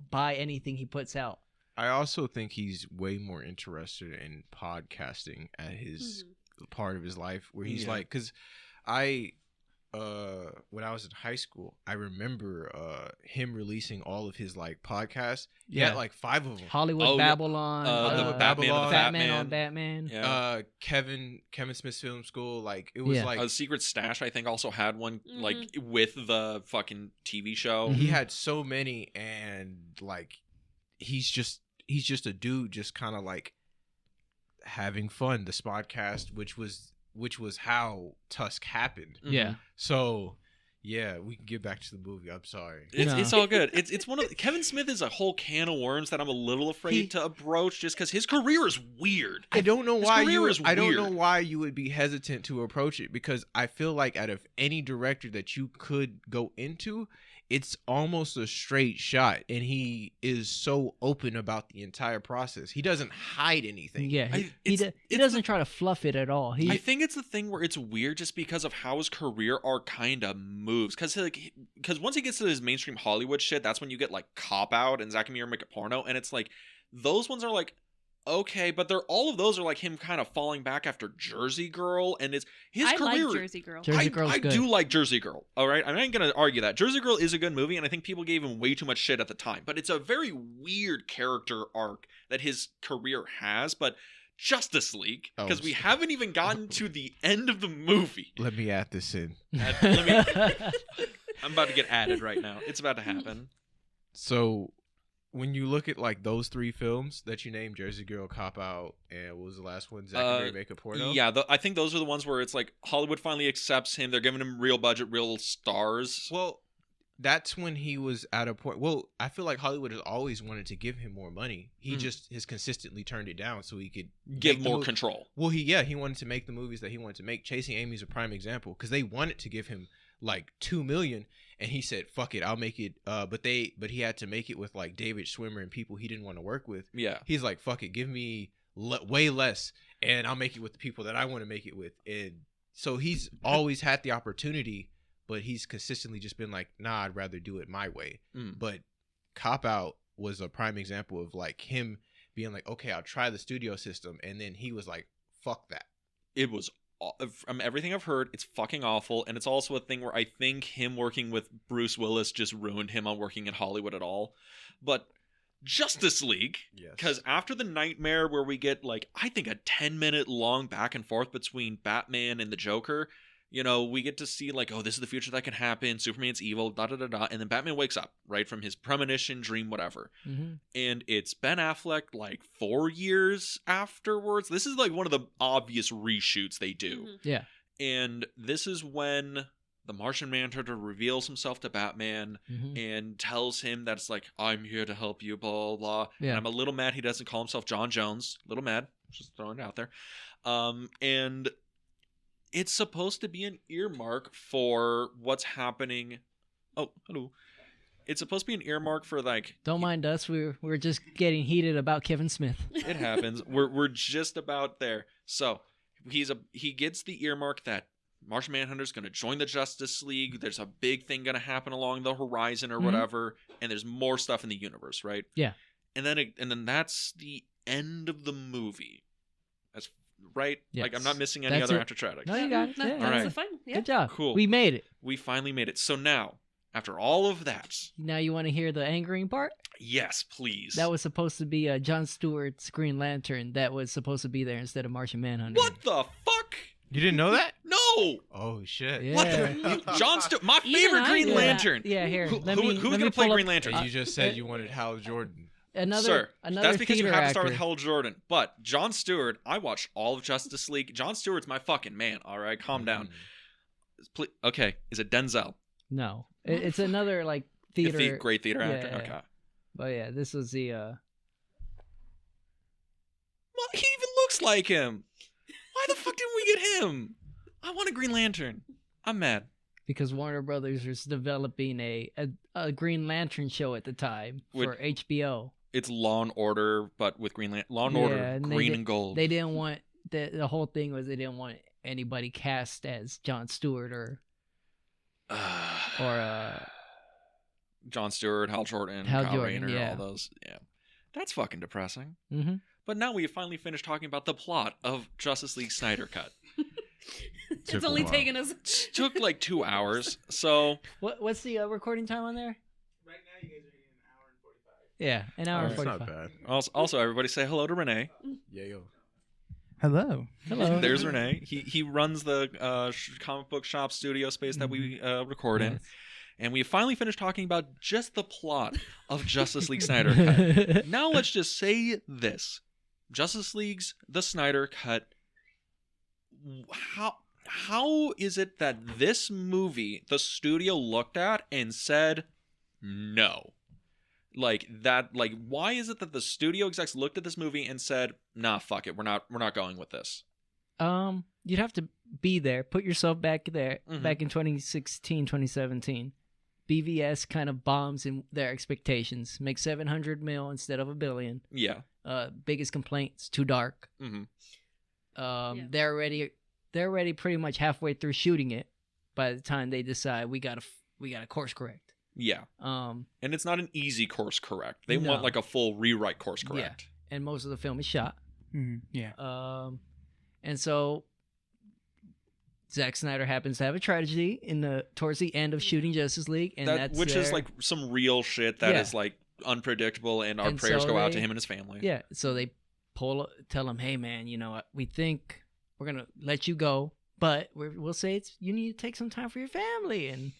buy anything he puts out. I also think he's way more interested in podcasting at his part of his life where he's Yeah. like, because when I was in high school, I remember him releasing all of his like podcasts. He had like 5 of them. Hollywood Oh, Babylon, the Batman Babylon, and the Fat Fat Man. on Batman. Yeah. Kevin Smith's Film School, like it was Yeah. like Secret Stash, I think, also had one like with the fucking TV show. Mhm. he had so many, and like he's just a dude just kind of like having fun. The Spodcast, which was how Tusk happened. Yeah. So yeah, we can get back to the movie. I'm sorry. It's all good. It's one of Kevin Smith is a whole can of worms that I'm a little afraid to approach just because his career is weird. I don't know His why career is I don't know weird. why you would be hesitant to approach it, because I feel like out of any director that you could go into, it's almost a straight shot, and he is so open about the entire process. He doesn't hide anything. Yeah. He it's doesn't try to fluff it at all. I think it's the thing where it's weird just because of how his career arc kind of moves. Because once he gets to his mainstream Hollywood shit, that's when you get like Cop Out and Zack and Miri Make a Porno, and it's like those ones are like okay, but all of those are like him kind of falling back after Jersey Girl, and his I career. like Jersey Girl. Jersey Girl's I good. do like Jersey Girl. All right, I'm not gonna argue that Jersey Girl is a good movie, and I think people gave him way too much shit at the time. But it's a very weird character arc that his career has. But Justice League, because we haven't even gotten to the end of the movie. Let me add this in. I'm about to get added right now. It's about to happen. So when you look at like those three films that you named, Jersey Girl, Cop Out, and what was the last one? Zack and Mary Make a Porno. Yeah, I think those are the ones where it's like Hollywood finally accepts him. They're giving him real budget, real stars. Well, that's when he was at a point. Well, I feel like Hollywood has always wanted to give him more money. He just has consistently turned it down so he could give more control. Well, he wanted to make the movies that he wanted to make. Chasing Amy's a prime example because they wanted to give him like $2 million, and he said, "Fuck it, I'll make it." But he had to make it with like David Schwimmer and people he didn't want to work with. Yeah, he's like, "Fuck it, give me way less, and I'll make it with the people that I want to make it with." And so he's always had the opportunity. But he's consistently just been like, nah, I'd rather do it my way. But Cop Out was a prime example of like him being like, okay, I'll try the studio system. And then he was like, fuck that. It was, from everything I've heard, it's fucking awful. And it's also a thing where I think him working with Bruce Willis just ruined him on working in Hollywood at all. But Justice League, because after the nightmare where we get like, I think a 10-minute long back and forth between Batman and the Joker, you know, we get to see like, oh, this is the future that can happen. Superman's evil, da-da-da-da. And then Batman wakes up, right, from his premonition, dream, whatever. And it's Ben Affleck like 4 years afterwards. This is like one of the obvious reshoots they do. Yeah. And this is when the Martian Manhunter reveals himself to Batman and tells him that it's like, I'm here to help you, blah, blah, blah. Yeah. And I'm a little mad he doesn't call himself John Jones. A little mad. Just throwing it out there. And it's supposed to be an earmark for what's happening. Oh, hello. It's supposed to be an earmark for like. Don't mind us. We're just getting heated about Kevin Smith. It happens. We're just about there. So he gets the earmark that Martian Manhunter's going to join the Justice League. There's a big thing going to happen along the horizon or whatever, and there's more stuff in the universe, right? Yeah. And then that's the end of the movie. That's right. Yes. Like I'm not missing any other after credits. No, you got it. Yeah. That's the fun. Yeah. Good job. Cool. We made it. We finally made it. So now, after all of that, now you want to hear the angering part? Yes, please. That was supposed to be John Stewart's Green Lantern. That was supposed to be there instead of Martian Manhunter. What the fuck? You didn't know that? No. Oh shit. Yeah. What the? John Stewart, my favorite Green Lantern. Yeah. Here. Who's gonna play Green Lantern? And you just said you wanted Hal Jordan. Another that's because you have actor. to start with Hal Jordan. But John Stewart, I watched all of Justice League. John Stewart's my fucking man. All right, calm down. Okay, is it Denzel? No, it's another like theater. Great theater actor. Yeah. Okay. But yeah, this was the. Well, he even looks like him. Why the fuck didn't we get him? I want a Green Lantern. I'm mad. Because Warner Brothers was developing a Green Lantern show at the time for HBO. It's Law and Order, but with Law and Order, green and gold. They didn't want the whole thing was they didn't want anybody cast as John Stewart or John Stewart, Hal Jordan, Kyle Rayner, all those. Yeah, that's fucking depressing. Mm-hmm. But now we have finally finished talking about the plot of Justice League Snyder Cut. It's only taken us. Took like 2 hours. So what's the recording time on there? Right now, you guys are getting an hour and 45. Yeah, an hour and 45. That's not bad. Also, everybody say hello to Rene. Yeah, yo. Hello. There's Rene. He runs the comic book shop studio space that we record in. And we finally finished talking about just the plot of Justice League Snyder Cut. Now let's just say this. Justice League's The Snyder Cut. How is it that this movie the studio looked at and said no? Like that, like why is it that the studio execs looked at this movie and said, nah, fuck it, we're not going with this? You'd have to be there, put yourself back there, back in 2016, 2017. BVS kind of bombs in their expectations, make 700 mil instead of $1 billion. Yeah. Biggest complaint, it's too dark. They're already pretty much halfway through shooting it by the time they decide we gotta course correct. Yeah. And it's not an easy course correct. They want like a full rewrite course correct. Yeah. And most of the film is shot. Yeah. And so Zack Snyder happens to have a tragedy towards the end of shooting Justice League, and is like some real shit that is like unpredictable, and our prayers go out to him and his family. Yeah. So they tell him, hey man, you know, we think we're gonna let you go, but we'll say you need to take some time for your family,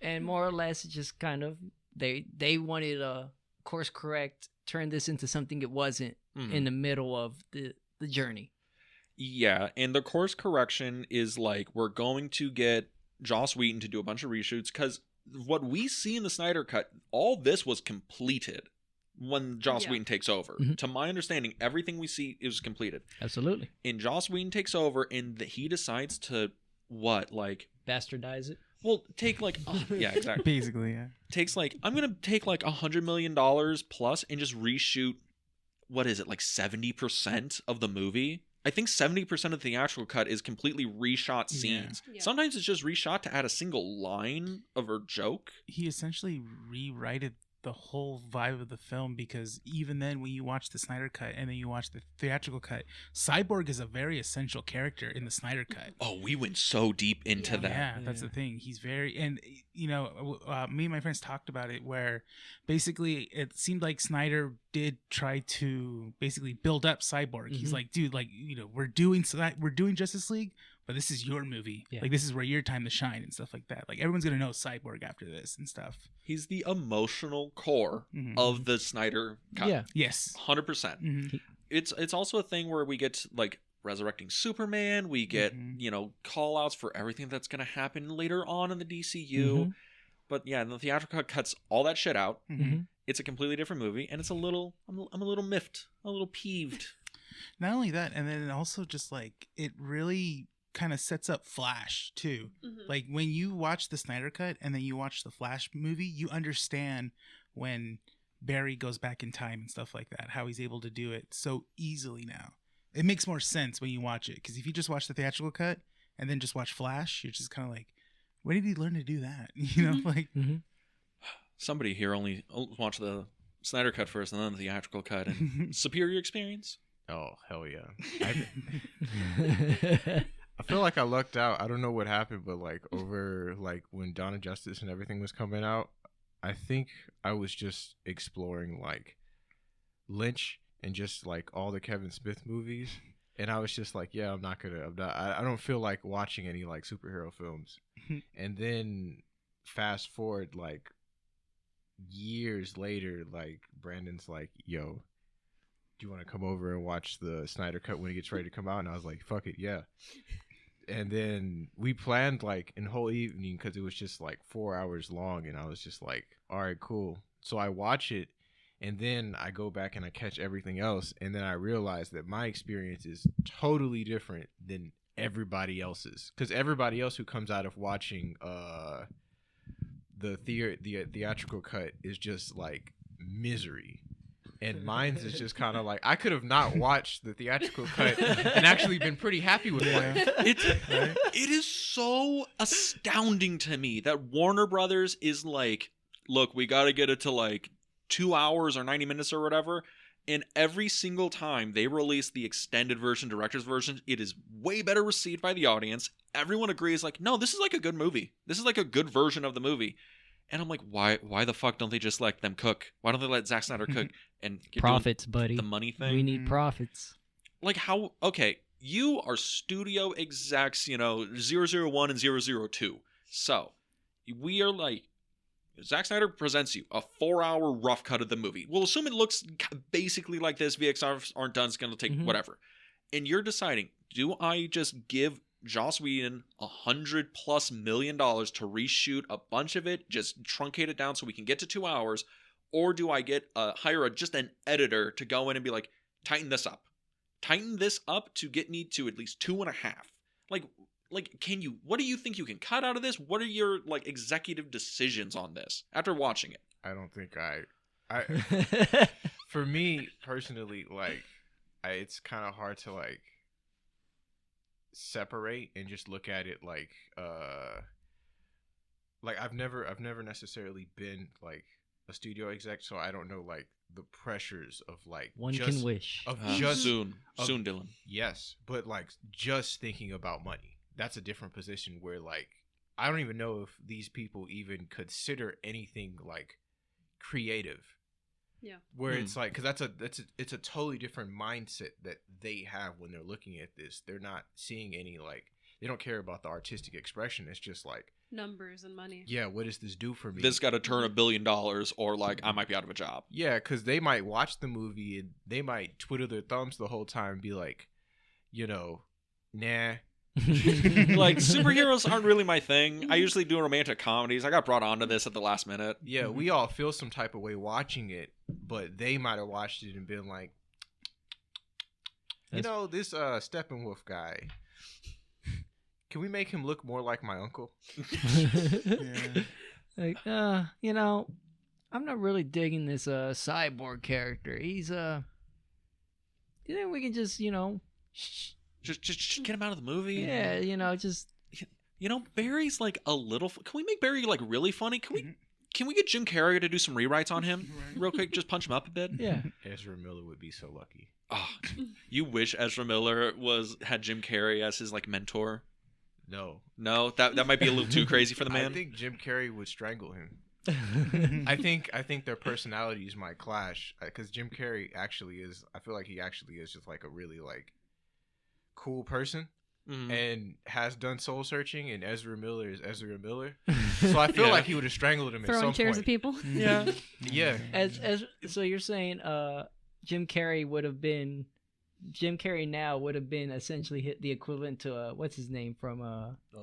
and more or less it's just kind of they wanted course correct, turn this into something it wasn't in the middle of the journey. Yeah, and the course correction is like, we're going to get Joss Whedon to do a bunch of reshoots, because what we see in the Snyder Cut, all this was completed when Joss Whedon takes over. To my understanding, everything we see is completed. Absolutely. And Joss Whedon takes over, and he decides to, bastardize it? Well, take like, yeah, exactly. Basically, yeah. Takes like, I'm going to take like $100 million plus and just reshoot, what is it, like 70% of the movie? I think 70% of the theatrical cut is completely reshot scenes. Yeah. Sometimes it's just reshot to add a single line of a joke. He essentially rewrited the whole vibe of the film, because even then when you watch the Snyder Cut and then you watch the theatrical cut, Cyborg is a very essential character in the Snyder Cut. Oh, we went so deep into that. Yeah, that's the thing. He's very, and you know, me and my friends talked about it, where basically it seemed like Snyder did try to basically build up Cyborg. He's like, dude, like, you know, we're doing Justice League, but this is your movie. Like, this is where your time to shine and stuff like that. Like, everyone's gonna know Cyborg after this and stuff. He's the emotional core of the Snyder Cut. Yeah. Yes. 100%. It's also a thing where we get like resurrecting Superman. We get you know, call outs for everything that's gonna happen later on in the DCU. But yeah, the theatrical cut cuts all that shit out. It's a completely different movie, and it's a little. I'm a little miffed, a little peeved. Not only that, and then also just like it really kind of sets up Flash too. Like when you watch the Snyder Cut and then you watch the Flash movie, you understand when Barry goes back in time and stuff like that, how he's able to do it so easily now. It makes more sense when you watch it, because if you just watch the theatrical cut and then just watch Flash, you're just kind of like, where did he learn to do that? You know, like somebody here only watched the Snyder Cut first and then the theatrical cut, and superior experience. Oh, hell yeah. I feel like I lucked out. I don't know what happened, but like over like when Dawn of Justice and everything was coming out, I think I was just exploring like Lynch and just like all the Kevin Smith movies, and I was just like, yeah, I don't feel like watching any like superhero films. And then fast forward like years later, like Brandon's like, yo, do you want to come over and watch the Snyder Cut when it gets ready to come out? And I was like, fuck it, yeah. And then we planned like a whole evening, because it was just like 4 hours long, and I was just like, all right, cool. So I watch it, and then I go back and I catch everything else, and then I realize that my experience is totally different than everybody else's, because everybody else who comes out of watching the theatrical cut is just like misery. And mine's is just kind of like, I could have not watched the theatrical cut and actually been pretty happy with life. It is so astounding to me that Warner Brothers is like, look, we got to get it to like 2 hours or 90 minutes or whatever. And every single time they release the extended version, director's version, it is way better received by the audience. Everyone agrees like, no, this is like a good movie. This is like a good version of the movie. And I'm like, why the fuck don't they just let them cook? Why don't they let Zack Snyder cook and profits, buddy? The money thing. We need profits. Like how? Okay, you are studio execs, you know, 001 and 002. So we are like, Zack Snyder presents you a 4-hour rough cut of the movie. We'll assume it looks basically like this. VFX aren't done. It's going to take whatever. And you're deciding, do I just give Joss Whedon $100+ million to reshoot a bunch of it, just truncate it down so we can get to 2 hours, or do I hire just an editor to go in and be like, tighten this up to get me to at least 2.5? Like, can you? What do you think you can cut out of this? What are your like executive decisions on this after watching it? I don't think I for me personally, like, it's kind of hard to like separate and just look at it like I've never necessarily been like a studio exec, so I don't know like the pressures of like one can wish of soon Dyllan. Yes, but like just thinking about money, that's a different position where like I don't even know if these people even consider anything like creative. Yeah. Where it's like, because it's a totally different mindset that they have when they're looking at this. They're not seeing any like, they don't care about the artistic expression. It's just like, numbers and money. Yeah, what does this do for me? This got to turn $1 billion, or like I might be out of a job. Yeah, because they might watch the movie and they might twiddle their thumbs the whole time and be like, nah. Like, superheroes aren't really my thing. I usually do romantic comedies. I got brought onto this at the last minute. Yeah, we all feel some type of way watching it, but they might have watched it and been like, this Steppenwolf guy, can we make him look more like my uncle? Like, I'm not really digging this cyborg character. He's you think we can just Just get him out of the movie. Yeah, just Barry's like a little. Can we make Barry like really funny? Can we get Jim Carrey to do some rewrites on him real quick? Just punch him up a bit. Yeah. Ezra Miller would be so lucky. Oh, you wish Ezra Miller had Jim Carrey as his like mentor. No, that might be a little too crazy for the man. I think Jim Carrey would strangle him. I think their personalities might clash because Jim Carrey actually is. I feel like he actually is just like a really like cool person and has done soul searching, and Ezra Miller is Ezra Miller. So I feel like he would have strangled him at some Throwing chairs point. at people. Yeah. Yeah. So you're saying Jim Carrey now would have been essentially the equivalent to what's his name from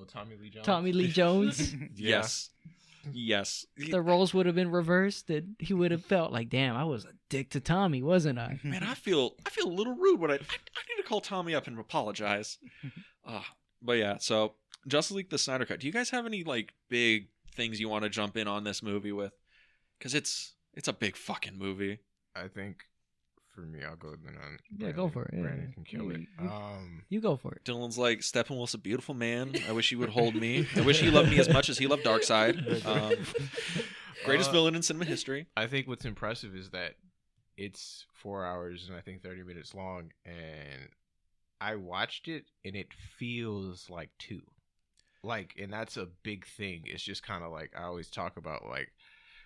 Tommy Lee Jones. Tommy Lee Jones. Yes. The roles would have been reversed, and he would have felt like, damn, I was a dick to Tommy, wasn't I? Man, I feel a little rude when I need to call Tommy up and apologize. But yeah, so Justice League the Snyder Cut. Do you guys have any like big things you want to jump in on this movie with? Because it's a big fucking movie. I think for me, I'll go then on. Yeah, go for it. Yeah. Brandon can kill it. You go for it. Dylan's like, Steppenwolf's a beautiful man. I wish he would hold me. I wish he loved me as much as he loved Darkseid. Greatest villain in cinema history. I think what's impressive is that it's 4 hours and I think 30 minutes long, and I watched it and it feels like 2. Like, and that's a big thing. It's just kind of like I always talk about, like,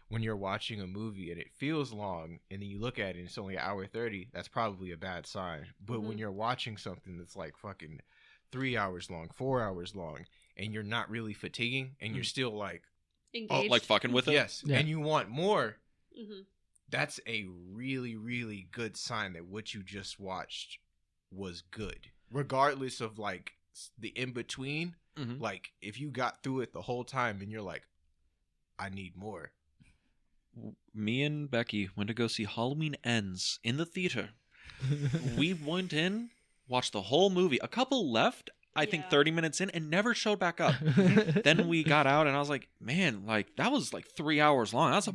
when you're watching a movie and it feels long and then you look at it and it's only 1:30, that's probably a bad sign. But when you're watching something that's like fucking 3 hours long, 4 hours long, and you're not really fatiguing and you're still like engaged, like fucking with it. Yes, yeah. And you want more. That's a really, really good sign that what you just watched was good, regardless of like the in between. Like if you got through it the whole time and you're like, I need more. Me and Becky went to go see Halloween Ends in the theater. We went in, watched the whole movie. A couple left, I think 30 minutes in, and never showed back up. Then we got out, and I was like, man, like that was like 3 hours long. That's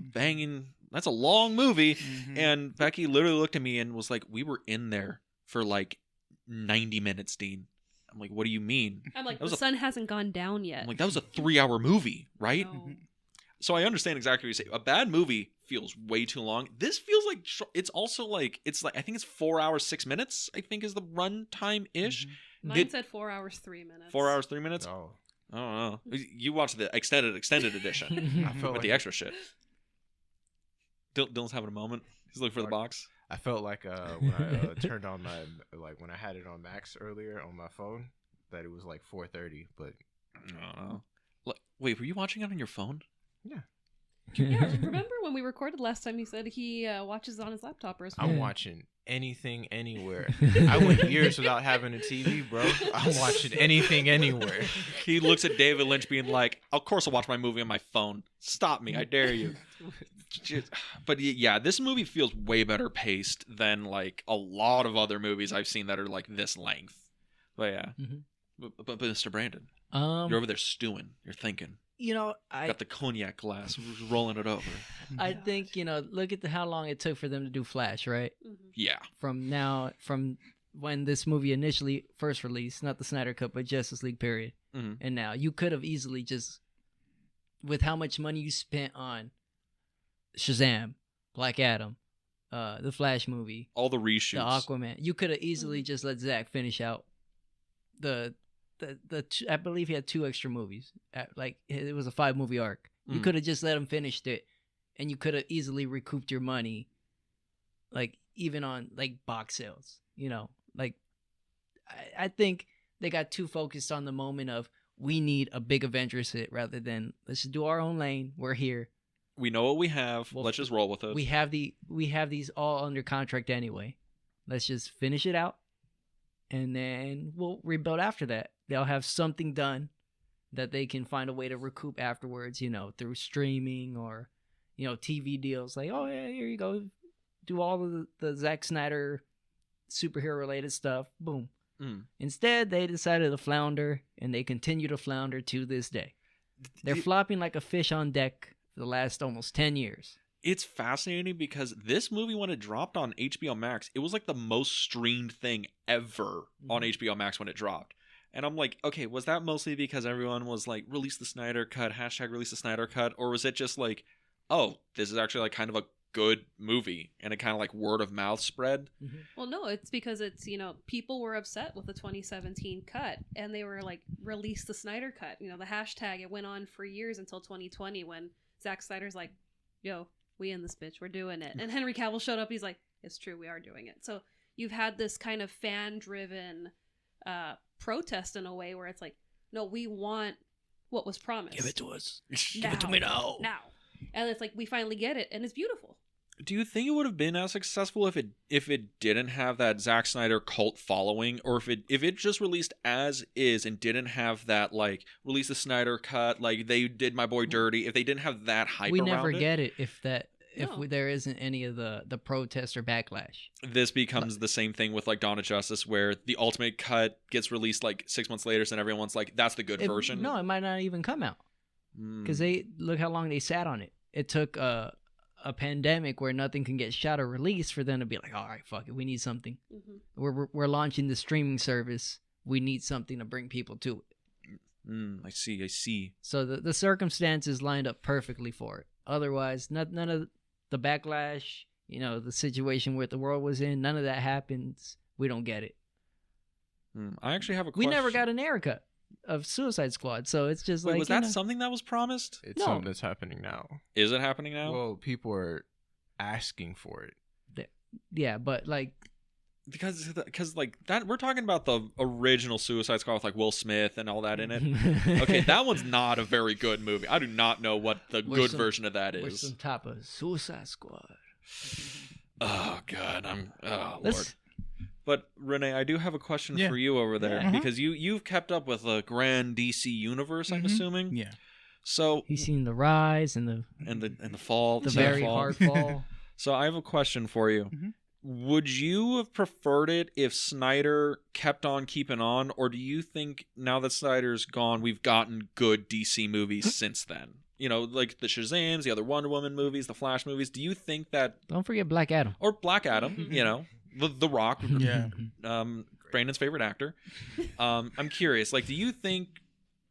a long movie. And Becky literally looked at me and was like, we were in there for like 90 minutes, Dean. I'm like, what do you mean? I'm like, the sun hasn't gone down yet. I'm like, that was a 3-hour movie, right? No. So I understand exactly what you say. A bad movie feels way too long. This feels like it's also like I think it's 4 hours 6 minutes. I think is the run time ish. Mine said 4 hours 3 minutes. 4 hours 3 minutes. Oh, I don't know. You watched the extended edition I felt with like the extra shit. Dylan's having a moment. He's looking for the box. I felt like when I turned on when I had it on Max earlier on my phone that it was like 4:30, but I don't know. Wait, were you watching it on your phone? Yeah. Yeah, remember when we recorded last time? He said he watches on his laptop or his phone. I'm watching anything anywhere. I went years without having a TV, bro. I'm watching anything anywhere. He looks at David Lynch being like, of course I'll watch my movie on my phone. Stop me, I dare you. But yeah, this movie feels way better paced than like a lot of other movies I've seen that are like this length. But yeah. But Mr. Brandon, you're over there stewing. You're thinking. Got the cognac glass, rolling it over. I think, look at how long it took for them to do Flash, right? Yeah. From when this movie initially first released, not the Snyder Cut, but Justice League period. And now you could have easily just, with how much money you spent on Shazam, Black Adam, the Flash movie, all the reshoots, the Aquaman, you could have easily just let Zack finish out the I believe he had 2 extra movies. Like it was a 5-movie arc. You could have just let him finish it, and you could have easily recouped your money. Like even on like box sales, Like I think they got too focused on the moment of we need a big Avengers hit rather than let's just do our own lane. We're here. We know what we have. Well, Let's just roll with it. We have these all under contract anyway. Let's just finish it out, and then we'll rebuild after that. They'll have something done that they can find a way to recoup afterwards, through streaming or, TV deals. Like, oh yeah, here you go, do all of the Zack Snyder superhero related stuff. Boom. Instead, they decided to flounder, and they continue to flounder to this day. They're flopping like a fish on deck for the last almost 10 years. It's fascinating because this movie, when it dropped on HBO Max, it was like the most streamed thing ever on HBO Max when it dropped. And I'm like, okay, was that mostly because everyone was like, release the Snyder Cut, # release the Snyder Cut? Or was it just like, oh, this is actually like kind of a good movie, and it kind of like word of mouth spread? Well, no, it's because it's, people were upset with the 2017 cut, and they were like, release the Snyder Cut. The hashtag, it went on for years until 2020 when Zack Snyder's like, yo, we in this bitch, we're doing it. And Henry Cavill showed up, he's like, it's true, we are doing it. So you've had this kind of fan-driven protest in a way where it's like, no, we want what was promised. Give it to us. Now. Give it to me now. And it's like, we finally get it, and it's beautiful. Do you think it would have been as successful if it didn't have that Zack Snyder cult following, or if it just released as is and didn't have that like release the Snyder Cut, like they did My Boy Dirty, if they didn't have that hype we around never it, get it if there isn't any of the protest or backlash. This becomes the same thing with like Dawn of Justice, where the ultimate cut gets released like 6 months later, and everyone's like, that's the good version. No, it might not even come out because they look how long they sat on it. It took a pandemic where nothing can get shot or released for them to be like, all right, fuck it, we need something. We're launching the streaming service. We need something to bring people to it. I see. So the circumstances lined up perfectly for it. Otherwise, none of the backlash, the situation where the world was in, none of that happens. We don't get it. I actually have a question. We never got an haircut of Suicide Squad, so it's just Wait, like, was that something that was promised? It's No. something that's happening now. Is it happening now? Well, people are asking for it. Yeah, but like, because like that, we're talking about the original Suicide Squad with like Will Smith and all that in it. Okay, that one's not a very good movie. I do not know what the good version of that What's is. on top of Suicide Squad? Oh god, Lord. Let's- But Rene, I do have a question Yeah. for you over there, Yeah. because you've kept up with the grand DC universe, I'm assuming. Yeah. So He's seen the rise and the fall, the sad very fall. hard fall. So I have a question for you. Mhm. Would you have preferred it if Snyder kept on keeping on, or do you think now that Snyder's gone, we've gotten good DC movies since then? Like the Shazams, the other Wonder Woman movies, the Flash movies. Do you think that, Don't forget Black Adam. or Black Adam, the Rock, Yeah. Brandon's favorite actor. I'm curious, like, do you think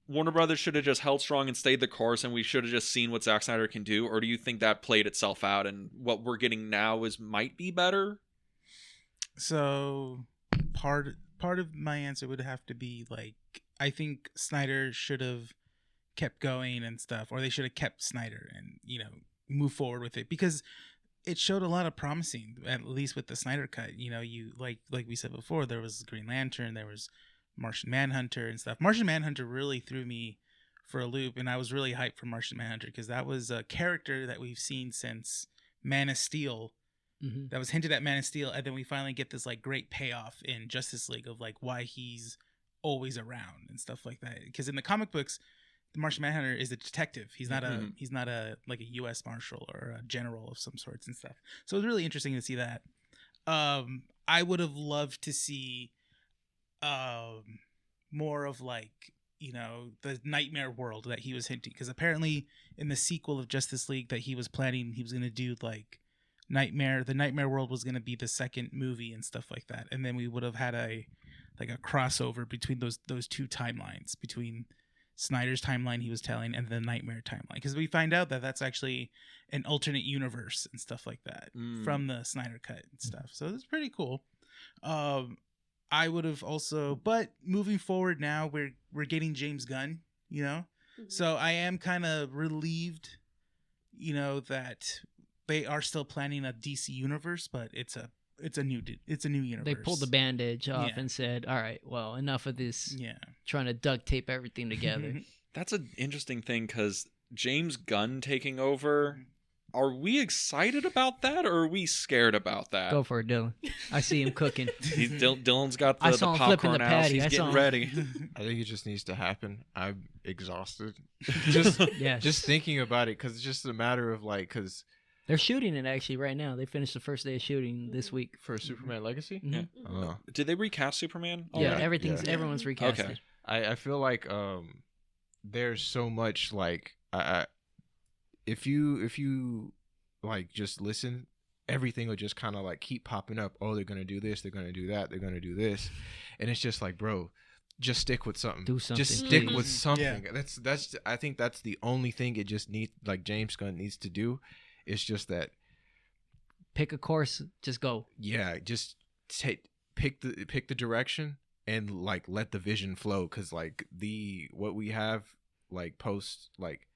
Warner Brothers should have just held strong and stayed the course, and we should have just seen what Zack Snyder can do, or do you think that played itself out and what we're getting now might be better? So part of my answer would have to be like, I think Snyder should have kept going and stuff, or they should have kept Snyder and move forward with it, because it showed a lot of promising, at least with the Snyder Cut. You like we said before, there was Green Lantern, there was Martian Manhunter and stuff. Martian Manhunter really threw me for a loop, and I was really hyped for Martian Manhunter because that was a character that we've seen since Man of Steel. That was hinted at Man of Steel, and then we finally get this like great payoff in Justice League of like why he's always around and stuff like that. Because in the comic books, the Martian Manhunter is a detective. He's not a like a U.S. Marshal or a general of some sorts and stuff. So it was really interesting to see that. I would have loved to see more of like the nightmare world that he was hinting, because apparently in the sequel of Justice League that he was planning, he was going to do like the nightmare world was going to be the second movie and stuff like that, and then we would have had a crossover between those two timelines, between Snyder's timeline he was telling and the nightmare timeline, because we find out that that's actually an alternate universe and stuff like that from the Snyder Cut and stuff. So it's pretty cool. I would have also, but moving forward now, we're getting James Gunn, so I am kind of relieved, that they are still planning a DC universe, but it's a it's a new universe. They pulled the bandage off Yeah. and said, "All right, well, enough of this Yeah. trying to duct tape everything together." That's an interesting thing because James Gunn taking over. Are we excited about that or are we scared about that? Go for it, Dyllan. I see him cooking. Dylan's got I the saw him flipping popcorn the out. patty. He's I saw getting him. ready. I think it just needs to happen. I'm exhausted. just Yes. just thinking about it because it's just a matter of like because They're shooting it actually right now. They finished the first day of shooting this week. for Superman Legacy. Mhm. Oh. Did they recast Superman? Yeah, already? everyone's recasted. Okay. I feel like there's so much like if you like just listen, everything will just kind of like keep popping up. Oh, they're gonna do this, they're gonna do that, they're gonna do this, and it's just like, bro, just stick with something. Do something, Just stick please. with something. Yeah. That's I think that's the only thing it just needs. Like James Gunn needs to do. It's just that. Pick a course, just go. Yeah, just pick the direction and like let the vision flow because like what we have like post like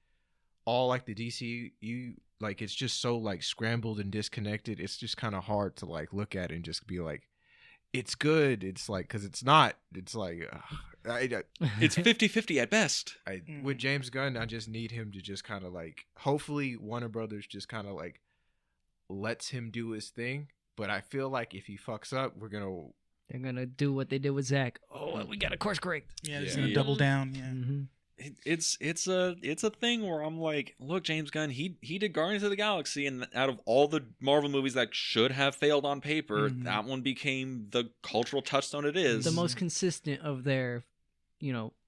all like the DCU like it's just so like scrambled and disconnected. It's just kind of hard to like look at and just be like it's good. It's like because it's not. It's like It's 50-50 at best. with James Gunn, I just need him to just kind of like hopefully Warner Brothers just kind of like lets him do his thing. But I feel like if he fucks up, They're gonna do what they did with Zack. Oh, we got a course correct. Yeah, just Yeah. gonna double down. Yeah. Mm-hmm. It's a thing where I'm like, look, James Gunn, he did Guardians of the Galaxy, and out of all the Marvel movies that should have failed on paper, Mhm. that one became the cultural touchstone it is. The most consistent of their,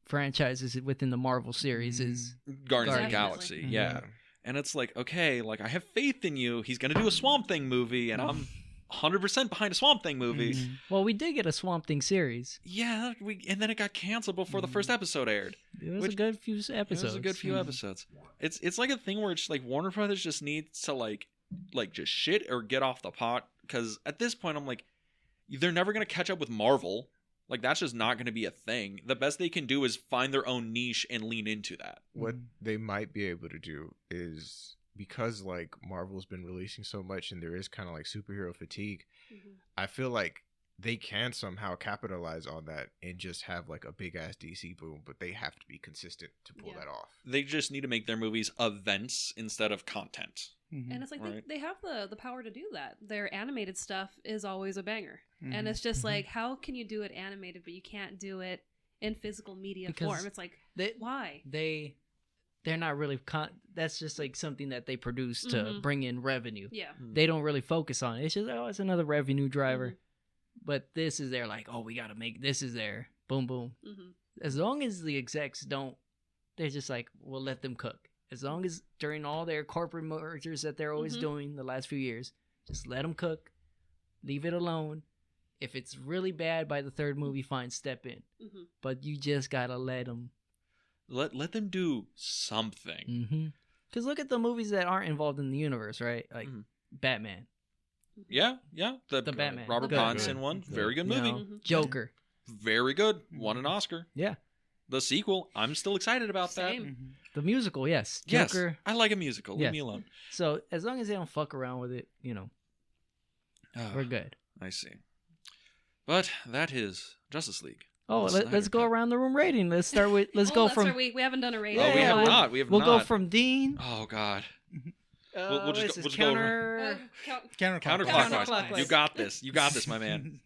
franchises within the Marvel series is Guardians of the Definitely. Galaxy, Mhm. yeah. And it's like, okay, like I have faith in you. He's gonna do a Swamp Thing movie, and I'm 100% behind a Swamp Thing movie. Mhm. well, we did get a Swamp Thing series. Yeah, and then it got canceled before the first episode aired. It was Which- a good few It episodes. was a good few Mhm. episodes. It's like a thing where it's like Warner Brothers just needs to like just shit or get off the pot because at this point I'm like, they're never gonna catch up with Marvel. Like that's just not gonna be a thing. The best they can do is find their own niche and lean into that. what they might be able to do is because like Marvel's been releasing so much and there is kind of like superhero fatigue. I feel like they can somehow capitalize on that and just have like a big ass DC boom, but they have to be consistent to pull Yeah. that off. They just need to make their movies events instead of content. Mhm. And it's like Right. they have the power to do that. Their animated stuff is always a banger. Mhm. And it's just Mhm. like, how can you do it animated, but you can't do it in physical media Because form? It's like, They, why? they're not really. That's just like something that they produce to Mhm. bring in revenue. Yeah. They don't really focus on it. It's just it's another revenue driver. Mhm. But this is their like, oh, we gotta make this is there. Boom, boom. Mhm. As long as the execs don't, they're just like, we'll let them cook. As long as during all their corporate mergers that they're always Mhm. doing the last few years, just let them cook, leave it alone. If it's really bad by the third movie, fine, step in. Mhm. But you just gotta let them. Let them do something. Mm-hmm. Because look at the movies that aren't involved in the universe, right? Like Mhm. Batman, Yeah. The Batman. Robert Good. Pattinson one, very good you movie. know, Mhm. Joker. Very good. Won an Oscar. Yeah. The sequel, I'm still excited about Same. that. Mhm. The musical, yes. Yes, Joker. I like a musical. Leave Yes. me alone. So as long as they don't fuck around with it, we're good. I see. But that is Justice League. Oh, The let's go Snyder Cut. around the room rating. Let's start with. Let's Oh, go that's from. right. We haven't done a rating. Oh, we Yeah, have we'll- not. We have We'll not. go from Dean. Oh God. We'll just go over- Counterclockwise. Counterclockwise. You got this. You got this, my man.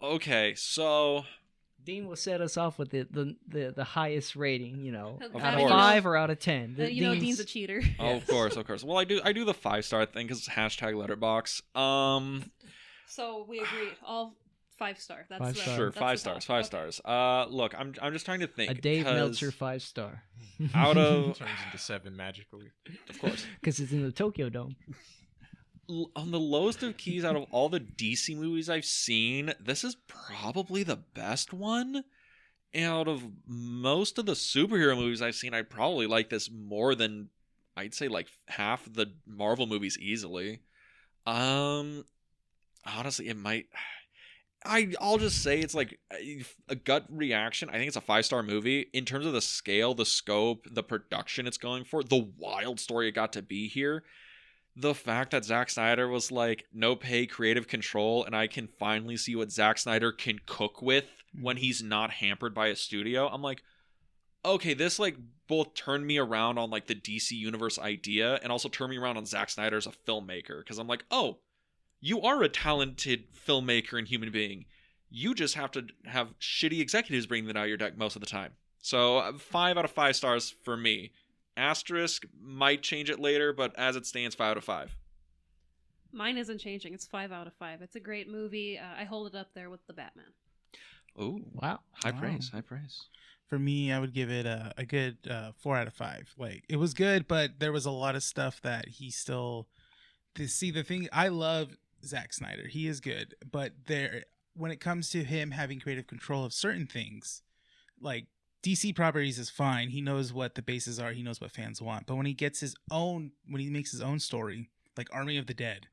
Okay. So Dean will set us off with the highest rating. Of Out of course. 5 or out of 10. Dean's a cheater. Oh, of course. Well, I do the 5-star thing because it's hashtag letterbox. So we agree. All 5-star. That's 5 the, star. Sure, that's the 5 top. stars. 5 Okay. stars. Look, I'm just trying to think. a Dave 'cause Meltzer 5-star. out of Turns into 7 magically. of course Because it's in the Tokyo Dome. on the lowest of keys out of all the DC movies I've seen, this is probably the best one. Out of most of the superhero movies I've seen, I probably like this more than I'd say like half the Marvel movies easily. Honestly, it might. I'll just say it's like a gut reaction. I think it's a 5-star movie in terms of the scale, the scope, the production it's going for, the wild story it got to be here. the fact that Zack Snyder was like, no pay, creative control, and I can finally see what Zack Snyder can cook with when he's not hampered by a studio. I'm like, okay, this like both turned me around on like the DC Universe idea and also turned me around on Zack Snyder as a filmmaker. Because I'm like, oh, you are a talented filmmaker and human being. You just have to have shitty executives bringing that out your deck most of the time. So 5 out of 5 stars for me. Asterisk might change it later, but as it stands, 5 out of 5. Mine isn't changing. It's 5 out of 5. It's a great movie. I hold it up there with the Batman. Oh, Wow. high Wow. praise, high praise. For me, I would give it a good 4 out of 5. Like, it was good, but there was a lot of stuff that he still. The thing, I love Zack Snyder. He is good, but when it comes to him having creative control of certain things, like DC properties is fine. He knows what the bases are. He knows what fans want. But when he makes his own story, like Army of the Dead,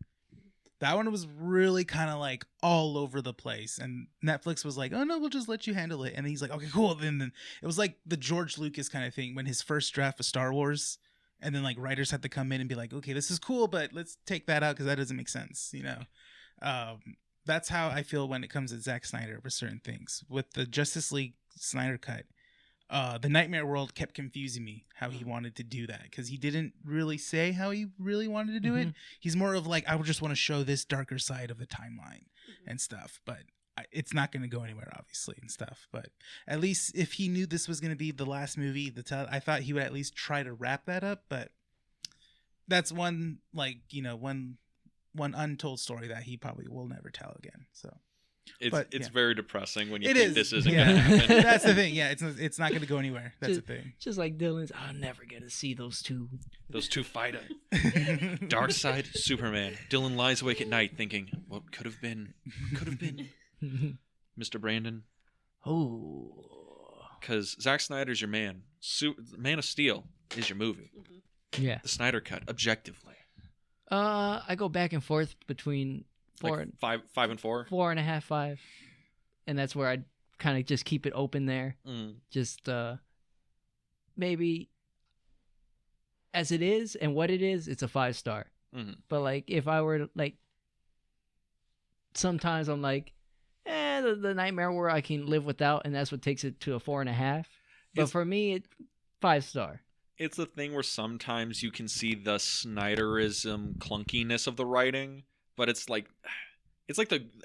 that one was really kind of like all over the place. And Netflix was like, oh no, we'll just let you handle it. And he's like, okay, cool. Then it was like the George Lucas kind of thing when his first draft of Star Wars, and then like writers had to come in and be like, okay, this is cool, but let's take that out because that doesn't make sense, you know. That's how I feel when it comes to Zack Snyder for certain things. With the Justice League Snyder cut, the Nightmare World kept confusing me how he wanted to do that, because he didn't really say how he really wanted to do it. He's more of like, I would just want to show this darker side of the timeline and stuff, but it's not going to go anywhere, obviously, and stuff. But at least if he knew this was going to be the last movie, I thought he would at least try to wrap that up. But that's one, like, you know, one untold story that he probably will never tell again. So It's very depressing when you it think is. this isn't Yeah. gonna happen. That's the thing. Yeah, it's not going to go anywhere. That's the thing. Just like Dyllan's, I'm never gonna see those two. Those two fighting. Dark side, Superman. Dyllan lies awake at night thinking, what could have been? Could have been. Mr. Brandon. Oh. Because Zack Snyder's your man. Man of Steel is your movie. Yeah. The Snyder Cut, objectively. I go back and forth between Like 5 and 4? 4.5, 5, and that's where I'd kind of just keep it open there. Just maybe as it is and what it is, it's a 5-star. But like if I were to, like, sometimes I'm like, the Nightmare World I can live without, and that's what takes it to a 4.5. But for me, it's 5-star. It's the thing where sometimes you can see the Snyderism clunkiness of the writing, but it's like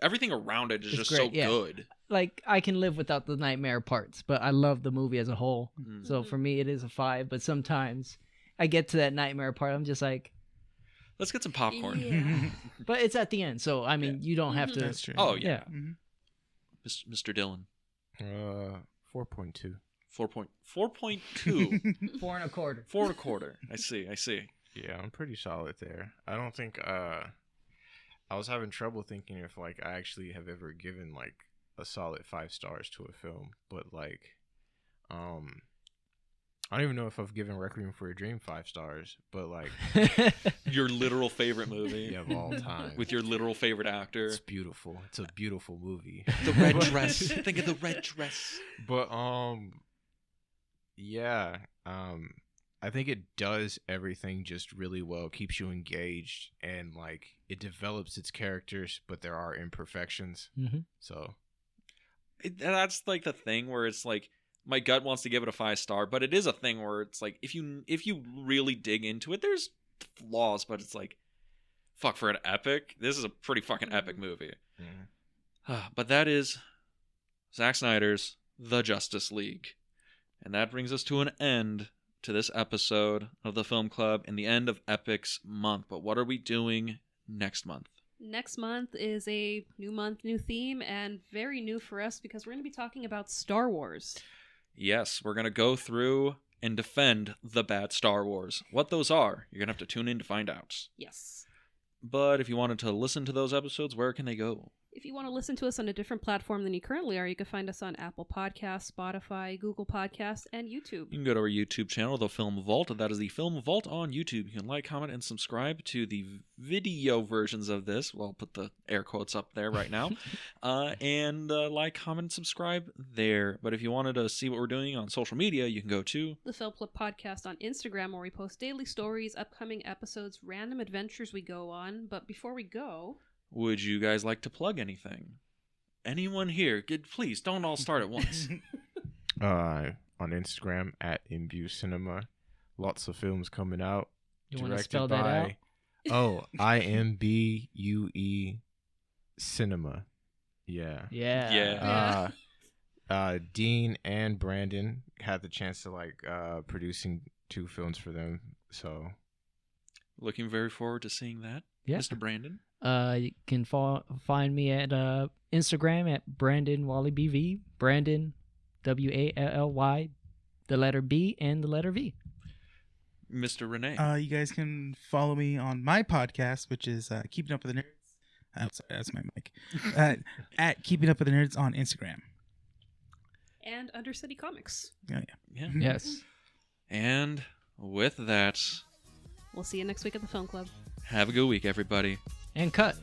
everything around it is It's just great, so yeah. good. Like, I can live without the nightmare parts, but I love the movie as a whole. Mm. So for me, it is a 5. But sometimes I get to that nightmare part, I'm just like, Let's get some popcorn. Yeah. but it's at the end, so I mean, you don't have to. That's true. Oh, yeah. Mhm. Mr. Dyllan. 4.2. 4.2. 4 1/4. 4 1/4. I see. Yeah, I'm pretty solid there. I don't think I was having trouble thinking if like I actually have ever given like a solid 5 stars to a film, but like I don't even know if I've given Requiem for a Dream 5 stars, but like Your literal favorite movie. yeah, of all time. With your literal favorite actor. It's beautiful. It's a beautiful movie. The red dress. Think of the red dress. But yeah, I think it does everything just really well. It keeps you engaged, and like it develops its characters, but there are imperfections. So That's like the thing where it's like my gut wants to give it a 5-star, but it is a thing where it's like if you really dig into it, there's flaws, but it's like, fuck, for an epic, this is a pretty fucking epic movie. But that is Zack Snyder's The Justice League. And that brings us to an end to this episode of the Film Club and the end of Epic's month. But what are we doing next month? Next month is a new month, new theme, and very new for us because we're going to be talking about Star Wars. Yes, we're going to go through and defend the bad Star Wars. What those are, you're going to have to tune in to find out. Yes. But if you wanted to listen to those episodes, where can they go? If you want to listen to us on a different platform than you currently are, you can find us on Apple Podcasts, Spotify, Google Podcasts, and YouTube. You can go to our YouTube channel, The Film Vault. That is The Film Vault on YouTube. You can like, comment, and subscribe to the video versions of this. Well, I'll put the air quotes up there right now. And like, comment, and subscribe there. But if you wanted to see what we're doing on social media, you can go to The Film Flip Podcast on Instagram, where we post daily stories, upcoming episodes, random adventures we go on. But before we go... Would you guys like to plug anything? Anyone here? Please, don't all start at once. On Instagram at Imbue Cinema. Lots of films coming out. You want to spell that out? IMBUE Cinema. Yeah. Yeah. Dean and Brandon had the chance to producing 2 films for them. So Looking very forward to seeing that. Yeah. Mr. Brandon. You can find me at Instagram at Brandon Wally BV. Brandon WALLY, the letter B and the letter V. Mr. Rene. You guys can follow me on my podcast, which is Keeping Up with the Nerds. Oh, sorry, that's my mic. At Keeping Up with the Nerds on Instagram. And Undercity Comics. Yeah. Yes. And with that, We'll see you next week at the Film Club. have a good week, everybody. And cut.